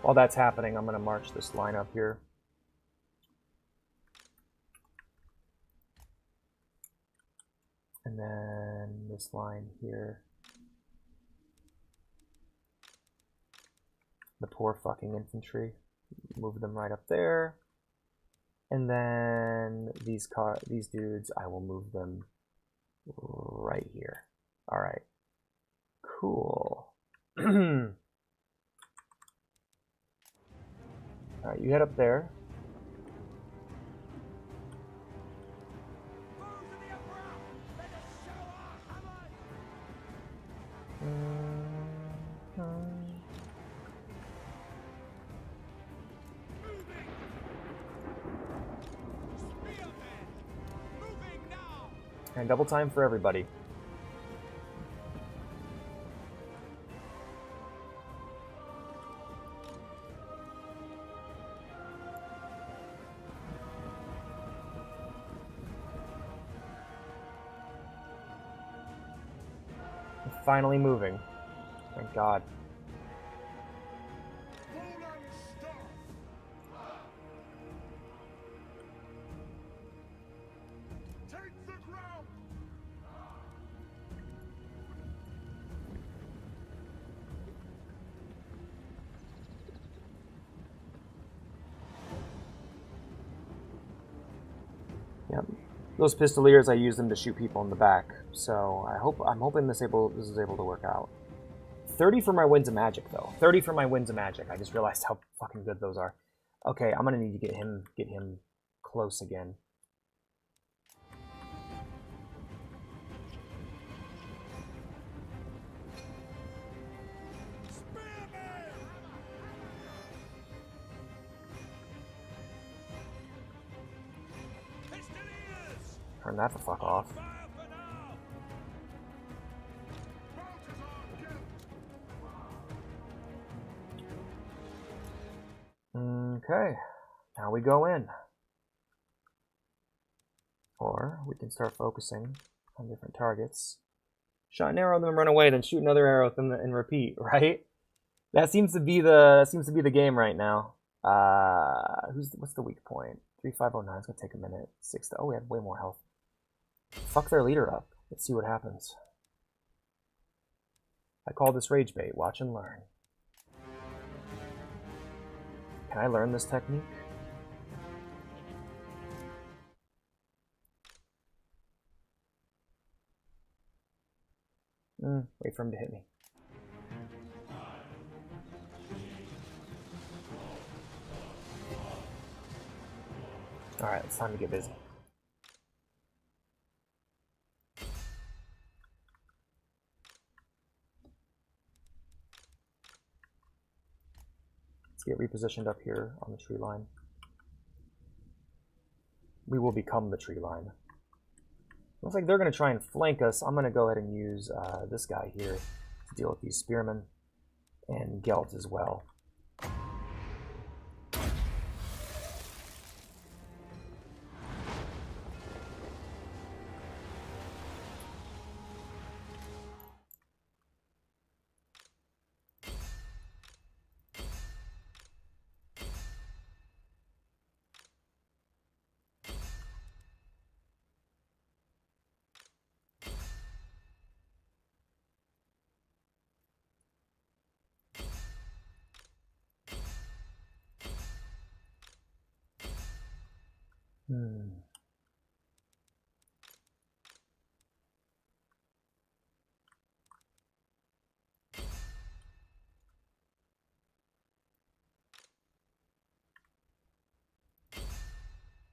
While that's happening, I'm going to march this line up here. And then this line here. The poor fucking infantry. Move them right up there. And then these dudes, I will move them right here. All right. Cool. Alright, you head up there. And double time for everybody. Finally moving. Thank God. Take the ground! Yep. Those pistoliers, I use them to shoot people in the back. So I'm hoping this is able to work out. 30 for my Winds of Magic, though. 30 for my Winds of Magic. I just realized how fucking good those are. Okay, I'm gonna need to get him close again. Turn that the fuck off. Okay, now we go in. Or we can start focusing on different targets. Shot an arrow, then run away, then shoot another arrow, and repeat. Right? That seems to be the game right now. What's the weak point? 3509. It's gonna take a minute. Oh, we have way more health. Fuck their leader up. Let's see what happens. I call this rage bait. Watch and learn. Can I learn this technique? Wait for him to hit me. Alright, it's time to get busy. Let's get repositioned up here on the tree line. We will become the tree line. Looks like they're going to try and flank us. I'm going to go ahead and use this guy here to deal with these spearmen and Gelt as well.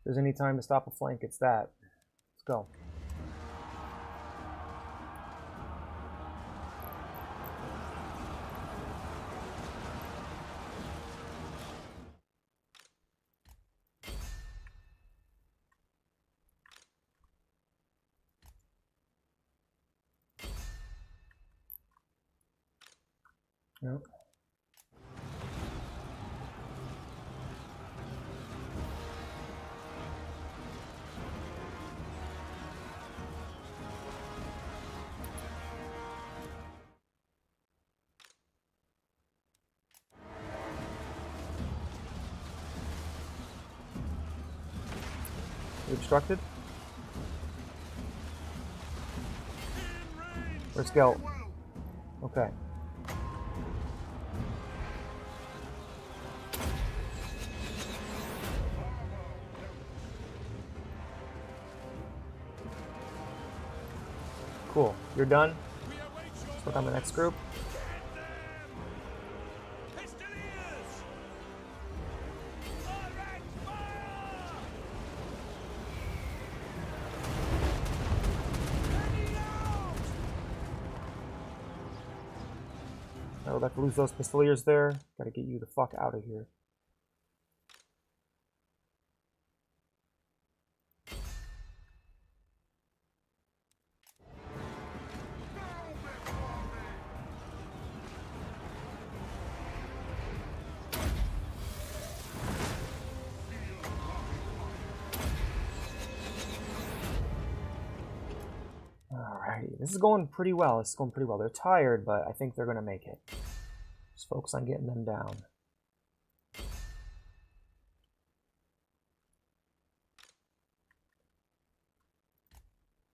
If there's any time to stop a flank, it's that. Let's go. Nope. You obstructed? Where's Gelt? Okay. Cool. You're done? Let's work on the next group. Oh, about to lose those pistoliers there. Gotta get you the fuck out of here. This is going pretty well. It's going pretty well. They're tired, but I think they're going to make it. Just focus on getting them down.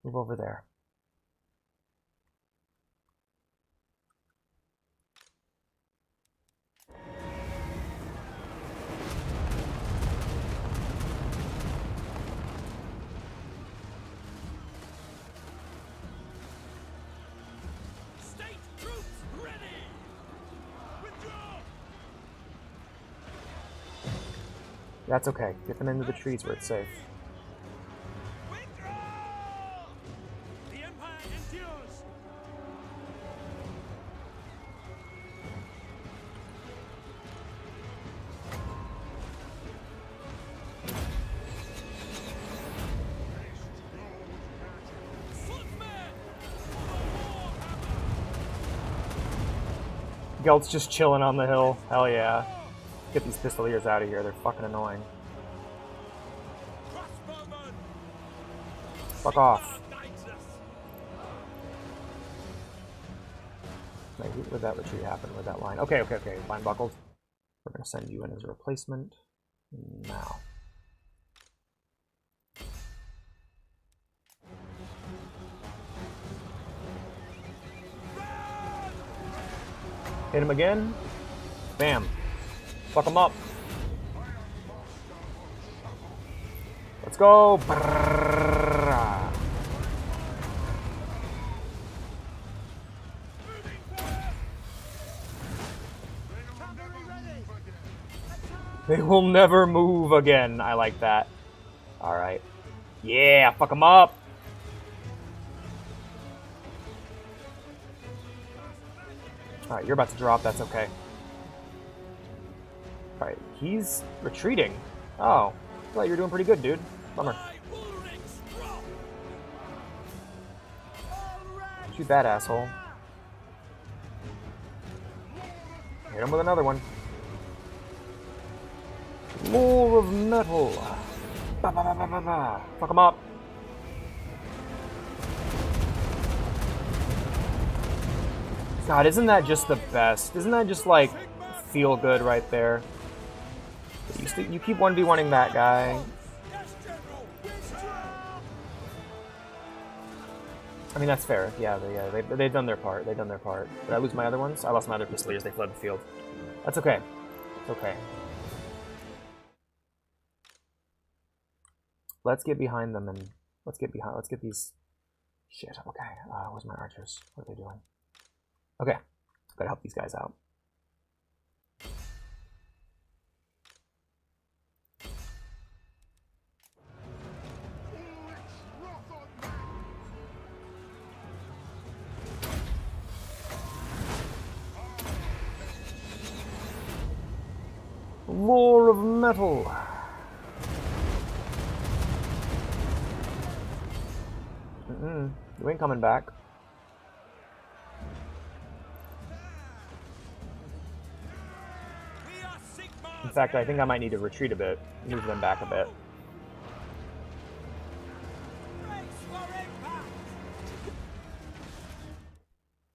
Move over there. State troops ready! Withdraw! That's okay. Get them into the trees where it's safe. Withdraw! The Empire endures! Footmen! Gelt's just chilling on the hill. Hell yeah. Get these pistoliers out of here. They're fucking annoying. Crossbowmen! Fuck off. Wait, where'd that retreat happen? Where'd that line? Okay, okay, okay. Line buckled. We're gonna send you in as a replacement. Now. Hit him again. Bam. Fuck him up. Let's go. Brrrr. They will never move again. I like that. Alright. Yeah, fuck him up. Alright, you're about to drop. That's okay. Alright, he's retreating. Oh, I thought you were doing pretty good, dude. Bummer. Shoot that asshole. Hit him with another one. More of metal. Ba, ba, ba, ba, ba, ba. Fuck him up. God, isn't that just the best? Isn't that just like feel good right there? You keep 1v1ing that guy. I mean, that's fair. Yeah, they've done their part. They've done their part. Did I lose my other ones? I lost my other pistoliers. They fled the field. That's okay. It's okay. Let's get behind them and let's get these. Shit. Okay. Where's my archers? What are they doing? Okay. Gotta help these guys out. More of metal. You ain't coming back. In fact, I think I might need to retreat a bit. Move them back a bit.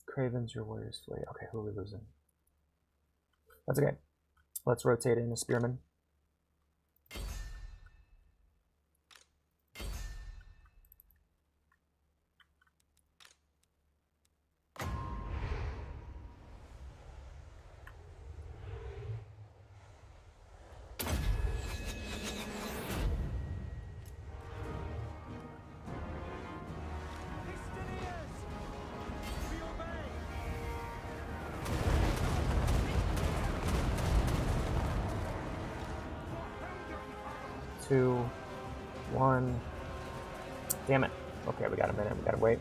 Cravens, your warriors flee. Okay, who are we losing? That's okay. Let's rotate in a spearman. Two, one. Damn it. Okay, we got a minute. We gotta wait.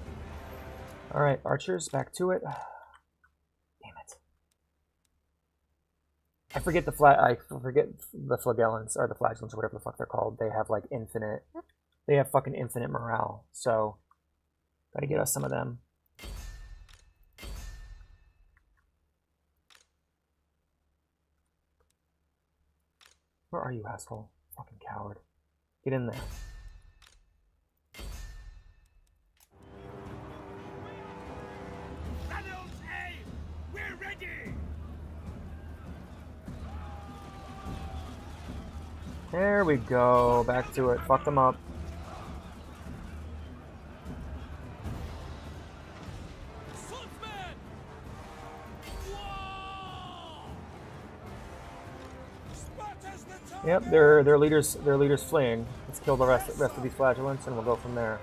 All right, archers, back to it. Damn it. I forget the flagellants or the flagellants or whatever the fuck they're called. They have like infinite. They have fucking infinite morale. So, gotta get us some of them. Where are you, asshole? Fucking coward. Get in there. There we go. Back to it. Fuck them up. Yep, their leaders fleeing. Let's kill the rest of these flagellants and we'll go from there.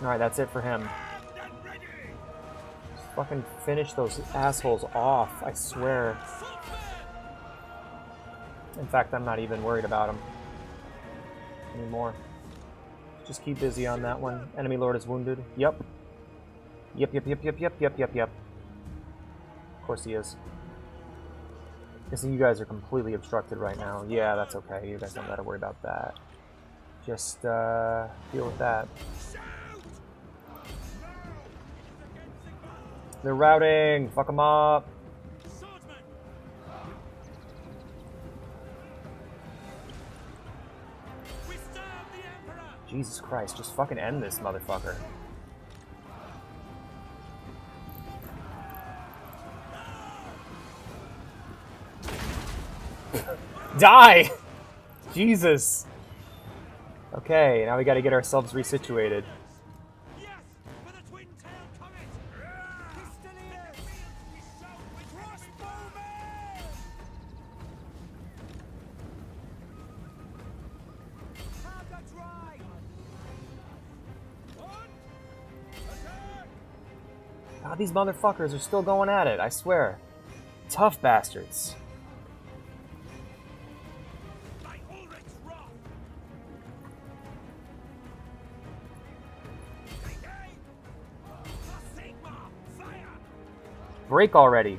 Alright, that's it for him. Just fucking finish those assholes off, I swear. In fact, I'm not even worried about them anymore. Just keep busy on that one. Enemy lord is wounded. Yep. Yep. Of course he is. Guessing you guys are completely obstructed right now. Yeah, that's okay. You guys don't gotta worry about that. Just deal with that. They're routing. Fuck them up. Jesus Christ, just fucking end this motherfucker. Die! Jesus. Okay, now we gotta get ourselves resituated. God, these motherfuckers are still going at it, I swear. Tough bastards. Break already.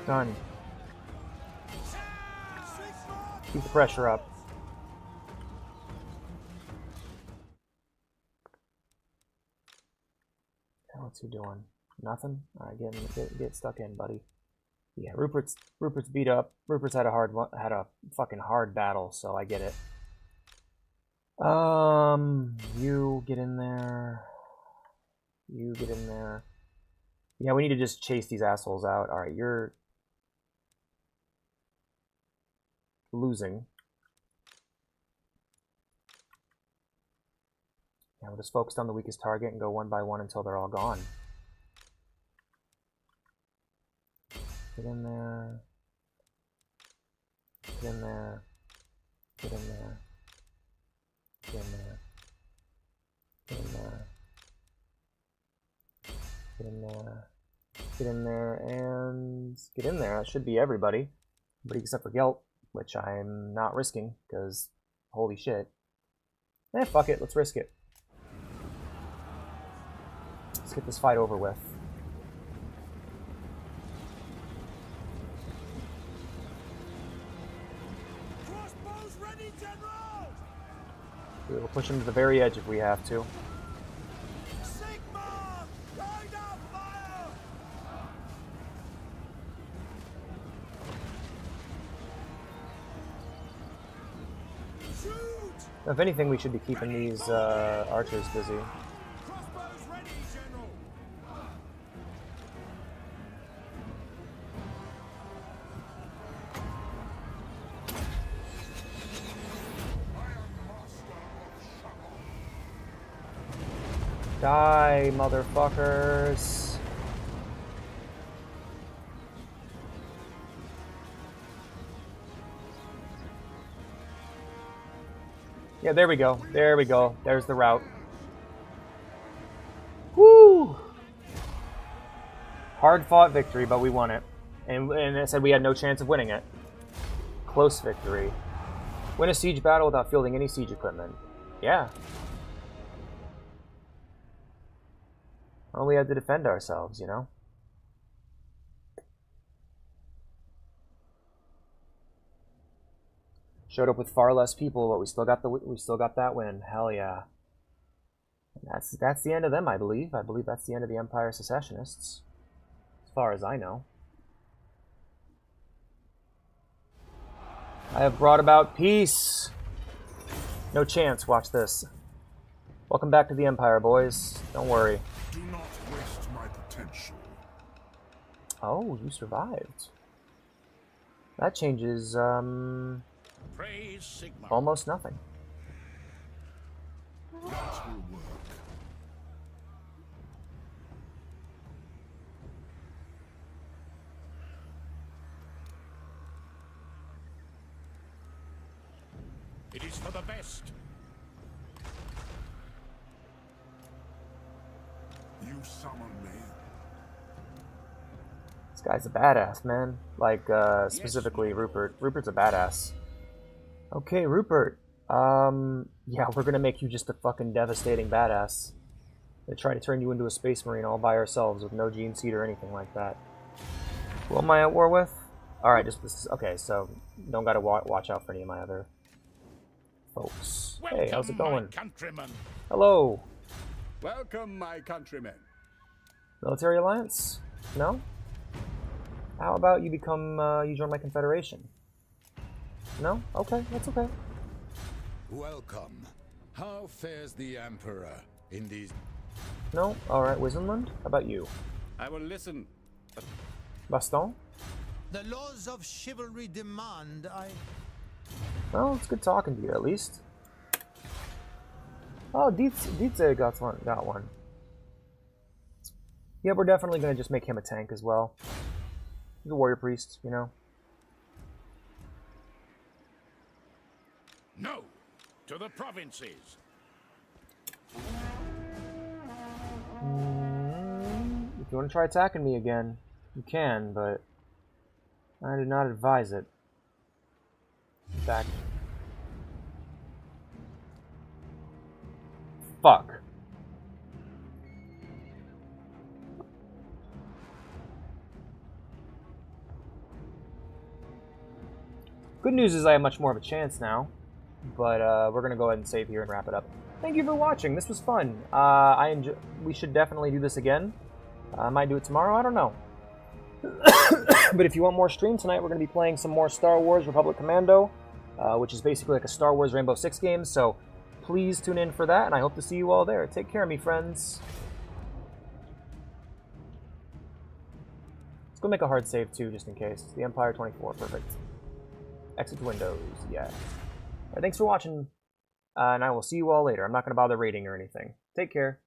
Done. Keep the pressure up. What's he doing? Nothing? Alright, get stuck in, buddy. Yeah, Rupert's beat up. Rupert's had a fucking hard battle, so I get it. You get in there. You get in there. Yeah, we need to just chase these assholes out. Alright, you're losing. Yeah, we'll just focus on the weakest target and go one by one until they're all gone. Get in there. Get in there. Get in there. Get in there. Get in there. Get in there. Get in there and get in there. That should be everybody. Everybody except for Gelt, which I'm not risking, because holy shit. Eh, fuck it, let's risk it. Let's get this fight over with. Crossbows ready, General! We'll push him to the very edge if we have to. Sigma! Line up fire! Shoot! If anything, we should be keeping these archers busy. Crossbows ready, General! Die, motherfuckers. Yeah, there we go. There we go. There's the route. Hard-fought victory, but we won it. And it said we had no chance of winning it. Close victory. Win a siege battle without fielding any siege equipment. Yeah. Well, we had to defend ourselves, you know? Showed up with far less people, but we still got that win. Hell yeah. And that's the end of them, I believe. I believe that's the end of the Empire Secessionists. As far as I know. I have brought about peace. No chance, watch this. Welcome back to the Empire, boys. Don't worry. Do not waste my potential. Oh, you survived. That changes, Praise Sigma. almost nothing. That will work. It is for the best. You summon me. This guy's a badass, man. Like, specifically Rupert. Rupert's a badass. Okay, Rupert. Yeah, we're gonna make you just a fucking devastating badass. They try to turn you into a space marine all by ourselves with no gene seed or anything like that. Who am I at war with? Alright, okay, so don't gotta watch out for any of my other folks. Hey, how's it going? Countrymen. Hello. Welcome, my countrymen. Military alliance? No? How about you become, you join my confederation? No? Okay, that's okay. Welcome. How fares the Emperor in these... No? Alright, Wizenland? How about you? I will listen. Baston? The laws of chivalry demand Well, it's good talking to you, at least. Oh, Dietze got one. Yeah, we're definitely going to just make him a tank as well. He's a warrior priest, you know. No, to the provinces. If you want to try attacking me again, you can, but I do not advise it. In fact, fuck. Good news is I have much more of a chance now, but we're gonna go ahead and save here and wrap it up. Thank you for watching. This was fun. We should definitely do this again. I might do it tomorrow. I don't know. But if you want more stream tonight, we're going to be playing some more Star Wars Republic Commando, which is basically like a Star Wars Rainbow Six game. So please tune in for that, and I hope to see you all there. Take care of me, friends. Let's go make a hard save too, just in case. The Empire 24, perfect. Exit to Windows, yeah. All right, thanks for watching, and I will see you all later. I'm not going to bother rating or anything. Take care.